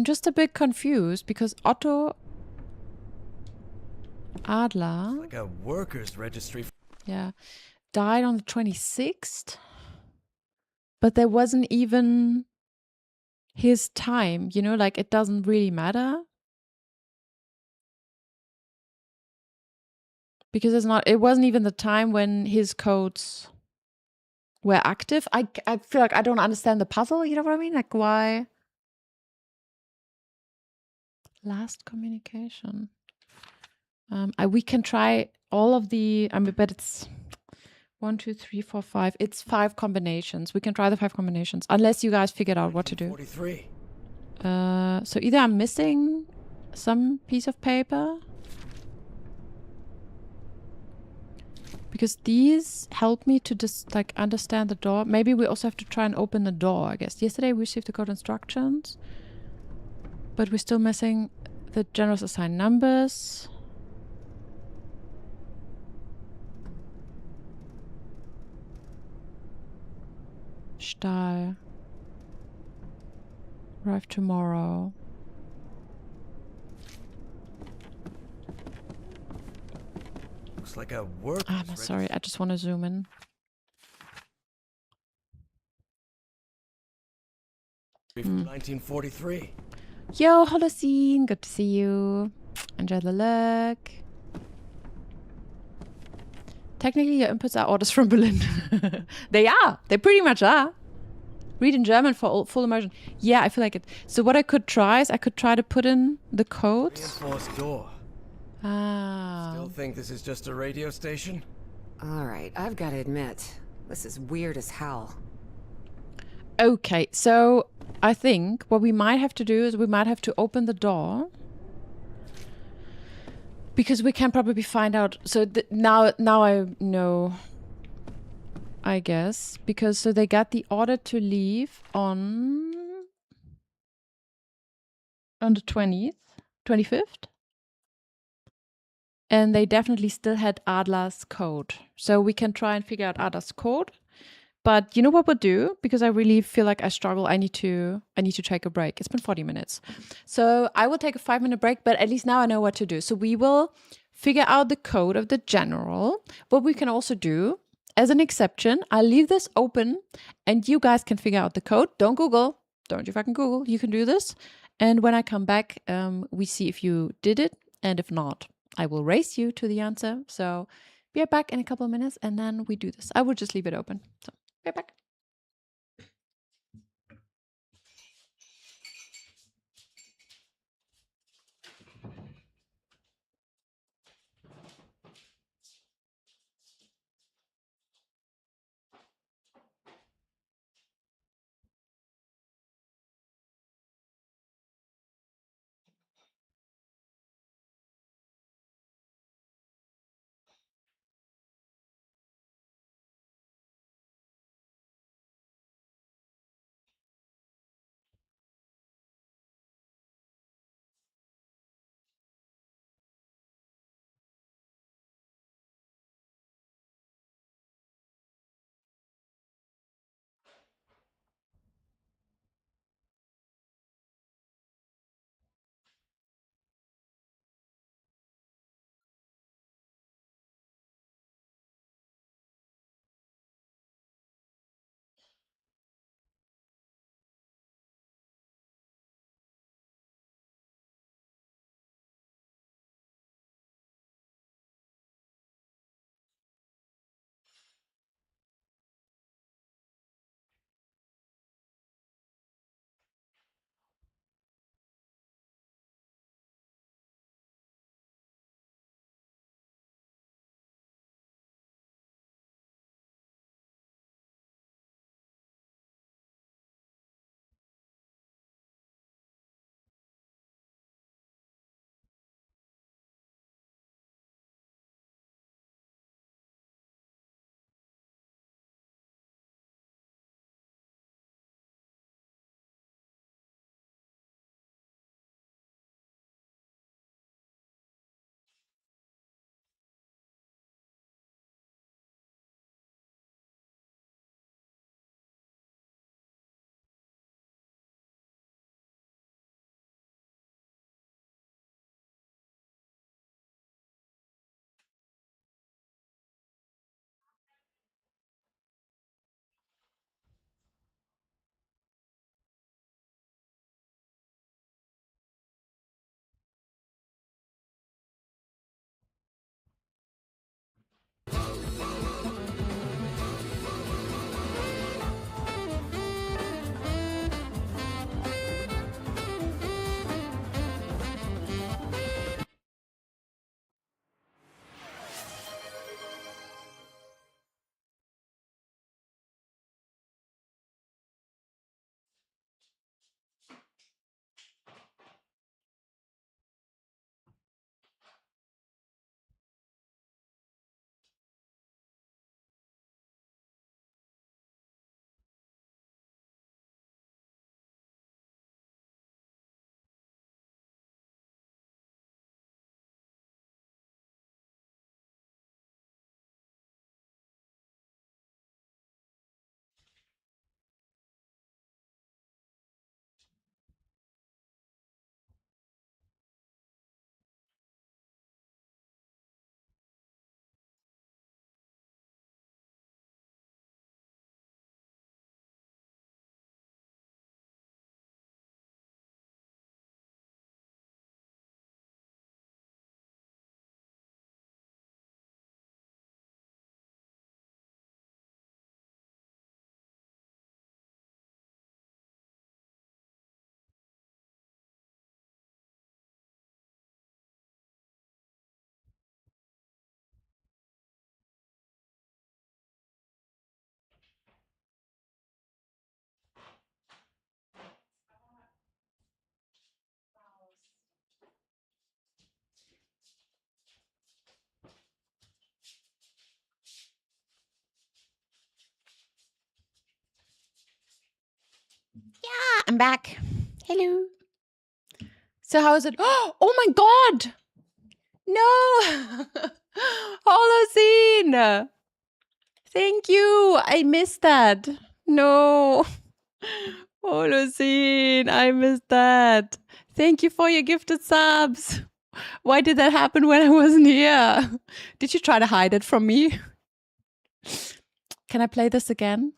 just a bit confused because Otto Adler, Like a workers' registry. yeah, died on the 26th, but there wasn't even his time, you know, like it doesn't really matter. Because it wasn't even the time when his codes were active. I feel like I don't understand the puzzle, you know what I mean? Like why? Last communication. We can try all of the, but it's 1, 2, 3, 4, 5. It's 5 combinations. We can try the 5 combinations, unless you guys figured out what to do. 43. So either I'm missing some piece of paper, because these help me to just like understand the door. Maybe we also have to try and open the door, I guess. Yesterday we received the code instructions, but we're still missing the general's assigned numbers. Stahl. Arrive tomorrow. Looks like a workers' I'm sorry, I just want to zoom in. From 1943. Yo, Holocene, good to see you. Enjoy the look. Technically, your inputs are orders from Berlin. They are. They pretty much are. Read in German for full immersion. Yeah, I feel like it. So what I could try is I could try to put in the codes. Reinforced door. Ah. Still think this is just a radio station? All right, I've got to admit, this is weird as hell. Okay, so I think what we might have to do is we might have to open the door. Because we can probably find out. So now I know, I guess. Because so they got the order to leave on the 20th, 25th. And they definitely still had Adler's code. So we can try and figure out Adler's code. But you know what we'll do? Because I really feel like I struggle. I need to take a break. It's been 40 minutes. So I will take a 5-minute break, but at least now I know what to do. So we will figure out the code of the general. What we can also do, as an exception, I'll leave this open and you guys can figure out the code. Don't Google. Don't you fucking Google. You can do this. And when I come back, we see if you did it. And if not, I will race you to the answer. So be right back in a couple of minutes and then we do this. I will just leave it open. So be right back. I'm back. Hello. So how is it? Oh my god! No! Holocene! Thank you! I missed that. No. Holocene, I missed that. Thank you for your gifted subs. Why did that happen when I wasn't here? Did you try to hide it from me? Can I play this again?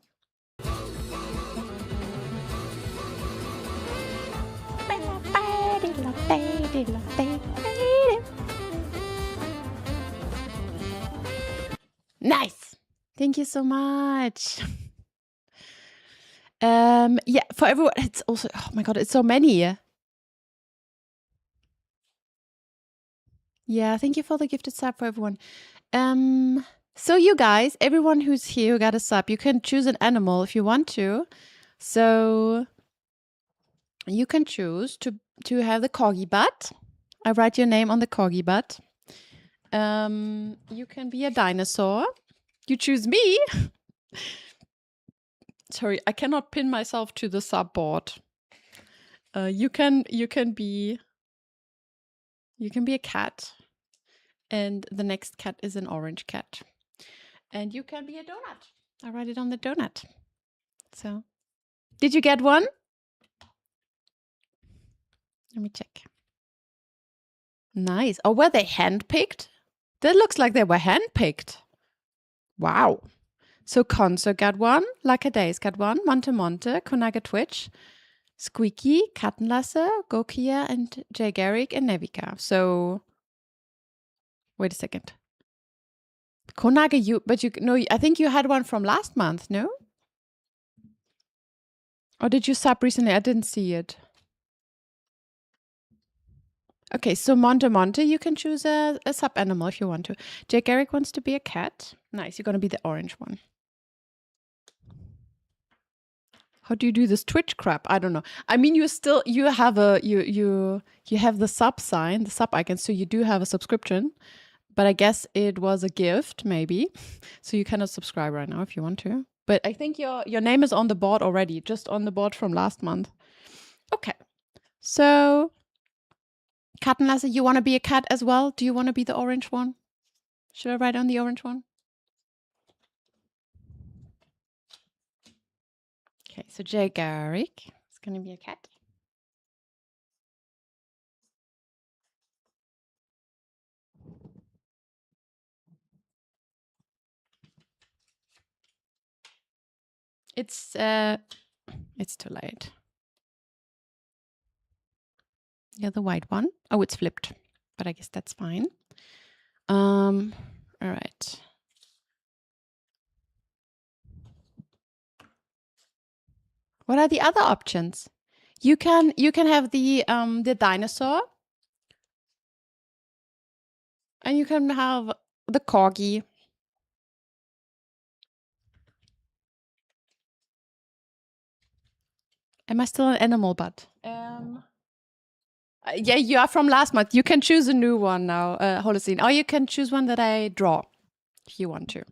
Nice. Thank you so much. Yeah, for everyone, it's also, oh my god, it's so many. Yeah, thank you for the gifted sub for everyone. So you guys, everyone who's here who got a sub, you can choose an animal if you want to. So you can choose to have the corgi butt. I write your name on the corgi butt. You can be a dinosaur. You choose me. Sorry, I cannot pin myself to the sub board. You can be a cat, and the next cat is an orange cat, and you can be a donut. I write it on the donut. So, did you get one? Let me check. Nice. Oh, were they handpicked? That looks like they were handpicked. Wow. So Conso got one, Lacadays got one, Monte Monte, Konaga Twitch, Squeaky, Kattenlasse, Gokia, and Jay Garrick, and Nevika. So, wait a second. Konaga, I think you had one from last month, no? Or did you sub recently? I didn't see it. Okay, so Monte Monte, you can choose a sub animal if you want to. Jay Garrick wants to be a cat. Nice, you're going to be the orange one. How do you do this Twitch crap? I don't know. I mean, you have you have the sub sign, the sub icon, so you do have a subscription. But I guess it was a gift, maybe. So you cannot subscribe right now if you want to. But I think your name is on the board already, just on the board from last month. Okay. So, Kattenlasse, you want to be a cat as well? Do you want to be the orange one? Should I write on the orange one? Okay, so Jay Garrick is going to be a cat. It's too late. Yeah, the white one. Oh, it's flipped, but I guess that's fine. All right. What are the other options? You can have the dinosaur, and you can have the corgi. Am I still an animal butt? Yeah, you are from last month. You can choose a new one now, Holocene. Or you can choose one that I draw if you want to.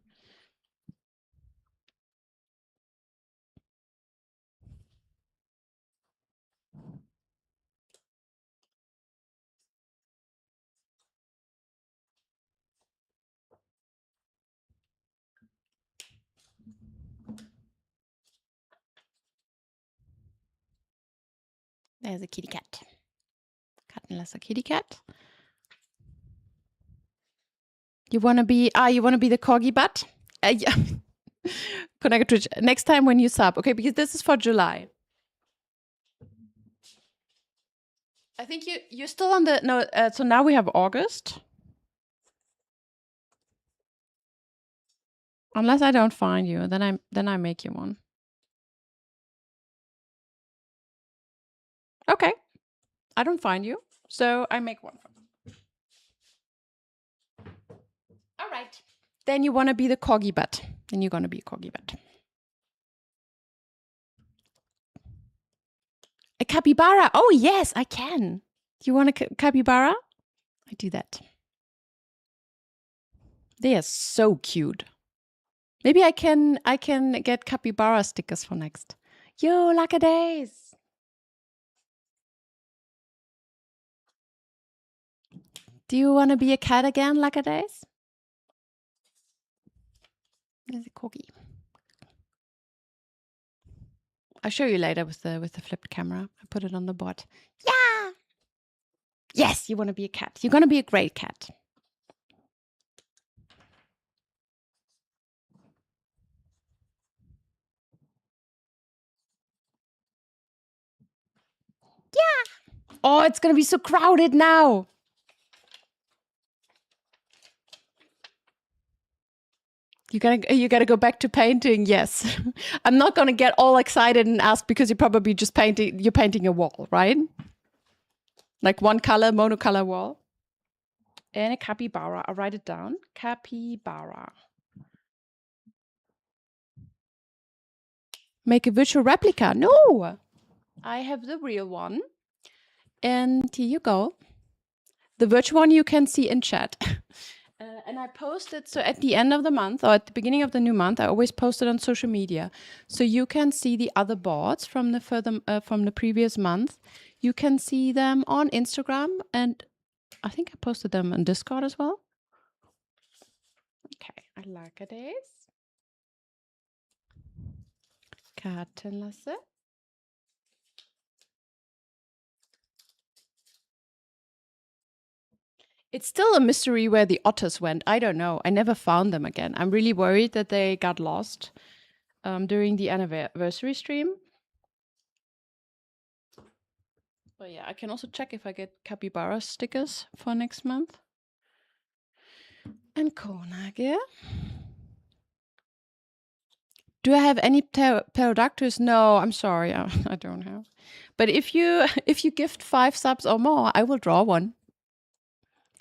There's a kitty cat. Kattenlasse kitty cat. You wanna be the corgi butt? Yeah. Connect Twitch. Next time when you sub, okay, because this is for July. I think you're still on the no. So now we have August. Unless I don't find you, then I make you one. Okay, I don't find you, so I make one for you. All right. Then you want to be the corgi butt. Then you're gonna be a corgi butt. A capybara. Oh yes, I can. You want a capybara? I do that. They are so cute. Maybe I can get capybara stickers for next. Yo, Lacadays. Do you want to be a cat again, Lacadays? There's a corgi. I'll show you later with the flipped camera. I put it on the board. Yeah. Yes, you want to be a cat. You're gonna be a great cat. Yeah. Oh, it's gonna be so crowded now. You gotta go back to painting. Yes, I'm not gonna get all excited and ask because you're probably just painting a wall, right? Like one color, monocolor wall. And a capybara. I'll write it down. Capybara. Make a virtual replica. No, I have the real one. And here you go. The virtual one you can see in chat. And I posted, so at the end of the month or at the beginning of the new month, I always post it on social media. So you can see the other boards from the previous month. You can see them on Instagram, and I think I posted them on Discord as well. Okay, I like it. Kartenlasse. It's still a mystery where the otters went. I don't know. I never found them again. I'm really worried that they got lost during the anniversary stream. But yeah, I can also check if I get capybara stickers for next month. And Konage. Do I have any pterodactyls? No, I'm sorry. I don't have. But if you gift 5 subs or more, I will draw one.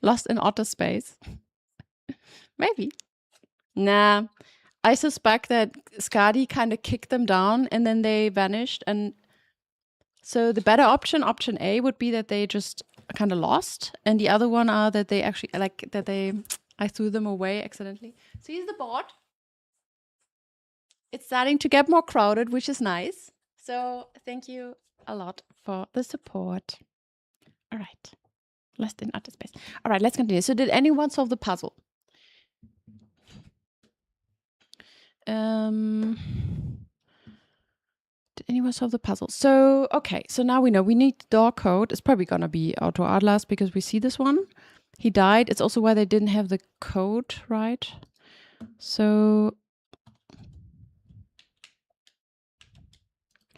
Lost in Otter Space. Maybe. Nah. I suspect that Skadi kind of kicked them down and then they vanished. And so the better option A, would be that they just kind of lost. And the other one are that they actually, I threw them away accidentally. So here's the board. It's starting to get more crowded, which is nice. So thank you a lot for the support. All right. Lost in Outer Space. All right, let's continue. So did anyone solve the puzzle? Did anyone solve the puzzle? So, okay. So now we know we need door code. It's probably going to be Otto Adlers because we see this one. He died. It's also why they didn't have the code, right? So,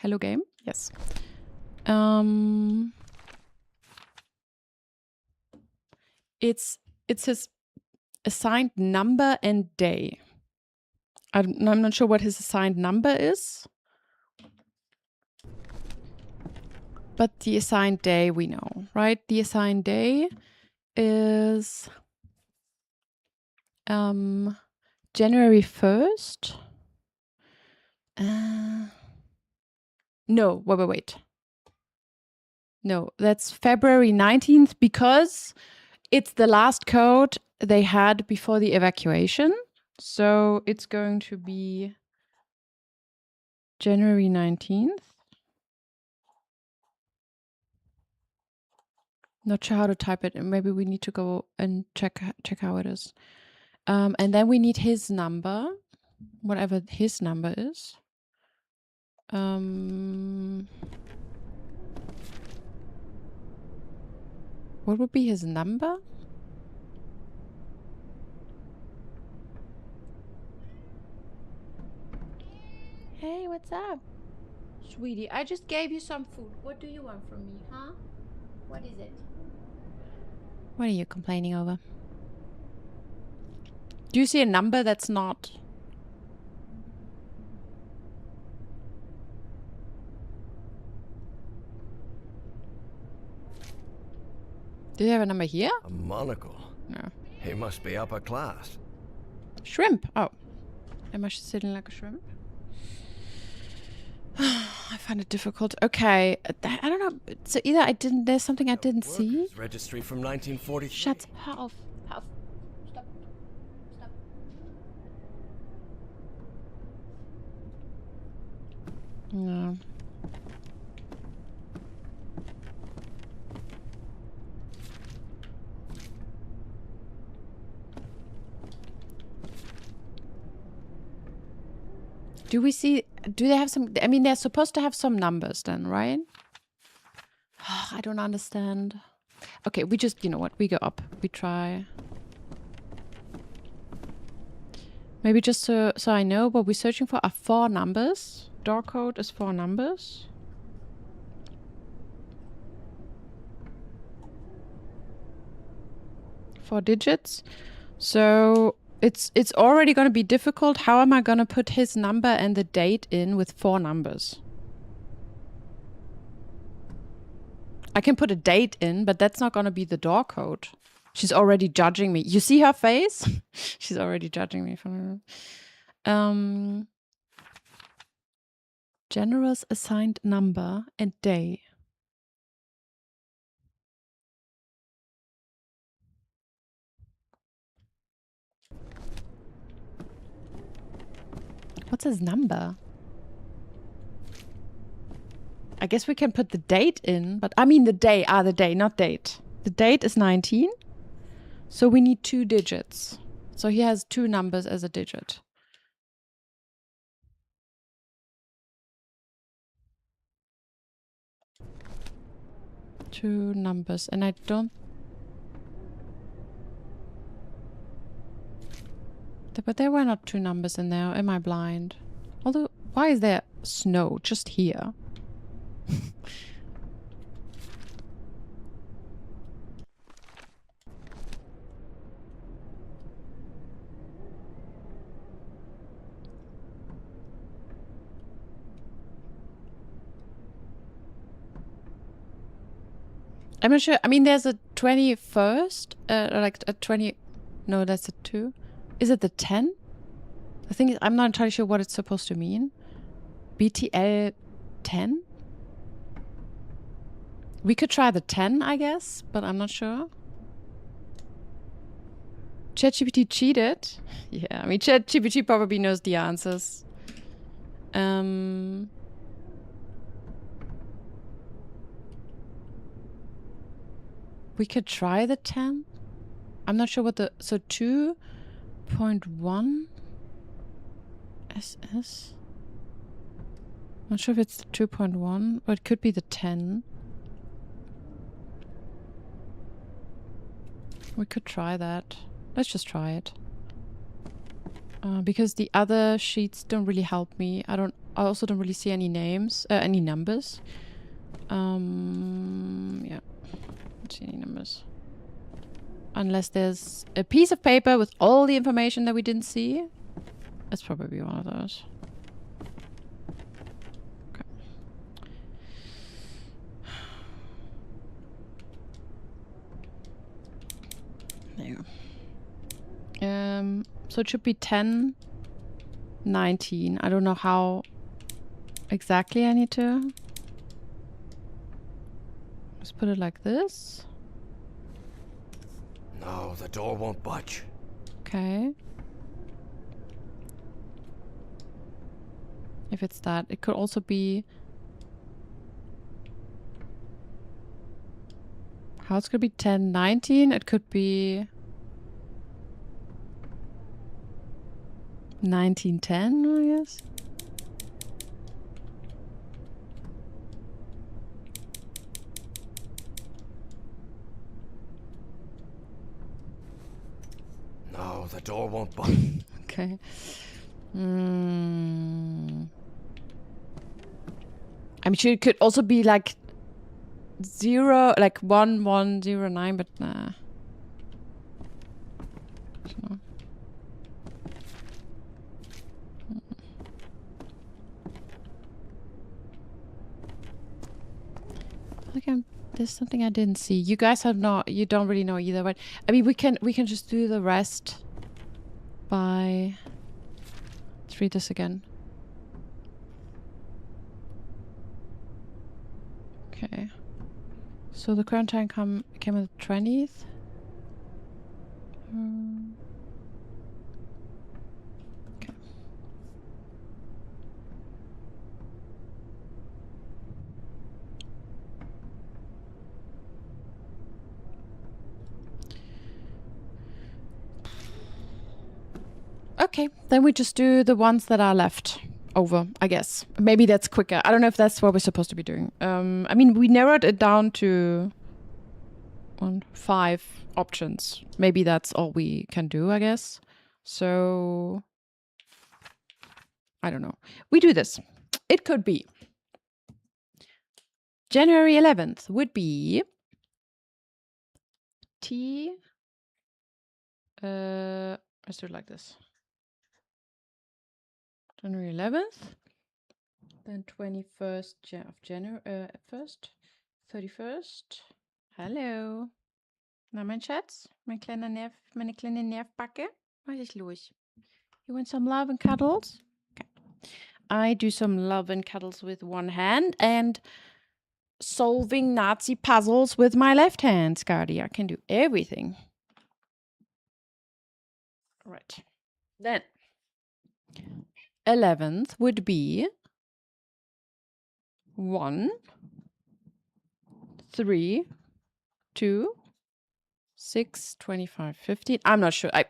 hello game. Yes. It's his assigned number and day. I'm not sure what his assigned number is. But the assigned day we know, right? The assigned day is January 1st. No, wait. No, that's February 19th because it's the last code they had before the evacuation. So it's going to be January 19th. Not sure how to type it. Maybe we need to go and check how it is. And then we need his number, whatever his number is. What would be his number? Hey, what's up? Sweetie, I just gave you some food. What do you want from me, huh? What is it? What are you complaining over? Do you see a number that's not... Do you have a number here? A monocle? No. He must be upper class. Shrimp. Oh. Am I sitting like a shrimp? I find it difficult. Okay. I don't know. So either there's something I didn't see. Workers' registry from 1943. Shut up. Stop. No. Do we see... Do they have some... I mean, they're supposed to have some numbers then, right? I don't understand. Okay, we just... You know what? We go up. We try... Maybe just so I know what we're searching for are 4 numbers. Door code is 4 numbers. Four digits. So it's already going to be difficult. How am I going to put his number and the date in with 4 numbers? I can put a date in, but that's not going to be the door code. She's already judging me. You see her face? She's already judging me. General's assigned number and day. What's his number? I guess we can put the date in, but I mean the day. The day, not date. The date is 19. So we need 2 digits. So he has 2 numbers as a digit. Two numbers, and I don't... But there were not 2 numbers in there. Am I blind? Although, why is there snow just here? I'm not sure. I mean, there's a 21st, like a 20... No, that's a 2. Is it the 10? I think I'm not entirely sure what it's supposed to mean. BTL 10? We could try the 10, I guess, but I'm not sure. ChatGPT cheated? Yeah, I mean, ChatGPT probably knows the answers. We could try the 10. I'm not sure what the... So 2.1 SS? Not sure if it's the 2.1, or it could be the 10. We could try that. Let's just try it. Because the other sheets don't really help me. I also don't really see any names, any numbers. Yeah. Don't see any numbers. Unless there's a piece of paper with all the information that we didn't see. That's probably one of those. Okay. There you go. So it should be 10, 19. I don't know how exactly I need to... Let's put it like this. No, the door won't budge. Okay. If it's that, it could also be... How it's gonna be 10, 19? It could be... 1910, I guess. No, the door won't budge. Okay. I mean, it could also be like 1109, but nah. So. There's something I didn't see. You guys have not. You don't really know either, right? I mean, we can just do the rest by. Let's read this again. Okay. So the current time came on the 20th. Okay. Okay, then we just do the ones that are left. over, I guess. Maybe that's quicker. I don't know if that's what we're supposed to be doing. I mean, we narrowed it down to 5 options. Maybe that's all we can do, I guess. So, I don't know. We do this. It could be January 11th would be let's do it like this. January 11th, then 21st of January, 1st, 31st. Hallo. Na, mein Schatz? Meine kleine Nervbacke? Was ist los? You want some love and cuddles? Okay. I do some love and cuddles with one hand and solving Nazi puzzles with my left hand, Skadi. I can do everything. Right. Then 11th would be 1, 3, 2, 6, 25, 15. I'm not sure. I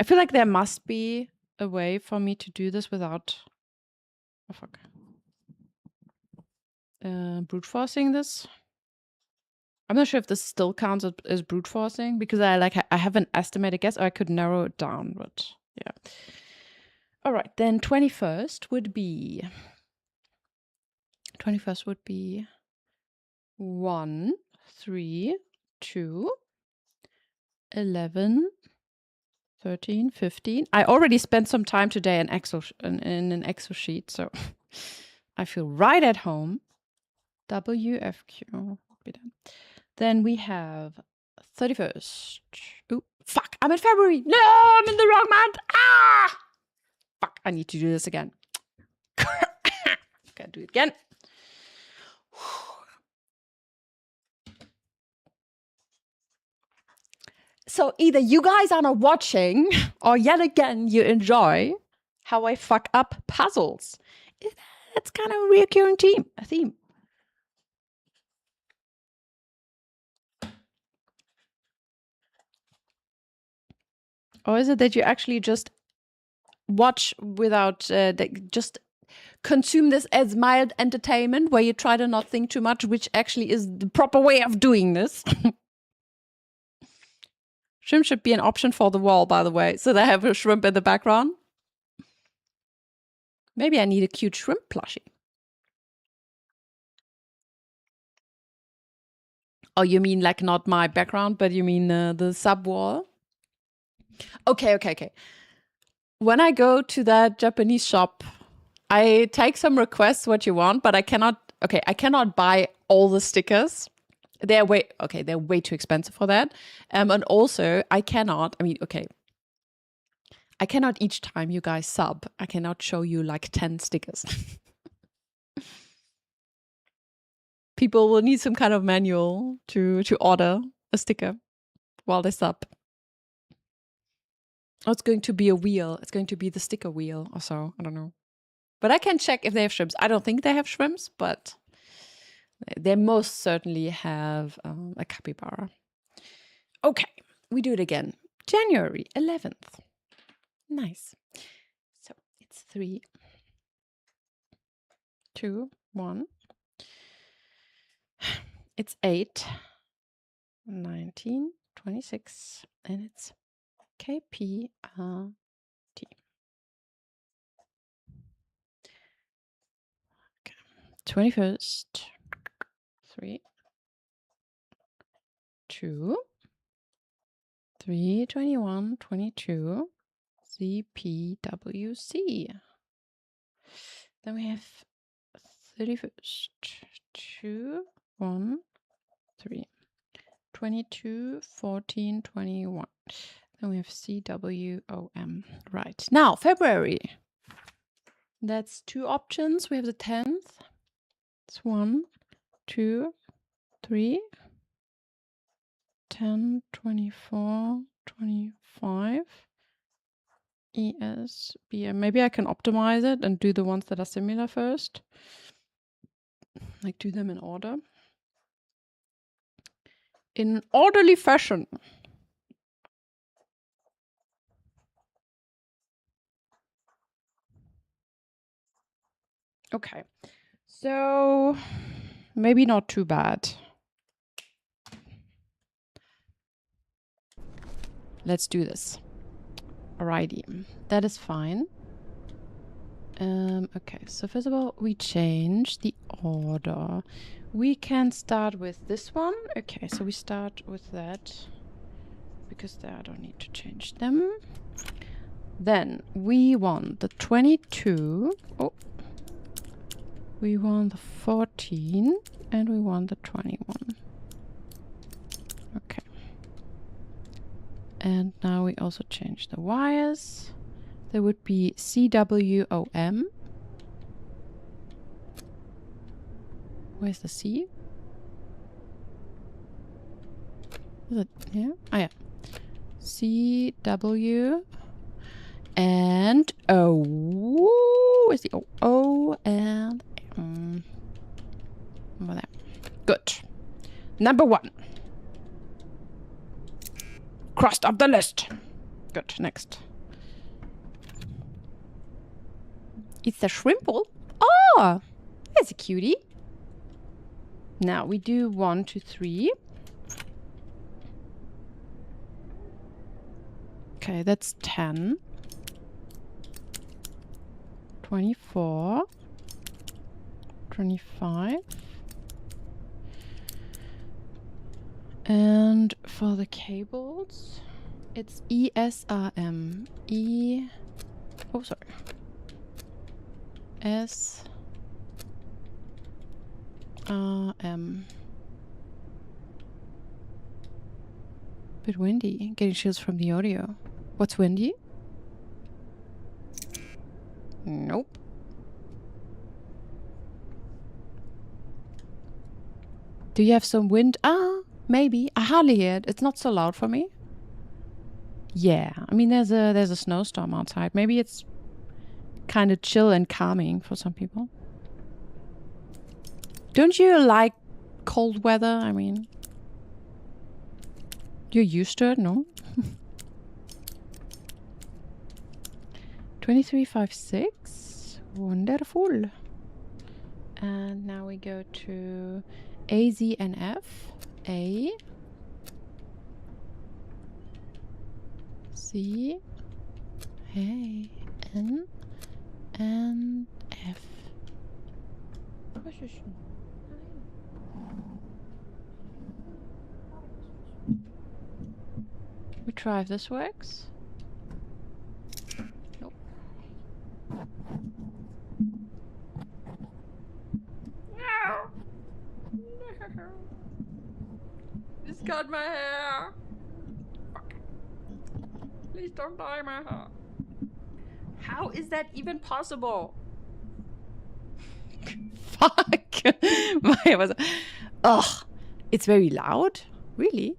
feel like there must be a way for me to do this without brute forcing this. I'm not sure if this still counts as brute forcing because I have an estimated guess, or I could narrow it down, but yeah. All right, then 21st would be 1, 3, 2, 11, 13, 15. I already spent some time today in an Excel sheet, so I feel right at home. WFQ. Then we have 31st. Ooh, fuck, I'm in February. No, I'm in the wrong month. Ah! Fuck, I need to do this again. Gotta do it again. So either you guys are not watching, or yet again you enjoy how I fuck up puzzles. It's kind of a recurring theme. Or is it that you actually just watch without, just consume this as mild entertainment, where you try to not think too much, which actually is the proper way of doing this? Shrimp should be an option for the wall, by the way, so they have a shrimp in the background. Maybe I need a cute shrimp plushie. Oh, you mean like not my background, but you mean the sub wall? Okay. When I go to that Japanese shop, I take some requests what you want, but I cannot buy all the stickers. They're way too expensive for that. And also I cannot each time you guys sub, I cannot show you like 10 stickers. People will need some kind of manual to order a sticker while they sub. Oh, it's going to be a wheel. It's going to be the sticker wheel or so. I don't know. But I can check if they have shrimps. I don't think they have shrimps, but they most certainly have a capybara. Okay, we do it again. January 11th. Nice. So it's 3, 2, 1. It's 8, 19, 26, and it's KPRT. 21st, 3, 2, 3, 21, 22, CPWC. Then we have 31st, 2, 1, 3, 22, 14, 21. Then we have CWOM. Right. Now, February. That's 2 options. We have the 10th. It's 1, 2, 3, 10, 24, 25. ESBM. Maybe I can optimize it and do the ones that are similar first. Like do them in order. In orderly fashion. Okay. So maybe not too bad. Let's do this. Alrighty. That is fine. Okay, so first of all, we change the order. We can start with this one. Okay, so we start with that. Because there I don't need to change them. Then we want the 22. Oh. We want the 14. And we want the 21. Okay. And now we also change the wires. There would be CWOM. Where's the C? Is it here? Oh yeah. CW and O. Where's the O? O and M. Over there. Good. Number 1. Crossed off the list. Good. Next. It's a shrimple. Oh, that's a cutie. Now we do 1, 2, 3. Okay, that's 10. 24. 25. And for the cables, it's ESRM. Oh, sorry. SRM. Bit windy. Getting chills from the audio. What's windy? Nope. Do you have some wind? Ah, maybe. I hardly hear it. It's not so loud for me. Yeah, I mean there's a snowstorm outside. Maybe it's kind of chill and calming for some people. Don't you like cold weather? I mean, you're used to it, no? 2356. Wonderful. And now we go to AZ and F. A. C. A. N. And F. We try if this works. Nope. No. No. It's cut my hair. Fuck. Please don't dye my hair. How is that even possible? Fuck. My hair was. Ugh. It's very loud. Really?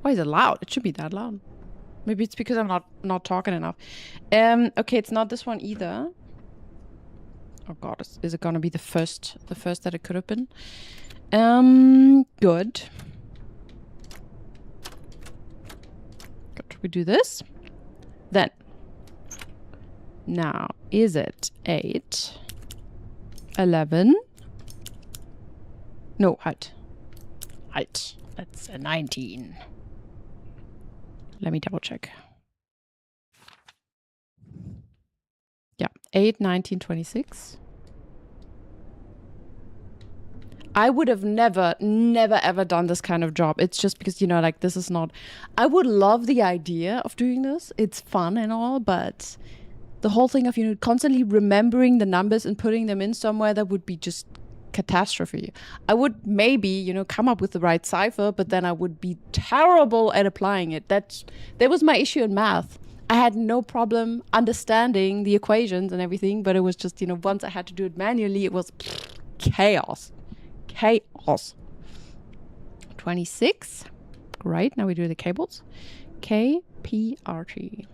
Why is it loud? It should be that loud. Maybe it's because I'm not talking enough. Okay, it's not this one either. Oh god, is it gonna be the first that it could have been? Good. Good. We do this. Then. Now, is it 8, 11? No, height. Height. That's a 19. Let me double check. Yeah, 8, 19, 26. I would have never ever done this kind of job. It's just because, you know, like this is not... I would love the idea of doing this. It's fun and all, but the whole thing of, you know, constantly remembering the numbers and putting them in somewhere, that would be just catastrophe. I would maybe, you know, come up with the right cipher, but then I would be terrible at applying it. That was my issue in math. I had no problem understanding the equations and everything, but it was just, you know, once I had to do it manually, it was chaos. Chaos. 26. Great. Now we do the cables. K, P, R, T.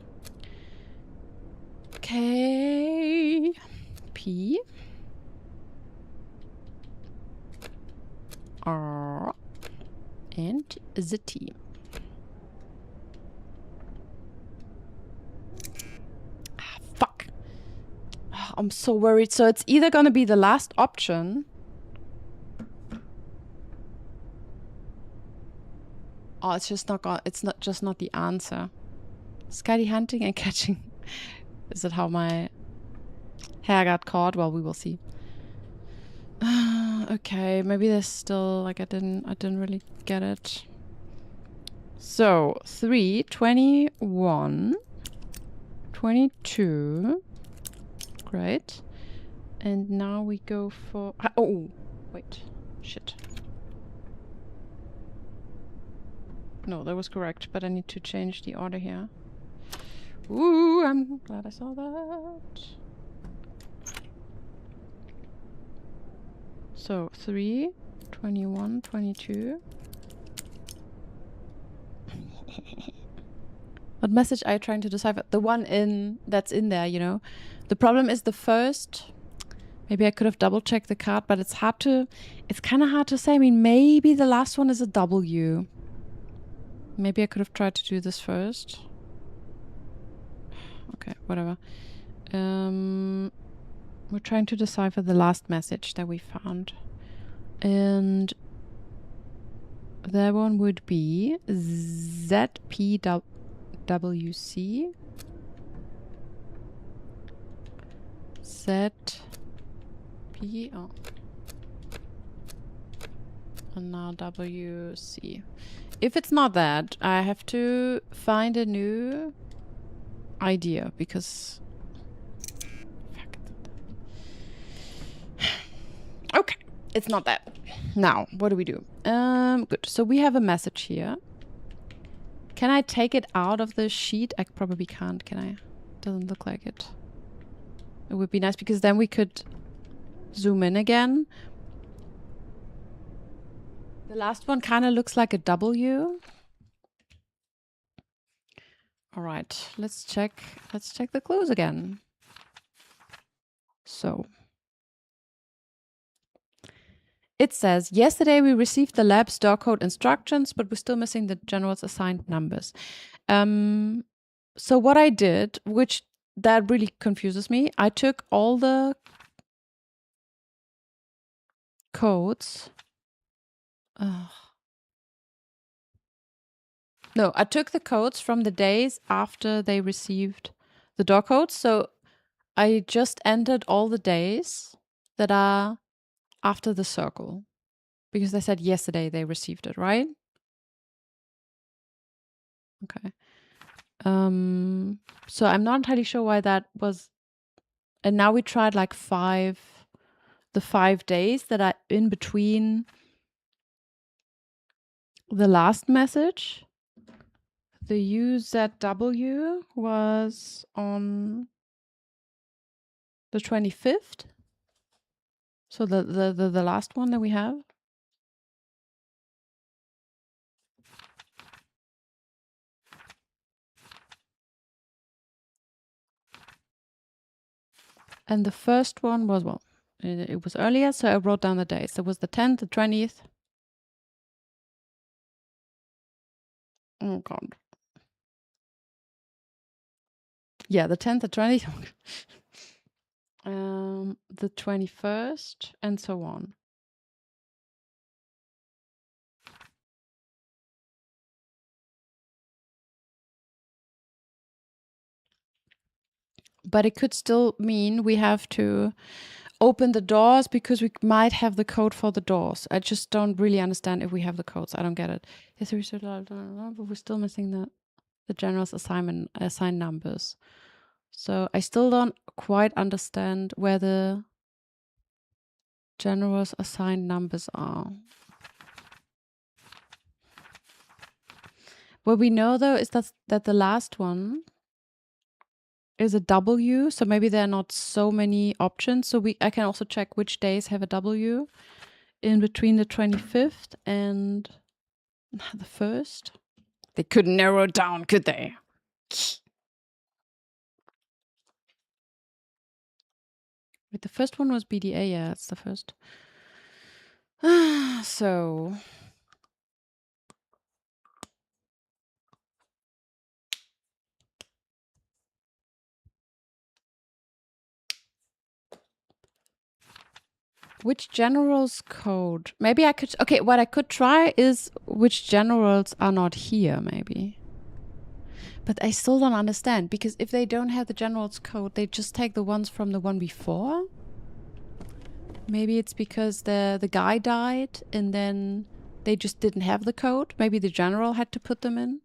K, P, R, and the T. Ah, fuck. I'm so worried. So it's either gonna be the last option. Oh, it's just not gonna, it's not just not the answer. Skady hunting and catching. Is it how my hair got caught? Well, we will see. Okay, maybe there's still like I didn't really get it. So 3, 21, 22. Great. And now we go for oh wait. Shit. No, that was correct, but I need to change the order here. Ooh, I'm glad I saw that. So 3, 21, 22. What message are you trying to decipher? The one that's in there, you know. The problem is the first. Maybe I could have double checked the card, but it's kind of hard to say. I mean, maybe the last one is a W. Maybe I could have tried to do this first. Okay, whatever. We're trying to decipher the last message that we found. And that one would be ZPWC. ZP. Oh. And now WC. If it's not that, I have to find a new idea because. Fuck it. Okay, it's not that. Now, what do we do? Good. So we have a message here. Can I take it out of the sheet? I probably can't, can I? Doesn't look like it. It would be nice because then we could zoom in again. The last one kind of looks like a W. All right, let's check the clues again. So it says, yesterday we received the lab's door code instructions, but we're still missing the general's assigned numbers. So what I did, which that really confuses me, I took all the codes. No, I took the codes from the days after they received the door codes. So I just entered all the days that are after the circle. Because they said yesterday they received it, right? Okay. So I'm not entirely sure why that was. And now we tried like the 5 days that are in between the last message. The UZW was on the 25th. So the last one that we have. And the first one was, well, it was earlier, so I wrote down the dates. There was the 10th, the 20th. Oh, God. Yeah, the 10th, the 20th. The 21st, and so on. But it could still mean we have to open the doors because we might have the code for the doors. I just don't really understand if we have the codes. I don't get it. Yes, we should, but we're still missing the general's assigned numbers. So I still don't quite understand where the general's assigned numbers are. What we know though is that the last one is a W, so maybe there are not so many options. So I can also check which days have a W in between the 25th and the 1st. They couldn't narrow it down, could they? Wait, the first one was BDA, yeah, it's the first. So Which general's code? Maybe I could... Okay, what I could try is which generals are not here, maybe. But I still don't understand, because if they don't have the general's code, they just take the ones from the one before? Maybe it's because the guy died, and then they just didn't have the code. Maybe the general had to put them in.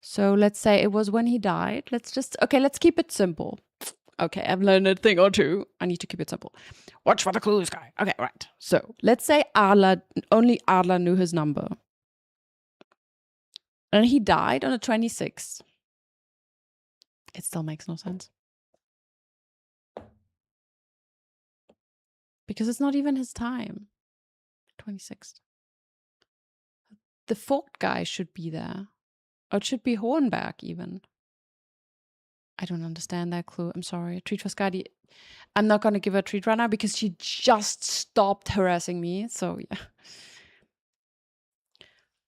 So let's say it was when he died. Let's keep it simple. Okay, I've learned a thing or two. I need to keep it simple. Watch for the clues, guy. Okay, right. So let's say only Adler knew his number. And he died on the 26th. It still makes no sense. Because it's not even his time. 26th. The Vogt guy should be there. Or it should be Hohenberg even. I don't understand that clue. I'm sorry. A treat for Skadi. I'm not going to give her a treat right now because she just stopped harassing me. So, yeah.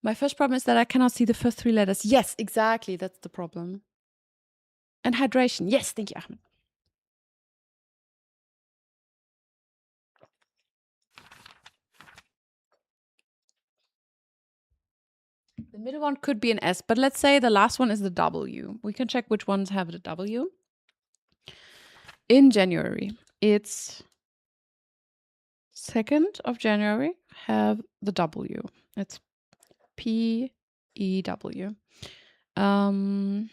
My first problem is that I cannot see the first 3 letters. Yes, exactly. That's the problem. And hydration. Yes, thank you, Ahmed. The middle one could be an S, but let's say the last one is the W. We can check which ones have the W. In January, it's 2nd of January, have the W. It's P-E-W. And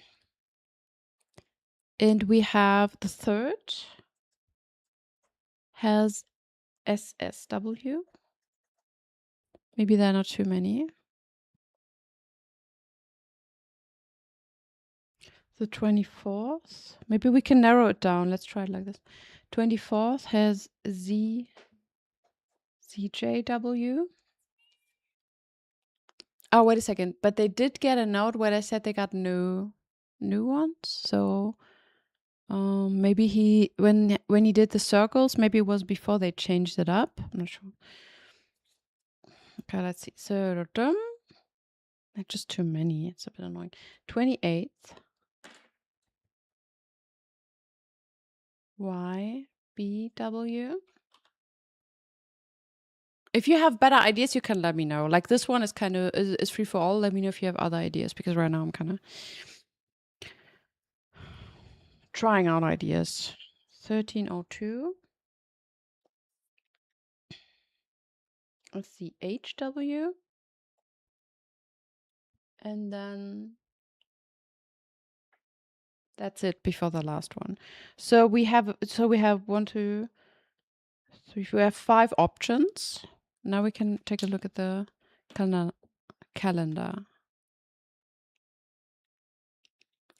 we have the 3rd has S-S-W. Maybe there are not too many. The 24th. Maybe we can narrow it down. Let's try it like this. 24th has ZJW. Oh, wait a second. But they did get a note where they said they got new ones. So maybe he when he did the circles, maybe it was before they changed it up. I'm not sure. Okay, let's see. So just too many. It's a bit annoying. 28th. YBW. If you have better ideas, you can let me know. Like this one is kind of is free for all. Let me know if you have other ideas, because right now I'm kind of trying out ideas. 1302. Let's see, HW. And then that's it before the last one. So we have 1, 2, 3. We have 5 options. Now we can take a look at the calendar.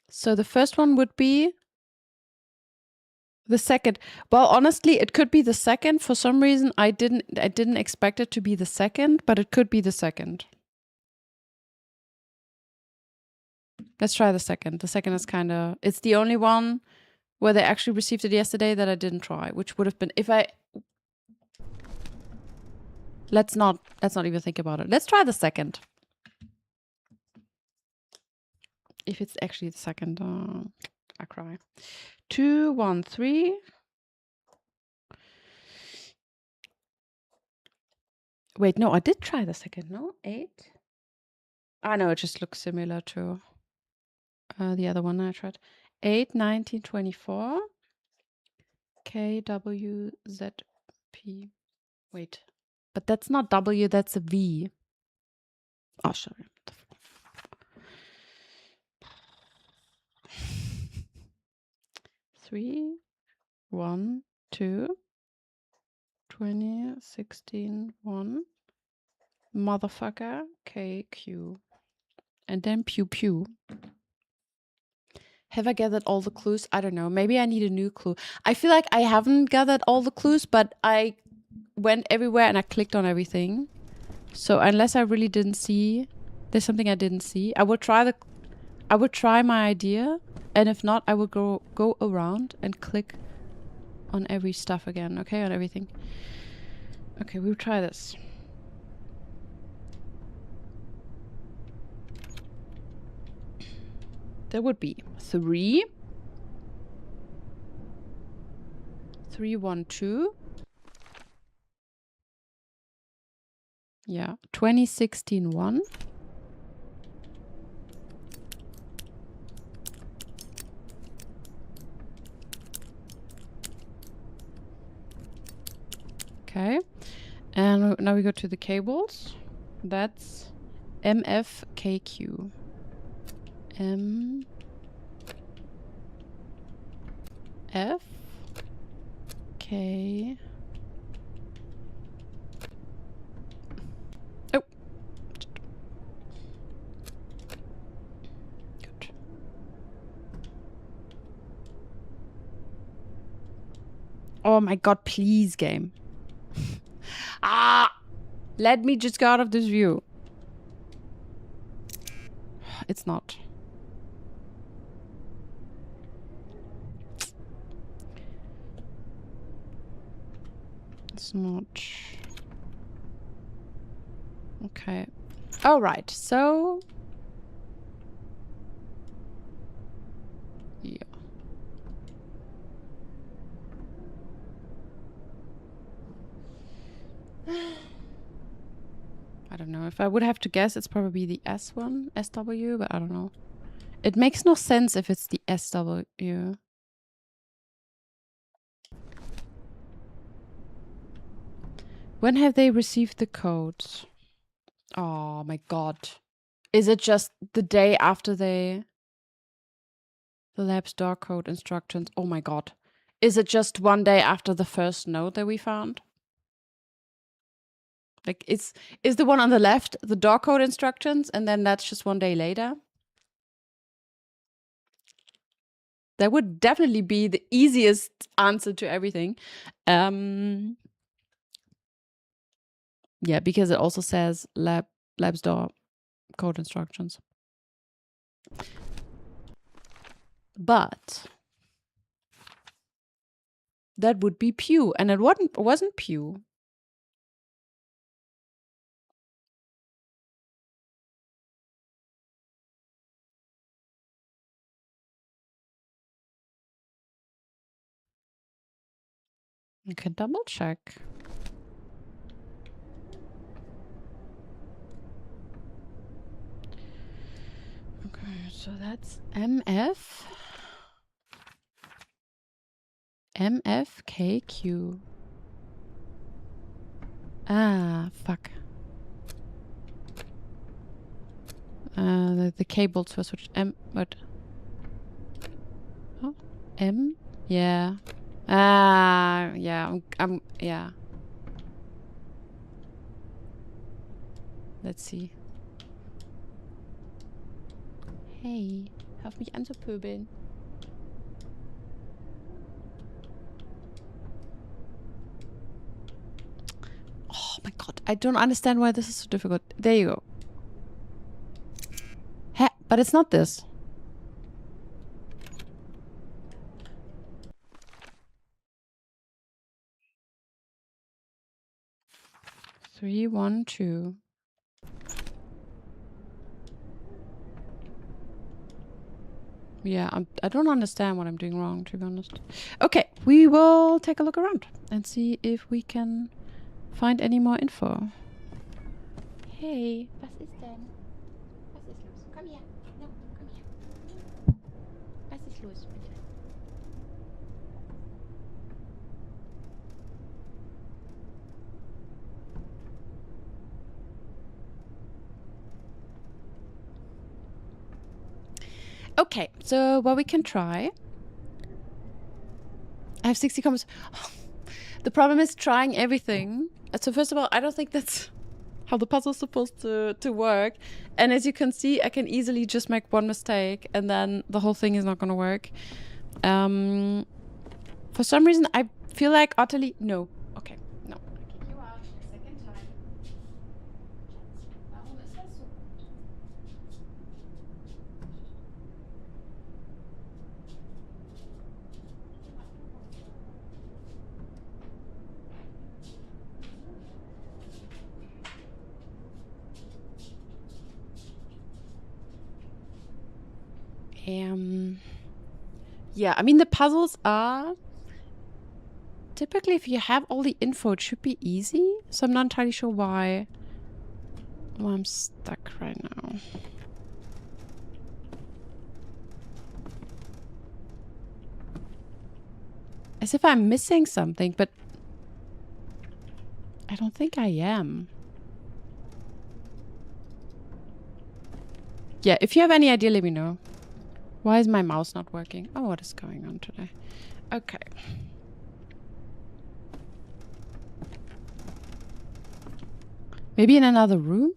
So the first one would be the 2nd. Well, honestly, it could be the 2nd. For some reason, I didn't expect it to be the 2nd, but it could be the 2nd. Let's try the 2nd. The 2nd is kind of... It's the only one where they actually received it yesterday that I didn't try, which would have been... If I... Let's not even think about it. Let's try the 2nd. If it's actually the 2nd, I cry. 2, 1, 3. Wait, no, I did try the 2nd. No, 8. I know, it just looks similar to the other one I tried. 8, 19, 24. KWZP. Wait, but that's not W, that's a V. Oh, sorry. 3, 1, 2, 20, 16, 1. Motherfucker, KQ. And then pew pew. Have I gathered all the clues? I don't know. Maybe I need a new clue. I feel like I haven't gathered all the clues, but I went everywhere and I clicked on everything. So unless I really didn't see, there's something I didn't see. I would try my idea, and if not, I will go around and click on every stuff again. Okay, on everything. Okay, we'll try this. There would be 3, 3, 1, 2, Yeah, 2016 one. Okay. And now we go to the cables. That's MFKQ. M F K. Oh. Good. Oh my god, please, game. Ah! Let me just go out of this view. It's not. It's not. Okay. All right. So. Yeah. I don't know. If I would have to guess, it's probably the S one, SW, but I don't know. It makes no sense if it's the SW. When have they received the codes? Oh my god. Is it just the day after the lab's door code instructions? Oh my god. Is it just one day after the first node that we found? Like, is the one on the left the door code instructions, and then that's just one day later? That would definitely be the easiest answer to everything. Yeah, because it also says lab's door code instructions. But that would be Pew, and it wasn't Pew. You can double check. Okay, so that's MFKQ. Ah, fuck. The cables were switched. What? Oh, M? Yeah. Ah, yeah. Yeah. Let's see. Hey, hör auf mich anzupöbeln. Oh my god, I don't understand why this is so difficult. There you go. Heh, but it's not this. Three, 1, 2. Yeah, I don't understand what I'm doing wrong, to be honest. Okay, we will take a look around and see if we can find any more info. Hey, was ist denn? Was ist los? Komm her. No, komm her. Was ist los, bitte? Okay, so what we can try. I have 60 comments. The problem is trying everything. So first of all, I don't think that's how the puzzle's supposed to work. And as you can see, I can easily just make one mistake and then the whole thing is not going to work. For some reason, I feel like utterly... No. Okay, no. I kick you out a second time. Warum ist das so? Yeah, I mean, the puzzles are... Typically, if you have all the info, it should be easy. So I'm not entirely sure why Well, I'm stuck right now. As if I'm missing something, but I don't think I am. Yeah, if you have any idea, let me know. Why is my mouse not working? Oh, what is going on today? Okay. Maybe in another room?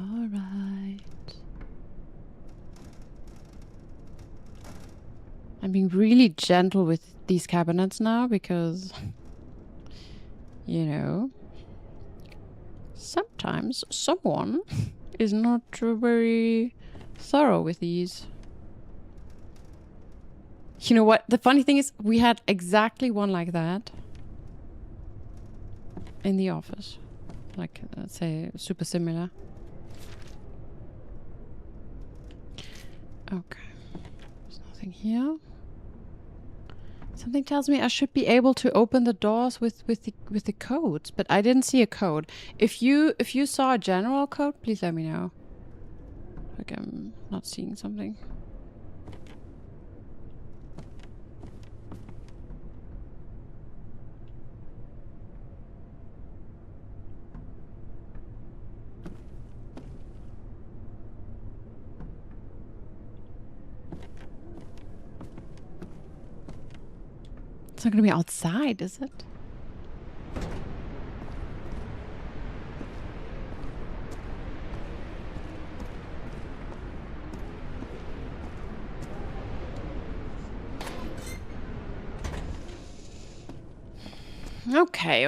All right. I'm being really gentle with these cabinets now because, you know, sometimes someone is not very thorough with these. You know what? The funny thing is we had exactly one like that in the office. Like, let's say, super similar. Okay. There's nothing here. Something tells me I should be able to open the doors with the codes, but I didn't see a code. If you saw a general code, please let me know. Like I'm not seeing something. It's not gonna be outside, is it? Okay.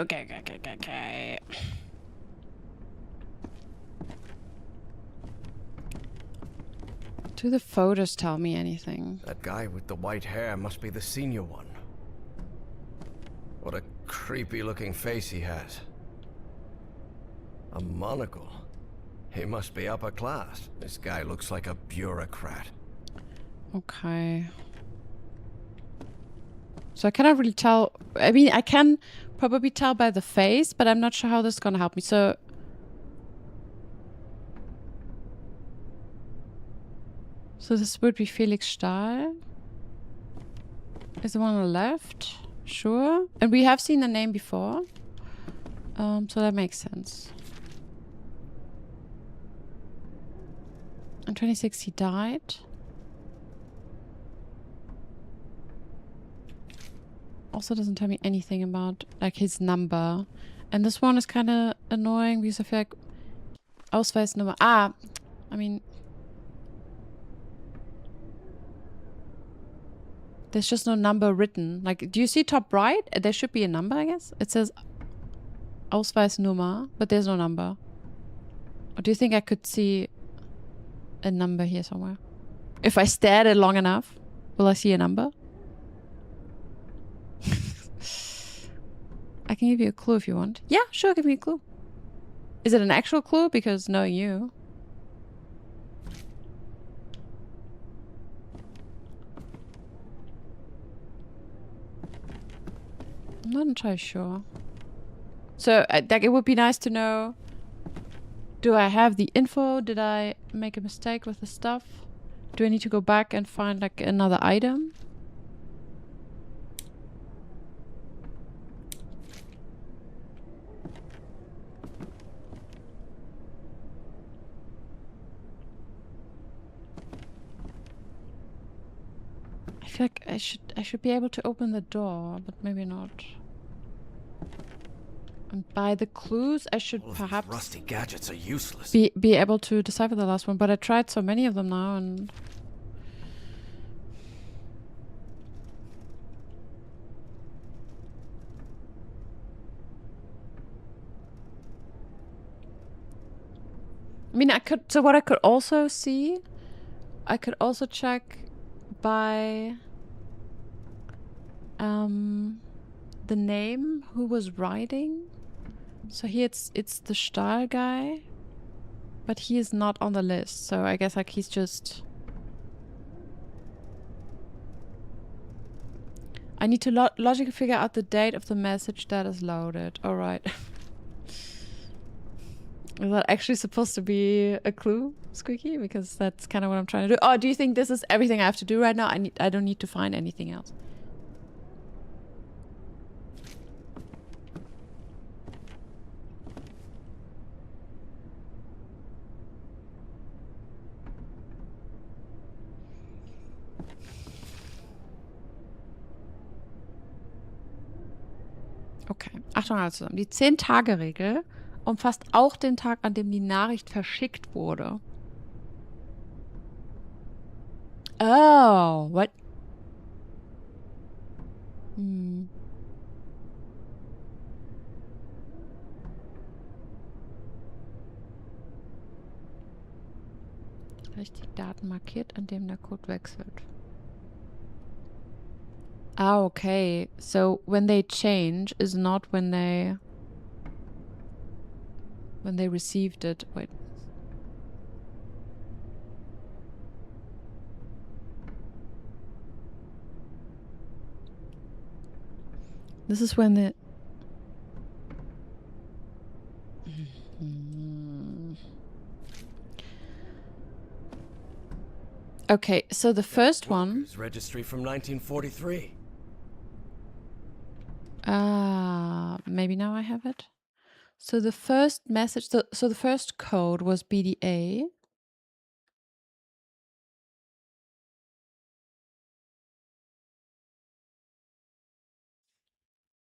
Do the photos tell me anything? That guy with the white hair must be the senior one. What a creepy looking face he has. A monocle. He must be upper class. This guy looks like a bureaucrat. Okay. So I cannot really tell. I mean, I can probably tell by the face, but I'm not sure how this is gonna help me. So this would be Felix Stahl. Is the one on the left? Sure. And we have seen the name before. So that makes sense. In 26 he died. Also doesn't tell me anything about like his number. And this one is kind of annoying because I feel like Ausweisnummer. I mean, there's just no number written. Like, do you see top right? There should be a number, I guess. It says Ausweisnummer, but there's no number. Or do you think I could see a number here somewhere? If I stared at it long enough, will I see a number? I can give you a clue if you want. Yeah, sure, give me a clue. Is it an actual clue? Because knowing you. I'm not entirely sure. So, like, it would be nice to know, do I have the info? Did I make a mistake with the stuff? Do I need to go back and find, like, another item? I feel like I should be able to open the door, but maybe not. And by the clues, I should All of perhaps these rusty gadgets are useless. be able to decipher the last one. But I tried so many of them now, and I mean, I could. So what I could also see, I could also check by the name who was writing. So here it's the Stahl guy, but he is not on the list. So I guess like he's just I need to logically figure out the date of the message that is loaded. Alright. Is that actually supposed to be a clue, Squeaky? Because that's kind of what I'm trying to do. Oh, do you think this is everything I have to do right now? I don't need to find anything else. Okay, Achtung alle zusammen. Die 10-Tage-Regel umfasst auch den Tag, an dem die Nachricht verschickt wurde. Oh, what? Hm. Richtig Daten markiert, an dem der Code wechselt. Ah, okay. So when they change is not when they received it. Wait. This is when the Okay, so the first one. Workers registry from 1943. Maybe now I have it. So the first message, so the first code was BDA.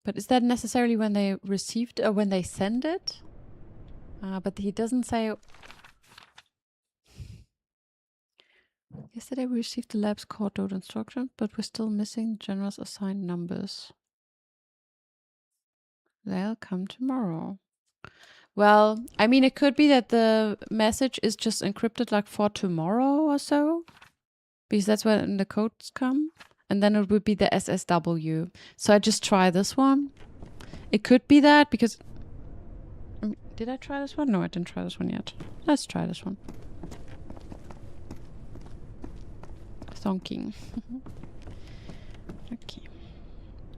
But is that necessarily when they received or when they send it? But he doesn't say. Yesterday we received the lab's code node instruction, but we're still missing general's assigned numbers. They'll come tomorrow. Well, I mean, it could be that the message is just encrypted like for tomorrow or so. Because that's when the codes come. And then it would be the SSW. So I just try this one. It could be that because... did I try this one? No, I didn't try this one yet. Let's try this one. Thonking. Okay.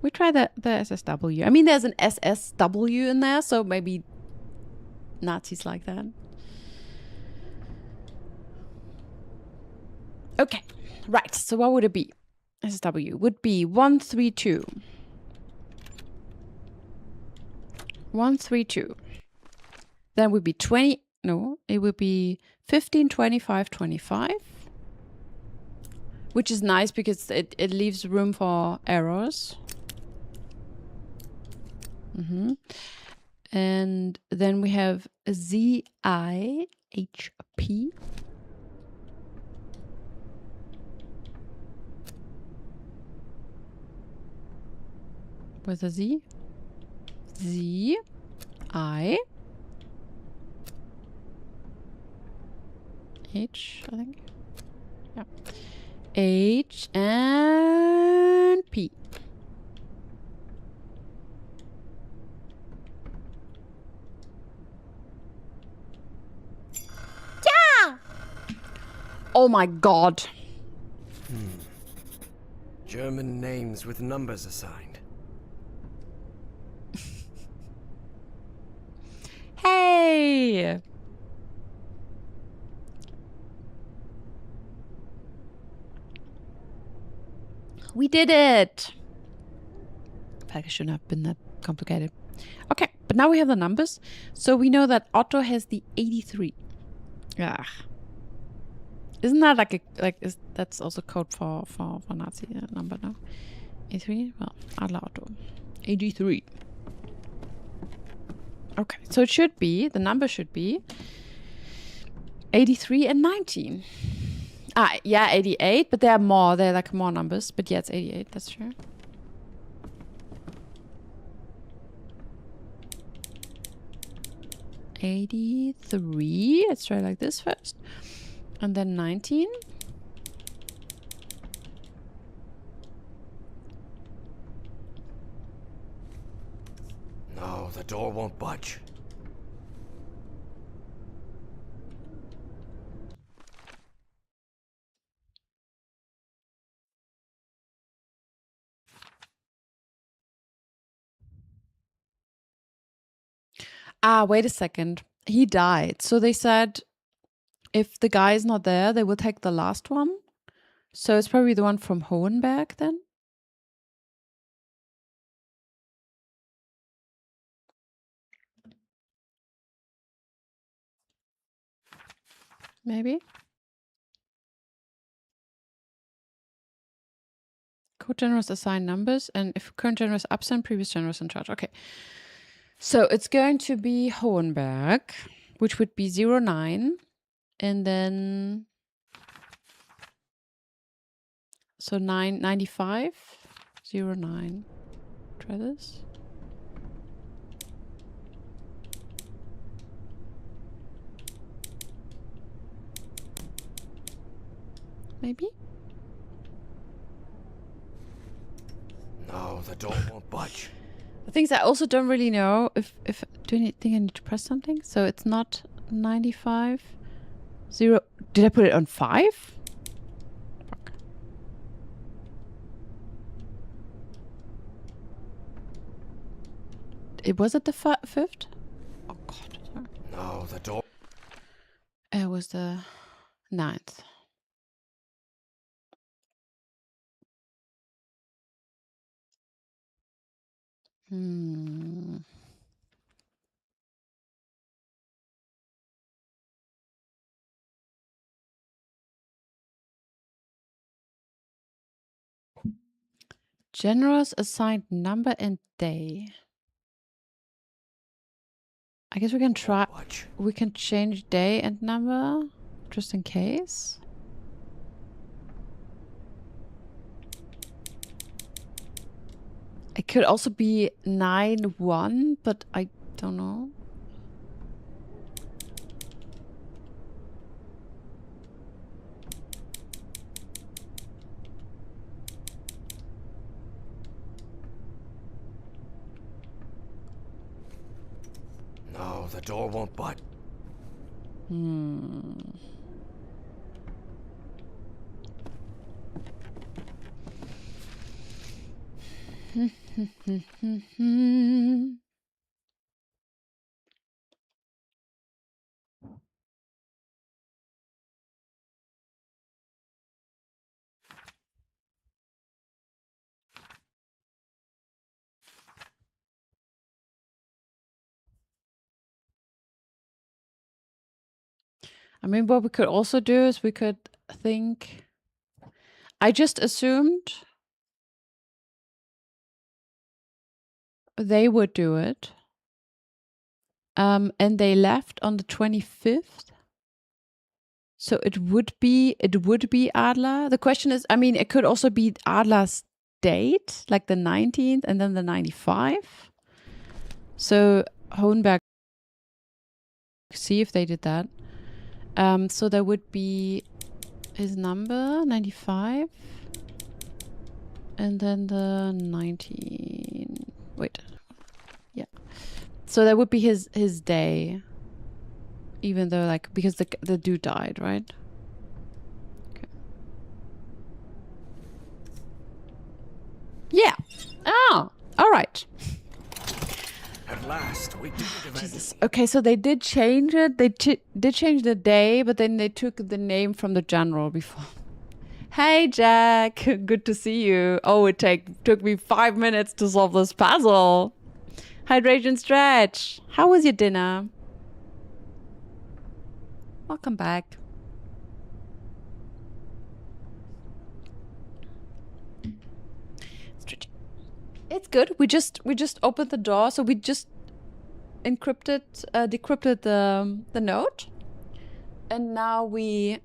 We try the SSW. I mean, there's an SSW in there, so maybe Nazis like that. Okay. Right. So what would it be? SSW would be 132. 132. Then would be 20. No, it would be 15, 25, 25. Which is nice because it leaves room for errors. And then we have ZIHP. With a Z. Z. I. H, I think. Yeah. H and P. Yeah! Oh my god. German names with numbers assigned. Hey! We did it! In fact, it shouldn't have been that complicated. Okay, but now we have the numbers. So we know that Otto has the 83. Yeah. Isn't that that's also code for Nazi number, no? 83? Well, Adler Otto. 83. Okay, so it should be, the number should be 83 and 19. Yeah, 88, but there are more. There are like more numbers. But yeah, it's 88, that's true. '83. Let's try like this first. And then 19. No, the door won't budge. Ah, wait a second. He died. So they said if the guy is not there, they will take the last one. So it's probably the one from Hohenberg then? Maybe? Co-general is assigned numbers, and if current general is absent, previous general is in charge. Okay. So it's going to be Hohenberg, which would be 09, and then so 995, 09. Try this. Maybe? No, the door won't budge. The things I also don't really know if do I think I need to press something? So it's not 95 0. Did I put it on 5? Fuck. It was at the 5th? Oh god. Sorry. No, the door. It was the 9th. Hmm. Generals assigned number and day. I guess we can try. Budge. We can change day and number just in case. It could also be 9-1, but I don't know. No, the door won't budge. Hmm. I mean, what we could also do is we could think. I just assumed they would do it. And they left on the 25th. So it would be Adler. The question is, I mean, it could also be Adler's date, like the 19th and then the 95. So Hohenberg, see if they did that. So there would be his number, 95. And then the 19. Wait. Yeah. So that would be his day. Even though, like, because the dude died, right? Okay. Yeah. Oh, all right. At last, we did it eventually. Jesus. Okay, so they did change it. They did change the day, but then they took the name from the general before. Hey, Jack. Good to see you. Oh, it took me 5 minutes to solve this puzzle. Hydration stretch. How was your dinner? Welcome back. It's good. We just opened the door, so we just decrypted the note, and now we're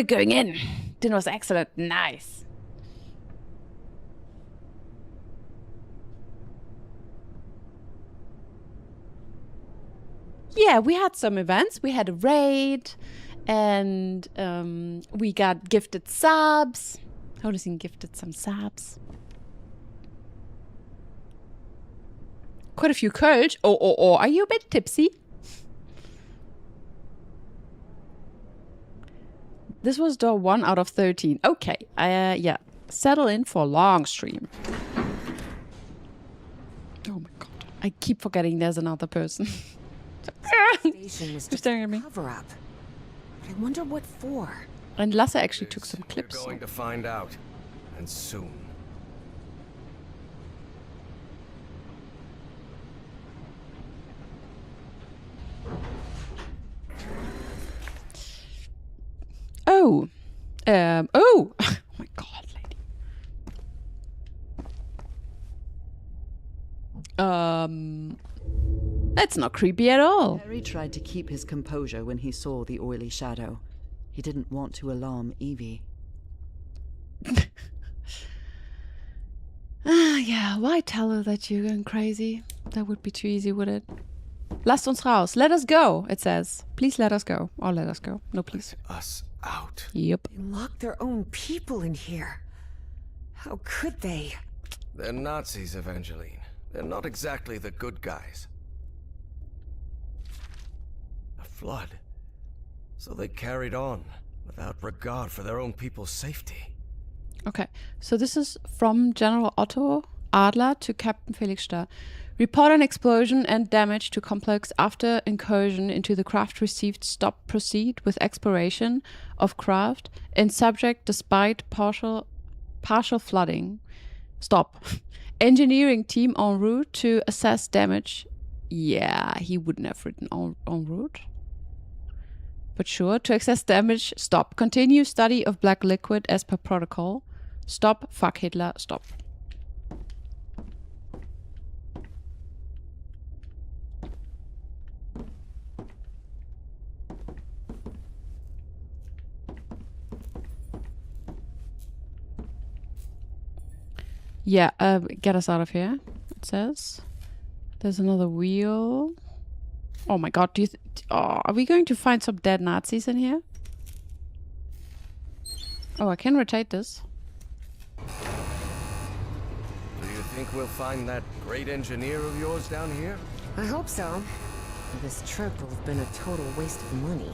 going in. Dinner was excellent. Nice. Yeah, we had some events. We had a raid, and we got gifted subs. Hodison gifted some subs. Quite a few Kölsch. Oh, are you a bit tipsy? This was door 1 out of 13. Okay, yeah. Settle in for a long stream. Oh my god. I keep forgetting there's another person. Station was You're just staring a at me. cover-up. But I wonder what for. And Lasse actually took some We're clips. going to find out, and soon. Oh. Oh! Oh my god, lady. That's not creepy at all. Harry tried to keep his composure when he saw the oily shadow. He didn't want to alarm Evie. Yeah, why tell her that you're going crazy? That would be too easy, would it? Lasst uns raus. Let us go, it says. Please let us go. Or let us go. No, please. Us out. Yep. They locked their own people in here. How could they? They're Nazis, Evangeline. They're not exactly the good guys. A flood. So they carried on, without regard for their own people's safety. Okay, so this is from General Otto Adler to Captain Felix Starr. Report an explosion and damage to complex after incursion into the craft received. Stop. Proceed with exploration of craft and subject despite partial flooding. Stop. Engineering team en route to assess damage. Yeah, he wouldn't have written en route. But sure, to assess damage. Stop. Continue study of black liquid as per protocol. Stop. Fuck Hitler. Stop. Yeah, get us out of here, it says. There's another wheel. Oh my god, are we going to find some dead Nazis in here? Oh, I can rotate this. Do you think we'll find that great engineer of yours down here? I hope so. This trip will have been a total waste of money.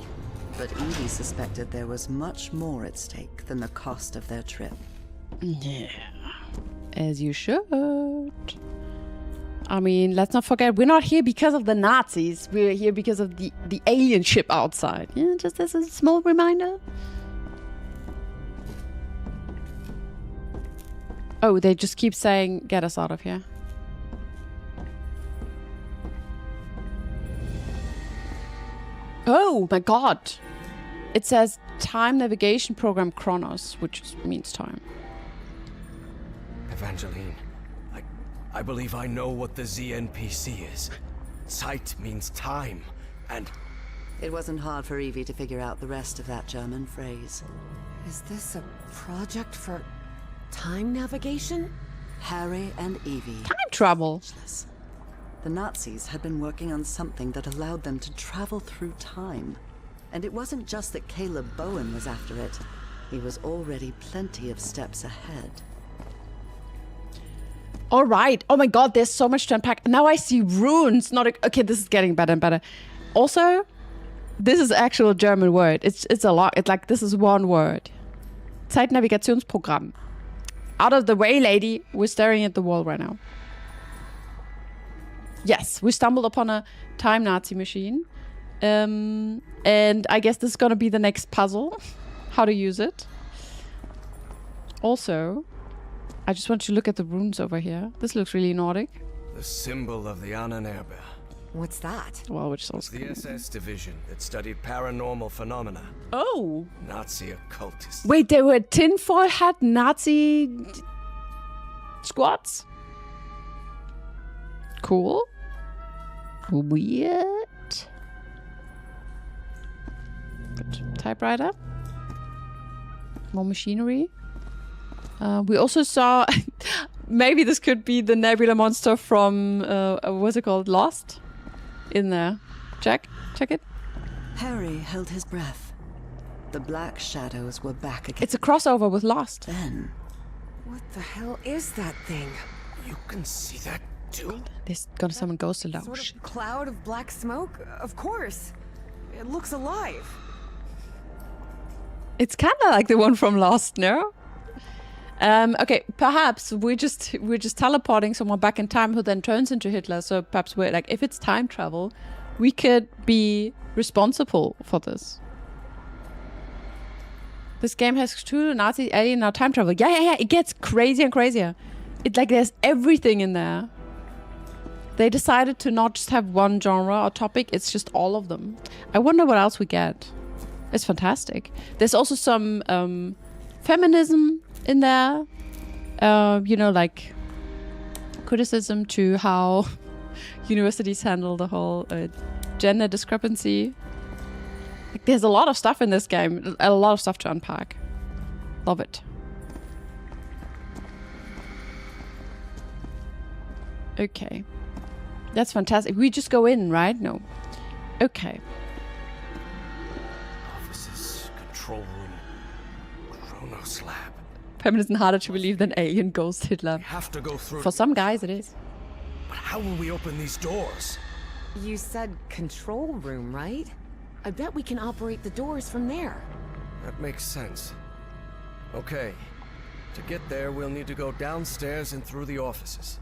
But Evie suspected there was much more at stake than the cost of their trip. Yeah. As you should. I mean, let's not forget, we're not here because of the Nazis. We're here because of the alien ship outside. Yeah, just as a small reminder. Oh, they just keep saying, get us out of here. Oh my god. It says time navigation program Chronos, which means time. Evangeline, I believe I know what the ZNPC is. Zeit means time, and... It wasn't hard for Evie to figure out the rest of that German phrase. Is this a project for time navigation? Harry and Evie. Time travel. Speechless. The Nazis had been working on something that allowed them to travel through time. And it wasn't just that Caleb Bowen was after it. He was already plenty of steps ahead. All right. Oh my god, there's so much to unpack. Now I see runes. Okay, this is getting better and better. Also, this is actual German word. It's a lot. It's like, this is one word. Zeitnavigationsprogramm. Out of the way, lady. We're staring at the wall right now. Yes, we stumbled upon a time Nazi machine. And I guess this is gonna be the next puzzle. How to use it. Also, I just want you to look at the runes over here. This looks really Nordic. The symbol of the Ahnenerbe. What's that? Well, which It's sounds the SS division that studied paranormal phenomena. Oh! Nazi occultists. Wait, they were tinfoil hat Nazi squads? Cool. Weird. Good. Typewriter. More machinery. We also saw... maybe this could be the Nebula monster from... what's it called? Lost? In there. Check it. Harry held his breath. The black shadows were back again. It's a crossover with Lost. Then, What the hell is that thing? You can see that too? There's gonna summon ghosts alone. Sort of cloud of black smoke? Of course. It looks alive. It's kind of like the one from Lost, no? Okay, perhaps we're just teleporting someone back in time who then turns into Hitler. So perhaps we're like, if it's time travel, we could be responsible for this. This game has two Nazi alien now time travel. Yeah. It gets crazier and crazier. It's like there's everything in there. They decided to not just have one genre or topic, it's just all of them. I wonder what else we get. It's fantastic. There's also some feminism in there. You know, like criticism to how universities handle the whole gender discrepancy. Like, there's a lot of stuff in this game. A lot of stuff to unpack. Love it. Okay. That's fantastic. We just go in, right? No. Okay. Offices, control room, Kronos lab. Feminism harder to believe than alien ghost Hitler. We have to go through. For some guys, it is. But how will we open these doors? You said control room, right? I bet we can operate the doors from there. That makes sense. Okay. To get there, we'll need to go downstairs and through the offices.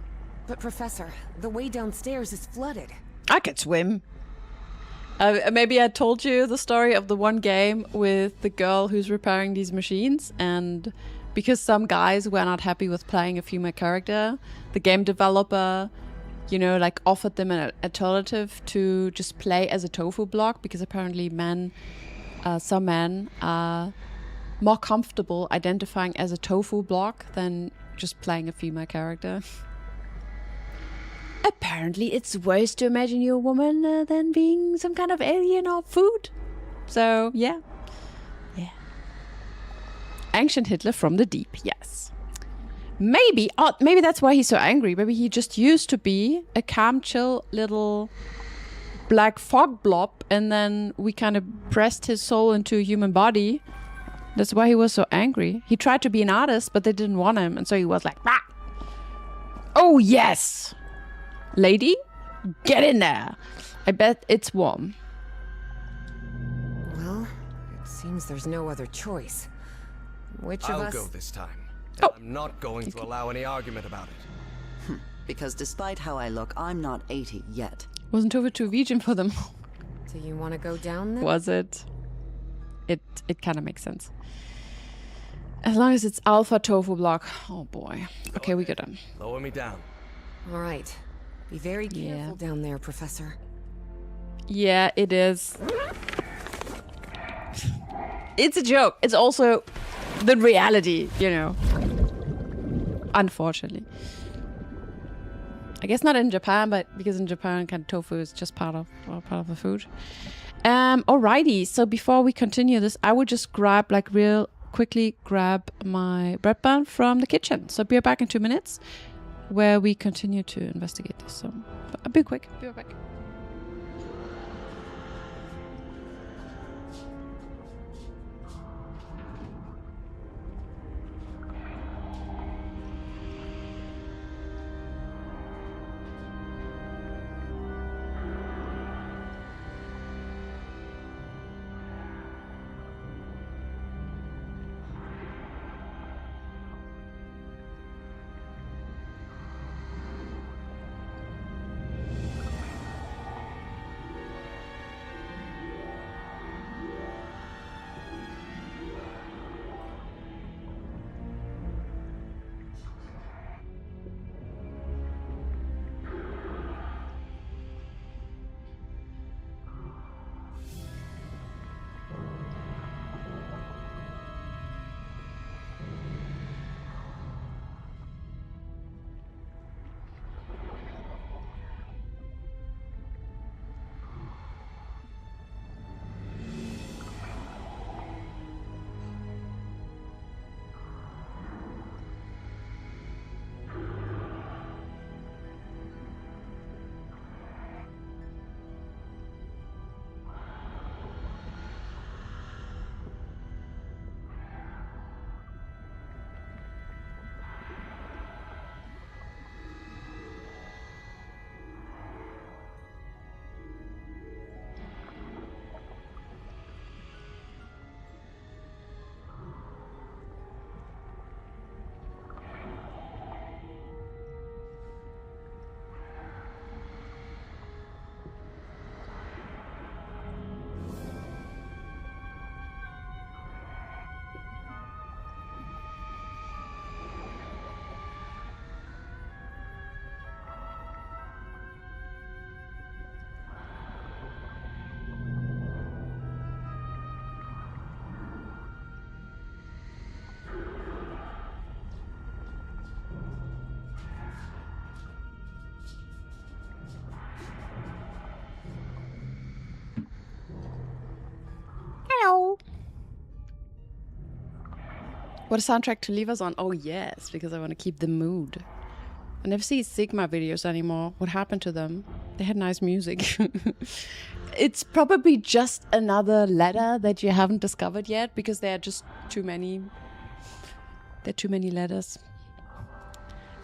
But Professor, the way downstairs is flooded. I could swim. Maybe I told you the story of the one game with the girl who's repairing these machines, and because some guys were not happy with playing a female character, the game developer, you know, like offered them an alternative to just play as a tofu block, because apparently some men are more comfortable identifying as a tofu block than just playing a female character. Apparently it's worse to imagine you're a woman than being some kind of alien or food. So, yeah. Ancient Hitler from the deep, yes. Maybe that's why he's so angry. Maybe he just used to be a calm, chill little black fog blob, and then we kind of pressed his soul into a human body. That's why he was so angry. He tried to be an artist, but they didn't want him, and so he was like, bah! Oh, yes! Lady, get in there. I bet it's warm. Well, it seems there's no other choice. Which of I'll us... go this time. Oh. I'm not going to allow any argument about it. Because despite how I look, I'm not 80 yet. Wasn't over to Vegan for them. Do you want to go down then? Was it? It kind of makes sense. As long as it's alpha tofu block. Oh boy. Okay, we got him. Lower me down. All right. Be very careful down there, Professor. Yeah, it is. It's a joke. It's also the reality, you know. Unfortunately. I guess not in Japan, but because in Japan, kind of tofu is just part of the food. Alrighty. So before we continue this, I would just real quickly grab my bread bun from the kitchen. So be back in 2 minutes, where we continue to investigate this. So be quick. Be right back. What a soundtrack to leave us on. Oh yes, because I want to keep the mood. I never see Sigma videos anymore. What happened to them? They had nice music. It's probably just another letter that you haven't discovered yet because there are just too many. There are too many letters.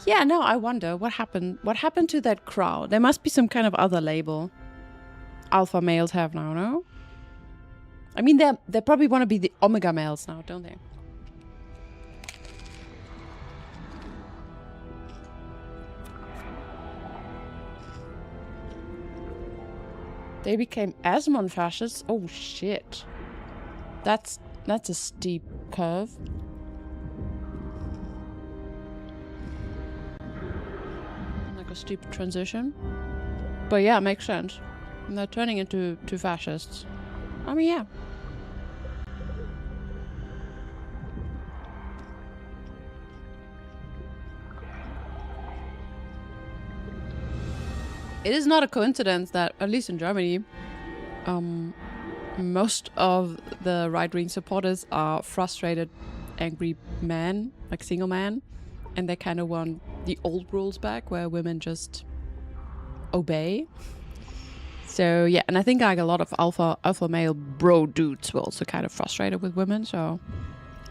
Yeah, no, I wonder what happened. What happened to that crowd? There must be some kind of other label alpha males have now, no? I mean, they probably want to be the omega males now, don't they? They became Asmon fascists? Oh shit. That's a steep curve. Like a steep transition. But yeah, makes sense. And they're turning into fascists. I mean, yeah. It is not a coincidence that, at least in Germany, most of the right-wing supporters are frustrated, angry men, like single men, and they kind of want the old rules back, where women just obey. So yeah, and I think like a lot of alpha male bro dudes were also kind of frustrated with women. So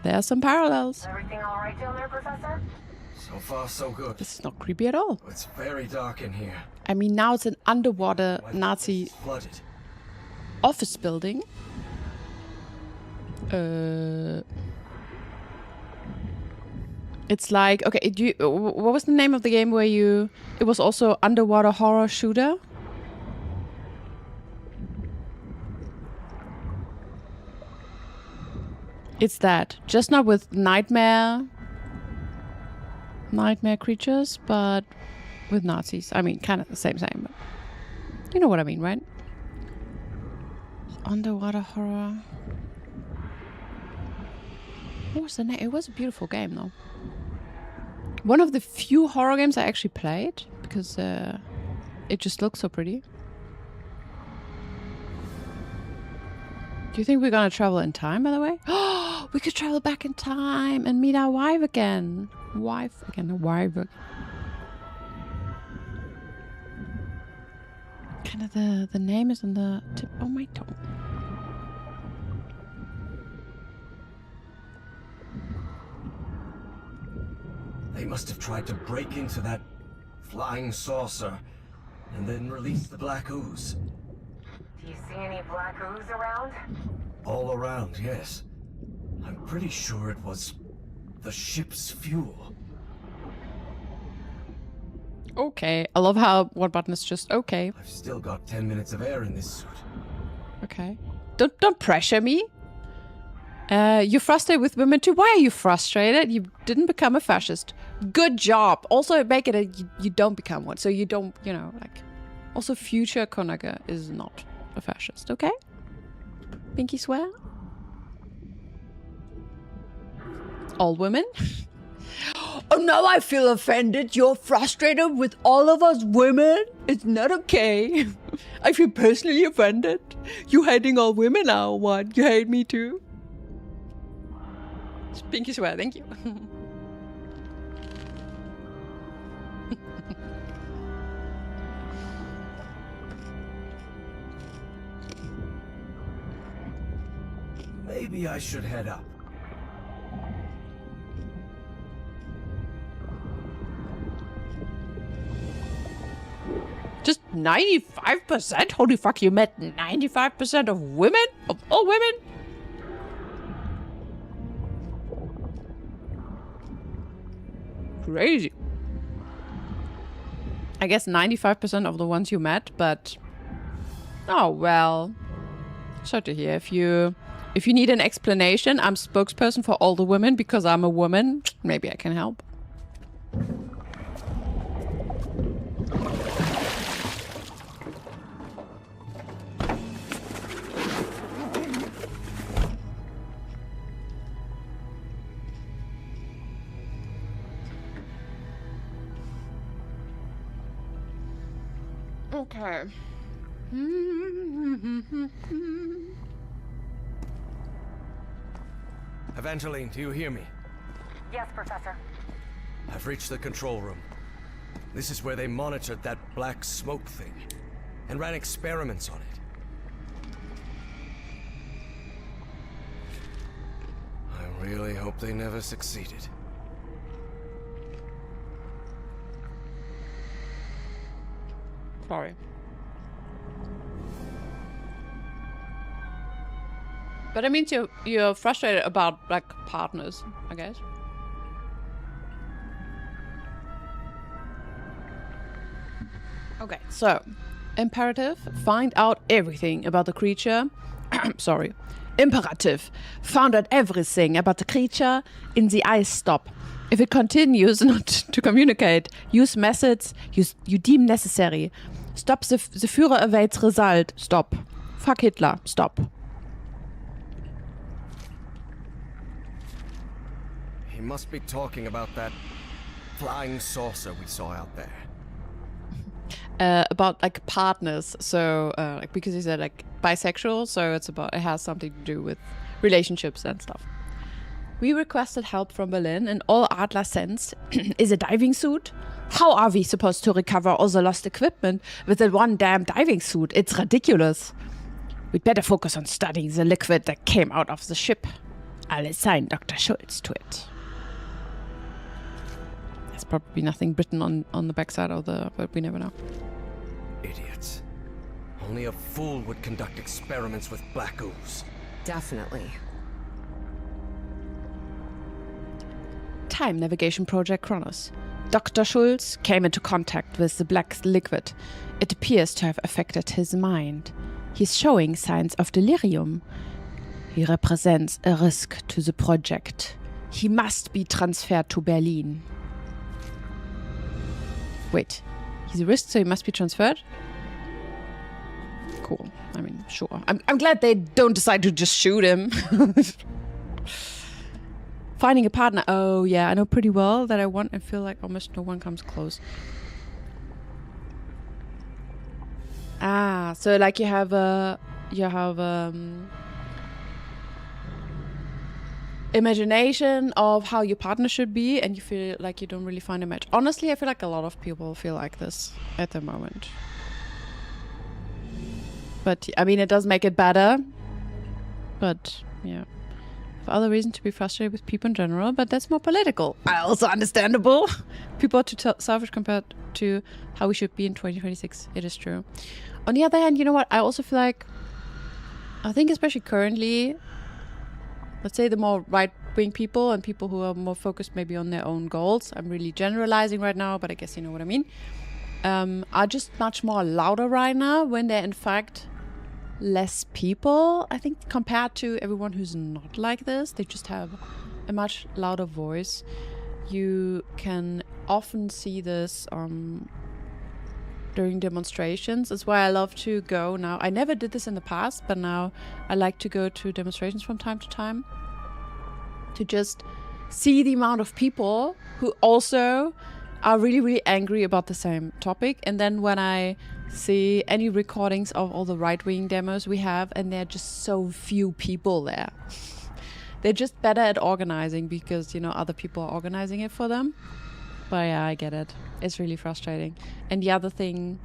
there are some parallels. Everything all right down there, Professor? So far, so good. This is not creepy at all. It's very dark in here. I mean, now it's an underwater My Nazi place is flooded. office building. It's like, okay, what was the name of the game where it was also underwater horror shooter? It's that. Just not with nightmare creatures, but with Nazis. I mean, kind of the same, but you know what I mean, right? Underwater horror. What was the name? It was a beautiful game, though. One of the few horror games I actually played, because it just looks so pretty. Do you think we're gonna travel in time, by the way? Oh, we could travel back in time and meet our wife again. Kind of the name is on the tip of my tongue. They must have tried to break into that flying saucer and then release the black ooze. Do you see any black ooze around? All around, yes. I'm pretty sure it was the ship's fuel. Okay, I love how one button is just okay. I've still got 10 minutes of air in this suit. Okay. Don't pressure me. You're frustrated with women too. Why are you frustrated? You didn't become a fascist. Good job. Also, make it you don't become one. So you don't, like... Also, future Konaga is not a fascist, okay? Pinky swear? All women? Oh, now I feel offended. You're frustrated with all of us women? It's not okay. I feel personally offended. You hating all women now, what? You hate me too? Pinky swear, thank you. Maybe I should head up. Just 95%? Holy fuck, you met 95% of women? Of all women? Crazy. I guess 95% of the ones you met, but... Oh, well. Sorry to hear. If you need an explanation, I'm spokesperson for all the women because I'm a woman. Maybe I can help. Okay. Evangeline, do you hear me? Yes, Professor. I've reached the control room. This is where they monitored that black smoke thing and ran experiments on it. I really hope they never succeeded. Sorry. But that means you're frustrated about like partners, I guess. Okay, so imperative, find out everything about the creature. Sorry. Imperative, found out everything about the creature in the ice stop. If it continues not to communicate, use methods you deem necessary. Stop the Führer awaits result. Stop. Fuck Hitler. Stop. He must be talking about that flying saucer we saw out there. About like partners, so like because he said like bisexual, so it has something to do with relationships and stuff. We requested help from Berlin, and all Adler sends is a diving suit. How are we supposed to recover all the lost equipment with that one damn diving suit? It's ridiculous. We'd better focus on studying the liquid that came out of the ship. I'll assign Dr. Schultz to it. There's probably nothing written on the backside of but we never know. Idiots. Only a fool would conduct experiments with black ooze. Definitely. Time Navigation Project Kronos. Dr. Schultz came into contact with the black liquid. It appears to have affected his mind. He's showing signs of delirium. He represents a risk to the project. He must be transferred to Berlin. Wait, he's a risk, so he must be transferred? Cool. I mean, sure. I'm glad they don't decide to just shoot him. Finding a partner. Oh, yeah, I know pretty well that I want and feel like almost no one comes close. Ah, so like you have imagination of how your partner should be, and you feel like you don't really find a match. Honestly, I feel like a lot of people feel like this at the moment. But I mean, it does make it better. But yeah, other reason to be frustrated with people in general, but that's more political. Also understandable. People are too selfish compared to how we should be in 2026. It is true. On the other hand, you know what? I also feel like, I think especially currently, let's say the more right-wing people and people who are more focused maybe on their own goals, I'm really generalizing right now, but I guess you know what I mean, are just much more louder right now when they're in fact less people, I think, compared to everyone who's not like this. They just have a much louder voice. You can often see this during demonstrations. That's why I love to go now. I never did this in the past, but now I like to go to demonstrations from time to time to just see the amount of people who also are really, really angry about the same topic. And then when I see any recordings of all the right-wing demos we have, and there are just so few people there. They're just better at organizing because, you know, other people are organizing it for them. But yeah, I get it. It's really frustrating. And the other thing,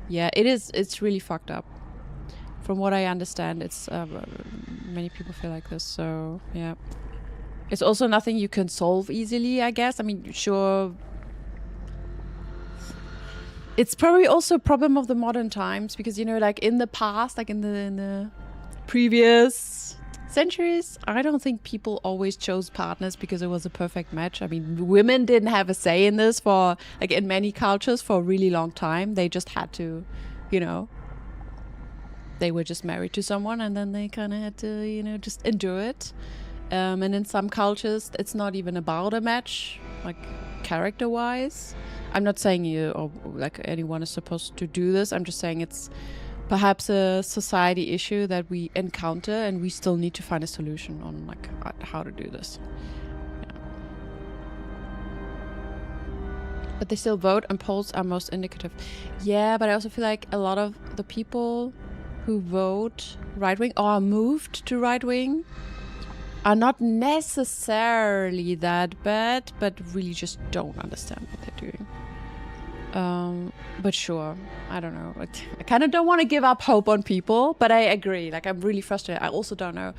yeah, it's really fucked up. From what I understand, it's many people feel like this, so yeah. It's also nothing you can solve easily, I guess. I mean, sure, it's probably also a problem of the modern times because, you know, like in the past, like in the previous centuries, I don't think people always chose partners because it was a perfect match. I mean, women didn't have a say in this for, like, in many cultures for a really long time. They just had to, you know, they were just married to someone and then they kind of had to, you know, just endure it. And in some cultures, it's not even about a match, like character-wise. I'm not saying you or like anyone is supposed to do this. I'm just saying it's perhaps a society issue that we encounter and we still need to find a solution on like how to do this. Yeah. But they still vote and polls are most indicative. Yeah, but I also feel like a lot of the people who vote right-wing or are moved to right-wing are not necessarily that bad, but really just don't understand what they're doing. But sure, I don't know. I kind of don't want to give up hope on people, but I agree. Like, I'm really frustrated. I also don't know.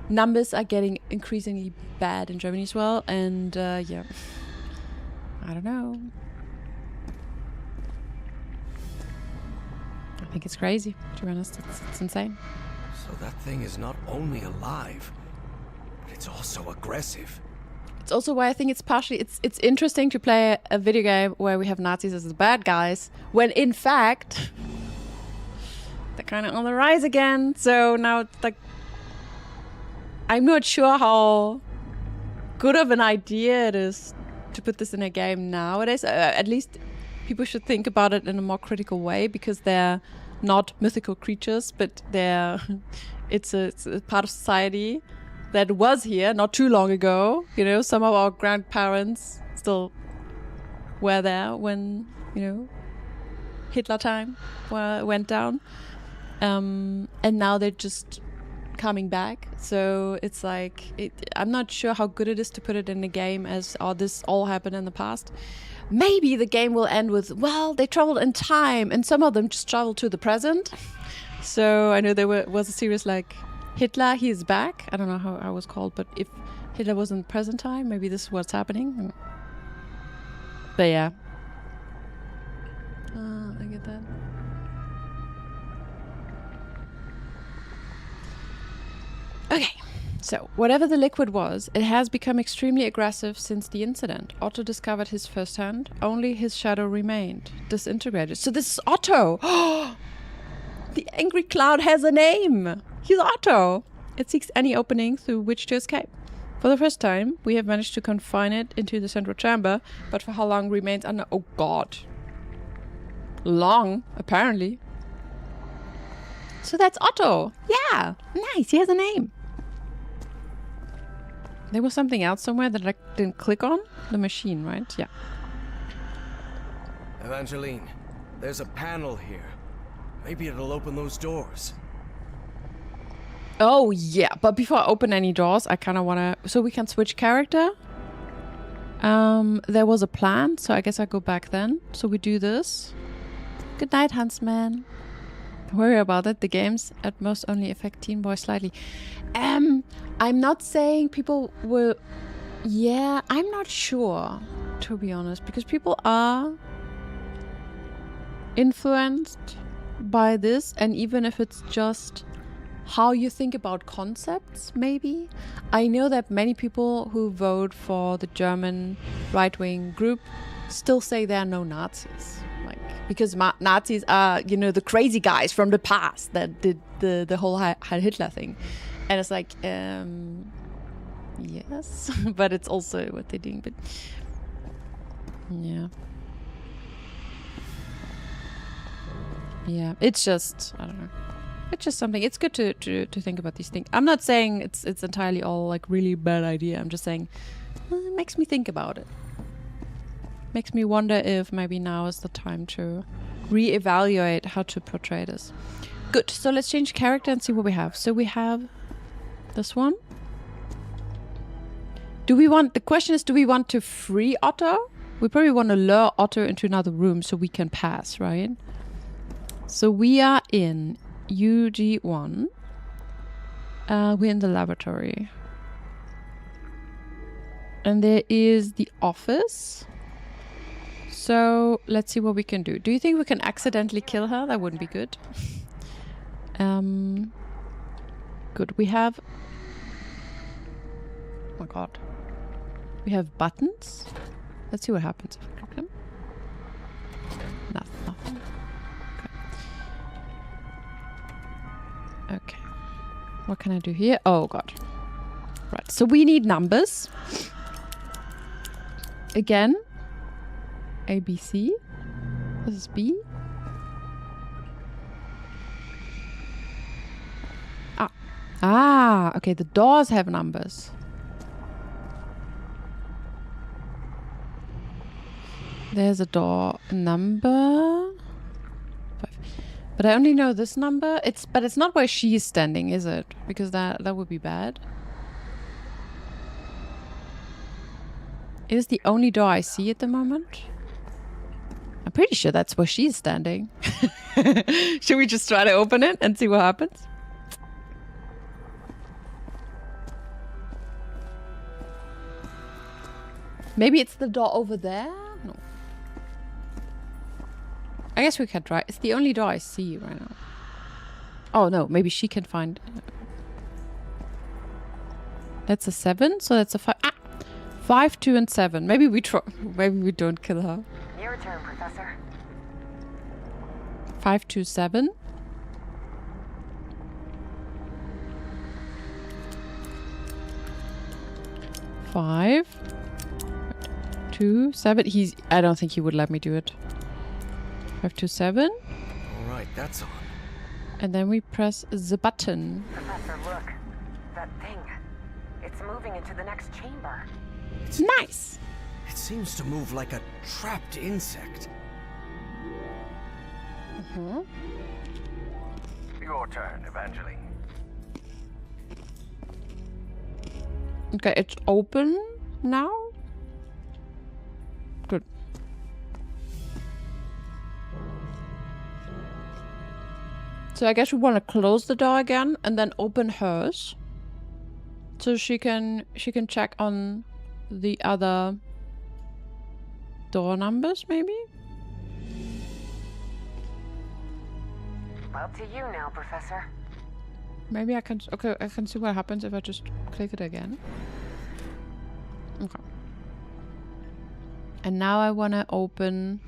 Numbers are getting increasingly bad in Germany as well, and yeah, I don't know. I think it's crazy, to be honest. It's insane. So that thing is not only alive, but it's also aggressive. It's also why I think it's partially it's interesting to play a video game where we have Nazis as the bad guys, when in fact they're kind of on the rise again. So now it's like, I'm not sure how good of an idea it is to put this in a game nowadays. At least people should think about it in a more critical way, because they're not mythical creatures, but they're it's a part of society that was here not too long ago. You know, some of our grandparents still were there when, you know, Hitler time went down. And now they're just coming back. So it's like, I'm not sure how good it is to put it in the game as, oh, this all happened in the past. Maybe the game will end with, well, they traveled in time and some of them just traveled to the present. So I know there was a series like Hitler, he is back. I don't know how it was called, but if Hitler was in present time, maybe this is what's happening. But yeah. I get that. Okay, so whatever the liquid was, it has become extremely aggressive since the incident. Otto discovered his firsthand. Only his shadow remained, disintegrated. So this is Otto! The angry cloud has a name! He's Otto! It seeks any opening through which to escape. For the first time, we have managed to confine it into the central chamber, but for how long remains unknown. Oh god. Long, apparently. So that's Otto! Yeah! Nice, he has a name. There was something else somewhere that I didn't click on? The machine, right? Yeah. Evangeline, there's a panel here. Maybe it'll open those doors. Oh, yeah. But before I open any doors, I kind of want to... So we can switch character. There was a plan, so I guess I go back then. So we do this. Good night, Huntsman. Don't worry about it. The games at most only affect teen boys slightly. I'm not saying people will... Yeah, I'm not sure, to be honest. Because people are influenced by this. And even if it's just how you think about concepts, maybe. I know that many people who vote for the German right-wing group still say there are no Nazis. Like, because Nazis are, you know, the crazy guys from the past that did the whole Heil Hitler thing. And it's like, yes, but it's also what they're doing. But yeah. Yeah, it's just, I don't know. It's just something. It's good to think about these things. I'm not saying it's entirely all like really bad idea. I'm just saying it makes me think about it. Makes me wonder if maybe now is the time to reevaluate how to portray this. Good. So let's change character and see what we have. So we have this one. The question is, do we want to free Otto? We probably want to lure Otto into another room so we can pass, right? So we are in UG1. We're in the laboratory. And there is the office. So let's see what we can do. Do you think we can accidentally kill her? That wouldn't be good. Good. We have... Oh my god. We have buttons. Let's see what happens if we click them. Nothing. Okay. What can I do here? Oh god. Right. So we need numbers. Again. A, B, C. This is B. Ah, okay, the doors have numbers. There's a door number 5. But I only know this number. But it's not where she is standing, is it? Because that would be bad. It is the only door I see at the moment. I'm pretty sure that's where she's standing. Should we just try to open it and see what happens? Maybe it's the door over there? No. I guess we can try. It's the only door I see right now. Oh no, maybe she can find... That's a 7, so that's a 5. Ah! 5, 2, and 7. Maybe we try. Maybe we don't kill her. Your turn, Professor. 5, 2, 7. Five, 2, 7. I don't think he would let me do it. 5, 2, 7. All right, that's on. And then we press the button. Professor, look. That thing. It's moving into the next chamber. Nice! It seems to move like a trapped insect. Your turn, Evangeline. Okay, it's open now. Good. So I guess we want to close the door again and then open hers. So she can check on the other door numbers, maybe? Up to you now, Professor. Maybe I can... Okay, I can see what happens if I just click it again. Okay. And now I want to open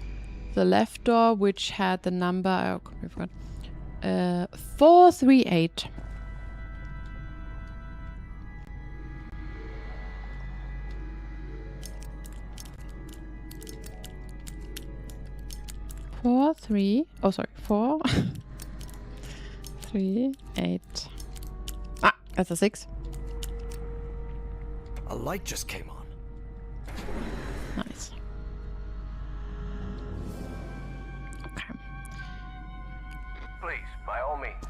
the left door, which had the number... I forgot. 438. Four, 3, 8. Ah, that's a 6. A light just came on. Nice. Okay. Please, by all means.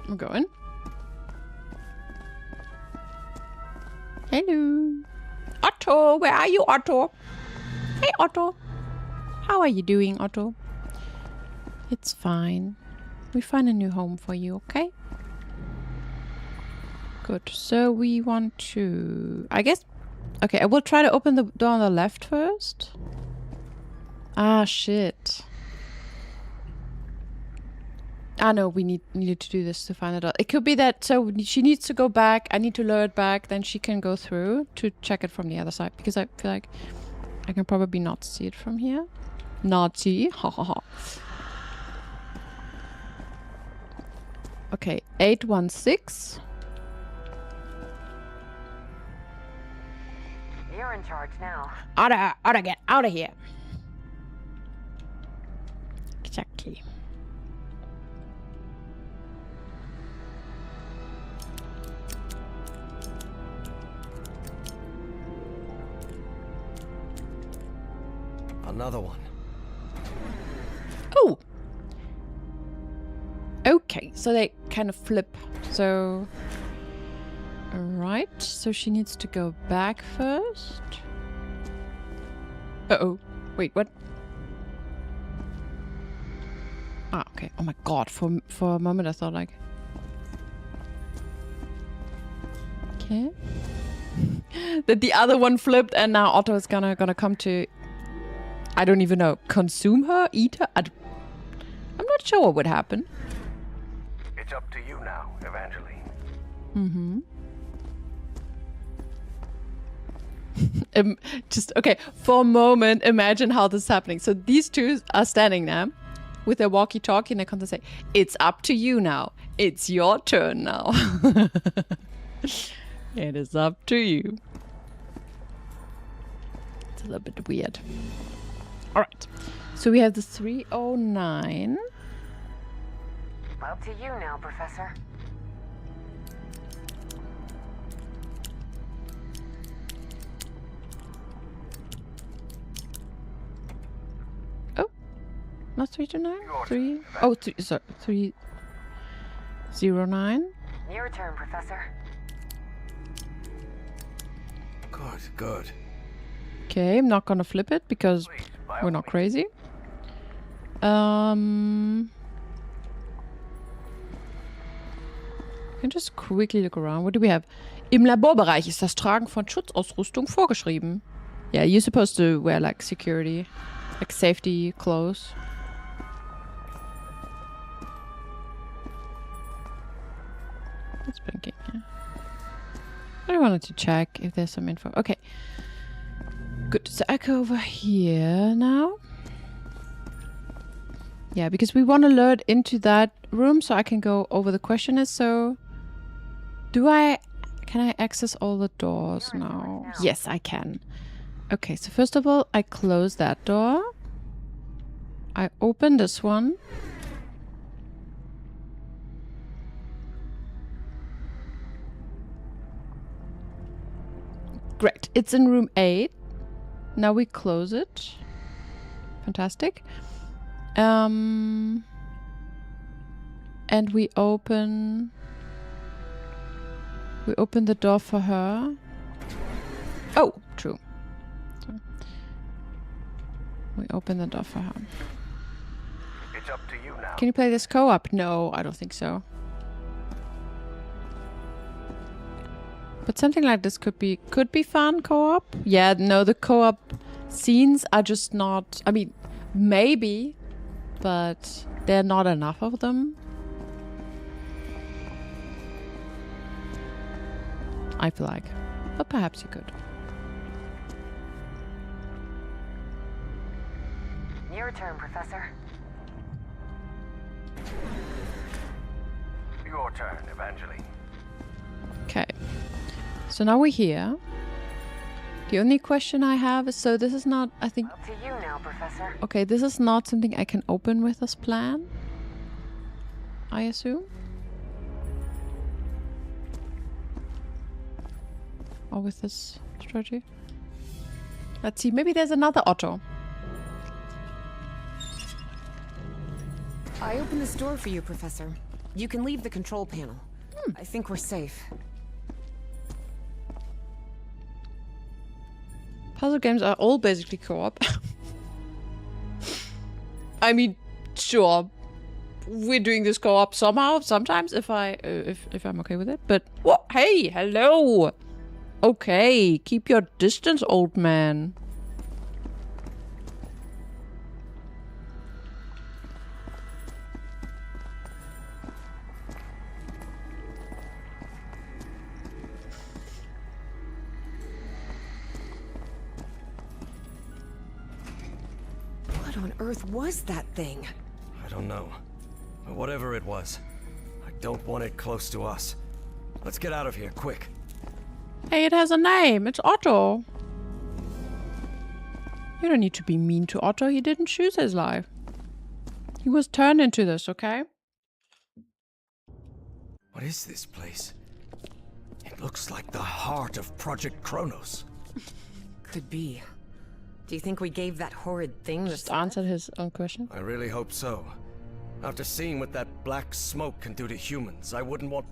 I'm going. Hello. Otto, where are you, Otto? Hey, Otto. How are you doing, Otto? It's fine. We find a new home for you, okay? Good. So we want to... I guess... Okay, I will try to open the door on the left first. Ah, shit. Ah, no, we needed to do this to find the door. It could be that... So she needs to go back. I need to lure it back. Then she can go through to check it from the other side. Because I feel like I can probably not see it from here. Not see. Ha ha ha. Okay, 816. You're in charge now. Otta, get out of here. Exactly. Another one. Oh! Okay, so they kind of flip. So... Alright, so she needs to go back first. Uh-oh. Wait, what? Ah, okay. Oh my god, for a moment I thought like... Okay. That the other one flipped and now Otto is gonna come to... I don't even know. Consume her? Eat her? I'm not sure what would happen. It's up to you now, Evangeline. Mm-hmm. Just, okay, for a moment, imagine how this is happening. So these two are standing there with their walkie-talkie and they come to say, it's up to you now. It's your turn now. It is up to you. It's a little bit weird. All right. So we have the 309. Up to you now, Professor. Oh, not 329? 3. Oh, sorry. 309. Your turn, Professor. Good. Good, good. Okay, I'm not gonna flip it because we're not crazy. Can just quickly look around. What do we have? Im Laborbereich ist das Tragen von Schutzausrüstung vorgeschrieben. Yeah, you're supposed to wear like security, like safety clothes. It's blinking. Yeah. I wanted to check if there's some info. Okay. Good. So I go over here now. Yeah, because we want to alert into that room so I can go over the questionnaire. So can I access all the doors now? Yes, I can. Okay, so first of all, I close that door. I open this one. Great. It's in room 8. Now we close it. Fantastic. And we open the door for her. Oh, true. So we open the door for her. It's up to you now. Can you play this co-op? No, I don't think so. But something like this could be fun co-op. Yeah, no, the co-op scenes are just not. I mean, maybe, but there are not enough of them. I feel like, but perhaps you could. Your turn, Professor. Your turn, Evangeline. Okay. So now we're here. The only question I have is, so this is not, I think, Up to you now, Professor. okay, this is not something I can open with this plan, I assume. Or with this strategy. Let's see, maybe there's another Otto. I opened this door for you, Professor. You can leave the control panel. I think we're safe. Puzzle games are all basically co-op. I mean, sure, we're doing this co-op somehow, sometimes if I'm okay with it. But what? Hey, hello. Okay, keep your distance, old man. What on earth was that thing? I don't know. But whatever it was, I don't want it close to us. Let's get out of here, quick. Hey, it has a name. It's Otto. You don't need to be mean to Otto. He didn't choose his life. He was turned into this, okay? What is this place? It looks like the heart of Project Kronos. Could be. Do you think we gave that horrid thing the Just answered his own question. I really hope so. After seeing what that black smoke can do to humans, I wouldn't want...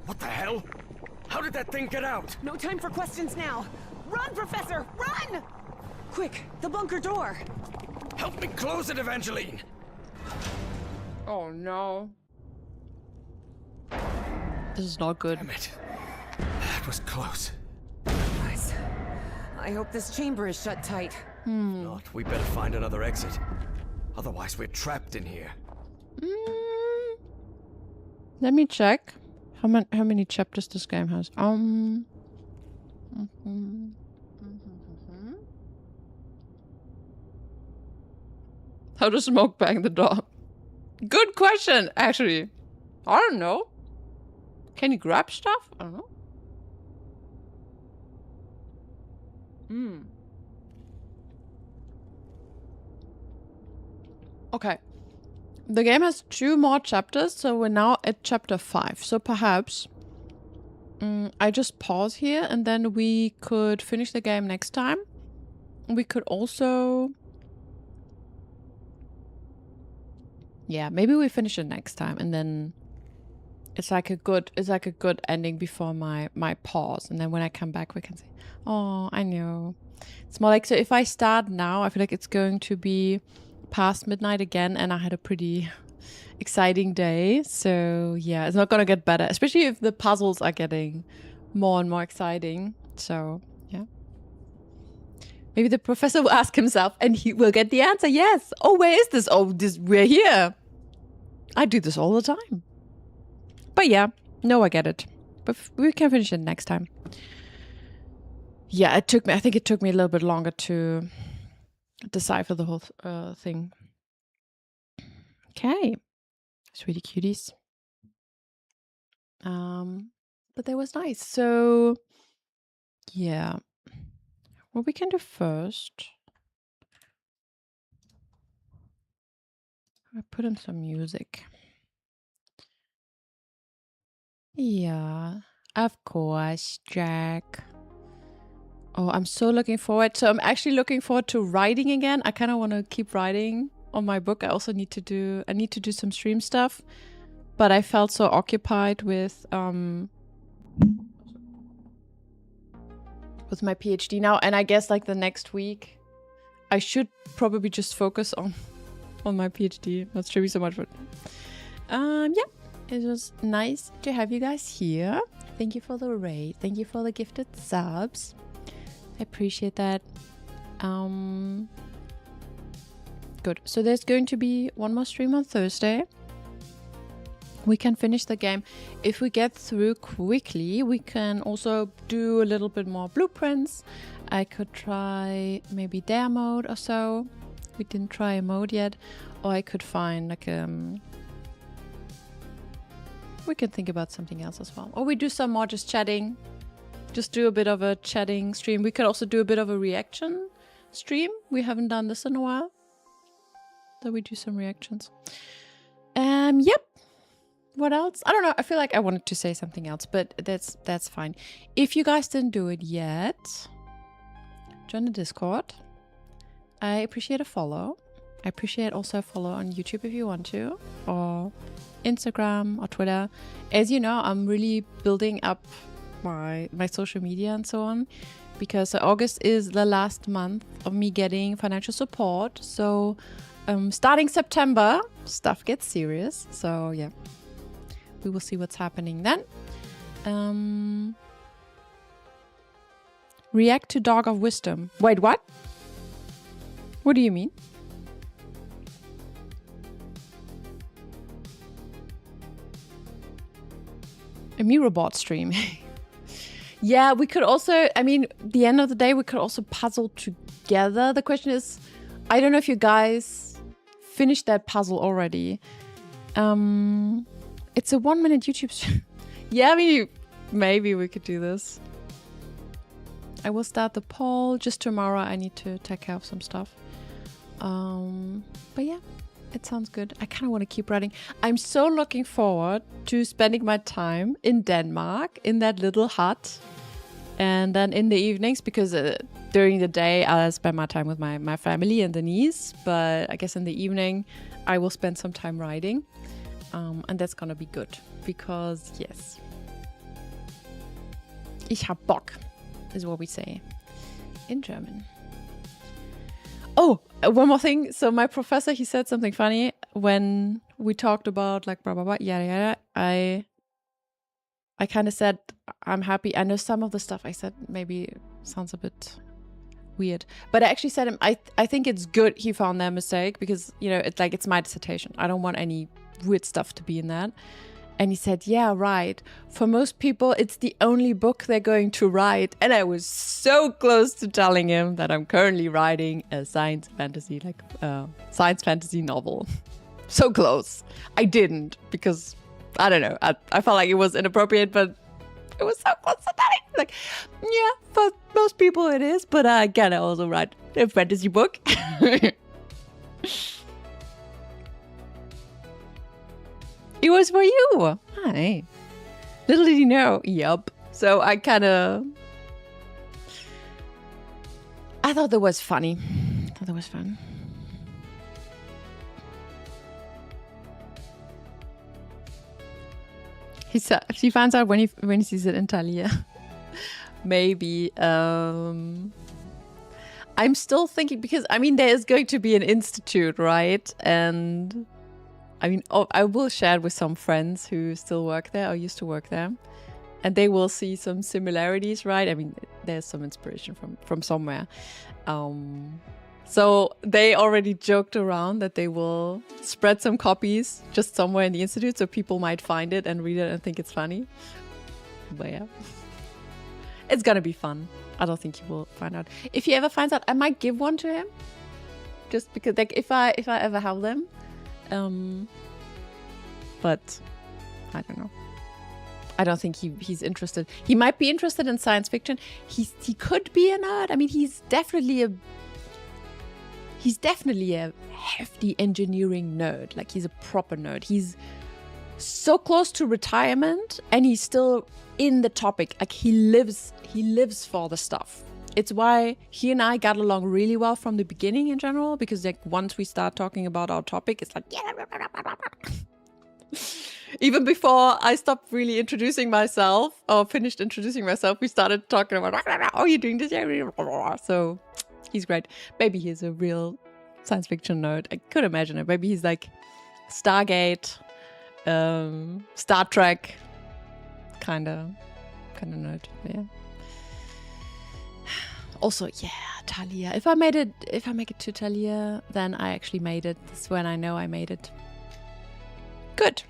What the hell? How did that thing get out? No time for questions now. Run, Professor! Run! Quick, the bunker door. Help me close it, Evangeline! Oh no. This is not good. Damn it. That was close. Guys, I hope this chamber is shut tight. Not, we better find another exit. Otherwise, we're trapped in here. Let me check. How many chapters this game has? How does smoke bang the door? Good question, actually. I don't know. Can you grab stuff? I don't know. Okay. The game has 2 more chapters, so we're now at chapter 5. So perhaps I just pause here and then we could finish the game next time. We could also... Yeah, maybe we finish it next time and then it's like a good ending before my pause, and then when I come back we can say, oh, I know. It's more like, so if I start now, I feel like it's going to be past midnight again, and I had a pretty exciting day. So yeah, it's not gonna get better, especially if the puzzles are getting more and more exciting. So yeah, maybe the professor will ask himself and he will get the answer. Yes. Oh, where is this? Oh, we're here. I do this all the time. But yeah, no, I get it. But we can finish it next time. Yeah, I think it took me a little bit longer to decipher the whole thing. Okay. Sweetie cuties. But that was nice. So yeah. What we can do first. I put in some music. Yeah, of course, Jack. Oh, I'm so looking forward. So I'm actually looking forward to writing again. I kind of want to keep writing on my book. I also need to do some stream stuff, but I felt so occupied with my PhD now, and I guess like the next week I should probably just focus on my PhD, not streaming so much. But yeah, it was nice to have you guys here. Thank you for the raid. Thank you for the gifted subs. I appreciate that. Good. So there's going to be one more stream on Thursday. We can finish the game. If we get through quickly, we can also do a little bit more blueprints. I could try maybe dare mode or so. We didn't try a mode yet. Or I could find like we can think about something else as well. Or we do some more just chatting. Just do a bit of a chatting stream. We could also do a bit of a reaction stream. We haven't done this in a while. So we do some reactions. Yep. What else? I don't know. I feel like I wanted to say something else, but that's fine. If you guys didn't do it yet, join the Discord. I appreciate a follow. I appreciate also a follow on YouTube if you want to, or Instagram or Twitter. As you know, I'm really building up my social media and so on, because August is the last month of me getting financial support. So starting September, stuff gets serious. So yeah, we will see what's happening then. React to Dog of Wisdom. Wait, what? What do you mean? A MiroBot stream. Yeah, we could also, I mean, the end of the day, we could also puzzle together. The question is, I don't know if you guys finished that puzzle already. It's a 1-minute YouTube stream. Yeah, I mean, maybe we could do this. I will start the poll. Just tomorrow I need to take care of some stuff. But yeah, it sounds good. I kind of want to keep writing. I'm so looking forward to spending my time in Denmark, in that little hut. And then in the evenings, because during the day I'll spend my time with my family and Denise. But I guess in the evening I will spend some time writing. And that's gonna be good. Because yes, ich hab Bock, is what we say in German. Oh, one more thing. So my professor, he said something funny when we talked about like blah, blah, blah, yada, yada. I kind of said, I'm happy. I know some of the stuff I said maybe sounds a bit weird. But I actually said, I think it's good he found that mistake because, you know, it's like, it's my dissertation. I don't want any weird stuff to be in that. And he said, yeah, right. For most people, it's the only book they're going to write. And I was so close to telling him that I'm currently writing a science fantasy novel. So close. I didn't because, I don't know, I felt like it was inappropriate, but it was so close to telling. Like, yeah, for most people it is, but I can also write a fantasy book. It was for you. Hi. Little did you know. Yup. So I thought that was funny. I thought that was fun. She finds out when he sees it in Thalia. Maybe. I'm still thinking, because I mean there is going to be an institute, right? And I mean, I will share it with some friends who still work there or used to work there, and they will see some similarities, right? I mean, there's some inspiration from somewhere. So they already joked around that they will spread some copies just somewhere in the institute, so people might find it and read it and think it's funny. But yeah, it's gonna be fun. I don't think he will find out. If he ever finds out, I might give one to him, just because, like, if I ever have them. But I don't know. I don't think he's interested. He might be interested in science fiction. He could be a nerd. I mean, he's definitely a hefty engineering nerd. Like, he's a proper nerd. He's so close to retirement, and he's still in the topic. Like, he lives for the stuff. It's why he and I got along really well from the beginning in general, because like once we start talking about our topic, it's like, yeah. Even before I stopped really introducing myself or finished introducing myself, we started talking about, oh, you're doing this. So he's great. Maybe he's a real science fiction nerd. I could imagine it. Maybe he's like Stargate, Star Trek, kind of nerd. Yeah. Also, yeah, Thalia. If I make it to Thalia, then I actually made it. That's when I know I made it. Good.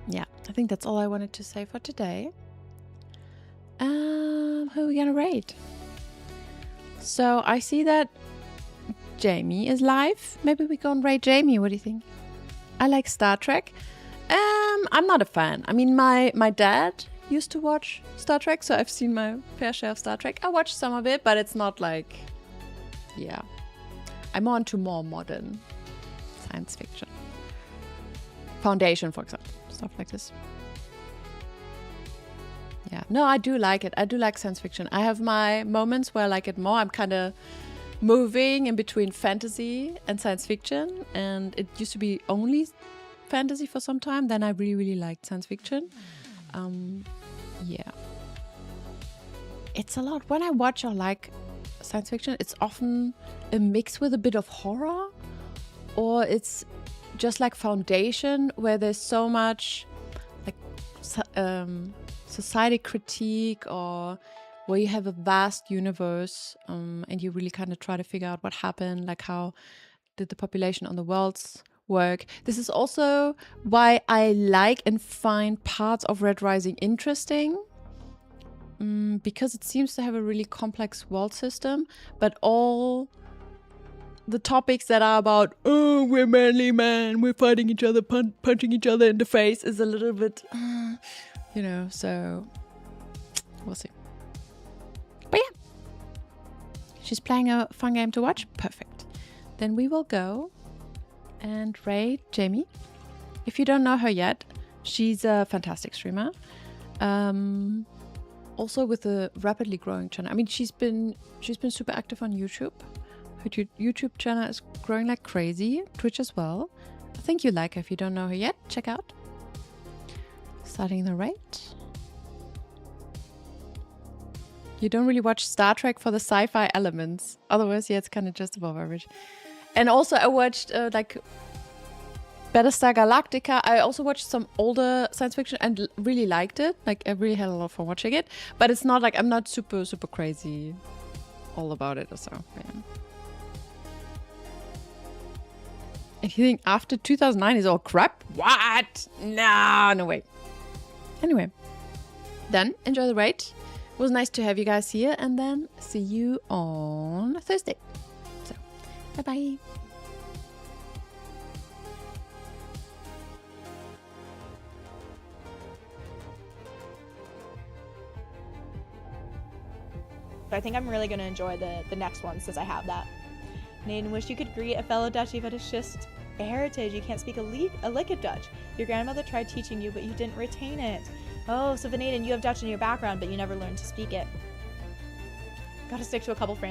Yeah, I think that's all I wanted to say for today. Who are we gonna raid? So I see that Jamie is live. Maybe we go and raid Jamie. What do you think? I like Star Trek. I'm not a fan. I mean, my dad used to watch Star Trek, so I've seen my fair share of Star Trek. I watched some of it, but it's not like, yeah. I'm on to more modern science fiction. Foundation, for example, stuff like this. Yeah, no, I do like it. I do like science fiction. I have my moments where I like it more. I'm kind of moving in between fantasy and science fiction, and it used to be only fantasy for some time. Then I really, really liked science fiction. Yeah. It's a lot. When I watch or like science fiction, it's often a mix with a bit of horror, or it's just like Foundation, where there's so much like society critique, or where you have a vast universe, and you really kind of try to figure out what happened, like how did the population on the worlds work. This is also why I like and find parts of Red Rising interesting, because it seems to have a really complex world system, but all the topics that are about, oh, we're manly man, we're fighting each other, punching each other in the face, is a little bit, you know, so we'll see. But yeah, she's playing a fun game to watch. Perfect. Then we will go and raid Jamie. If you don't know her yet, she's a fantastic streamer. Also with a rapidly growing channel. I mean, she's been super active on YouTube. Her YouTube channel is growing like crazy. Twitch as well. I think you like her. If you don't know her yet, check out. Starting the raid. You don't really watch Star Trek for the sci-fi elements. Otherwise, yeah, it's kind of just above average. And also I watched like Battlestar Galactica. I also watched some older science fiction and really liked it. Like, I really had a lot of fun watching it. But it's not like, I'm not super crazy all about it or so. Yeah. If you think after 2009 is all crap, what? Nah, no way. Anyway, then enjoy the raid. It was nice to have you guys here, and then see you on Thursday. So, bye-bye. I think I'm really going to enjoy the next one since I have that. Naden, wish you could greet a fellow Dutchy fetishist. A heritage, you can't speak a lick of Dutch. Your grandmother tried teaching you, but you didn't retain it. Oh, so Naden, you have Dutch in your background, but you never learned to speak it. Gotta stick to a couple phrases.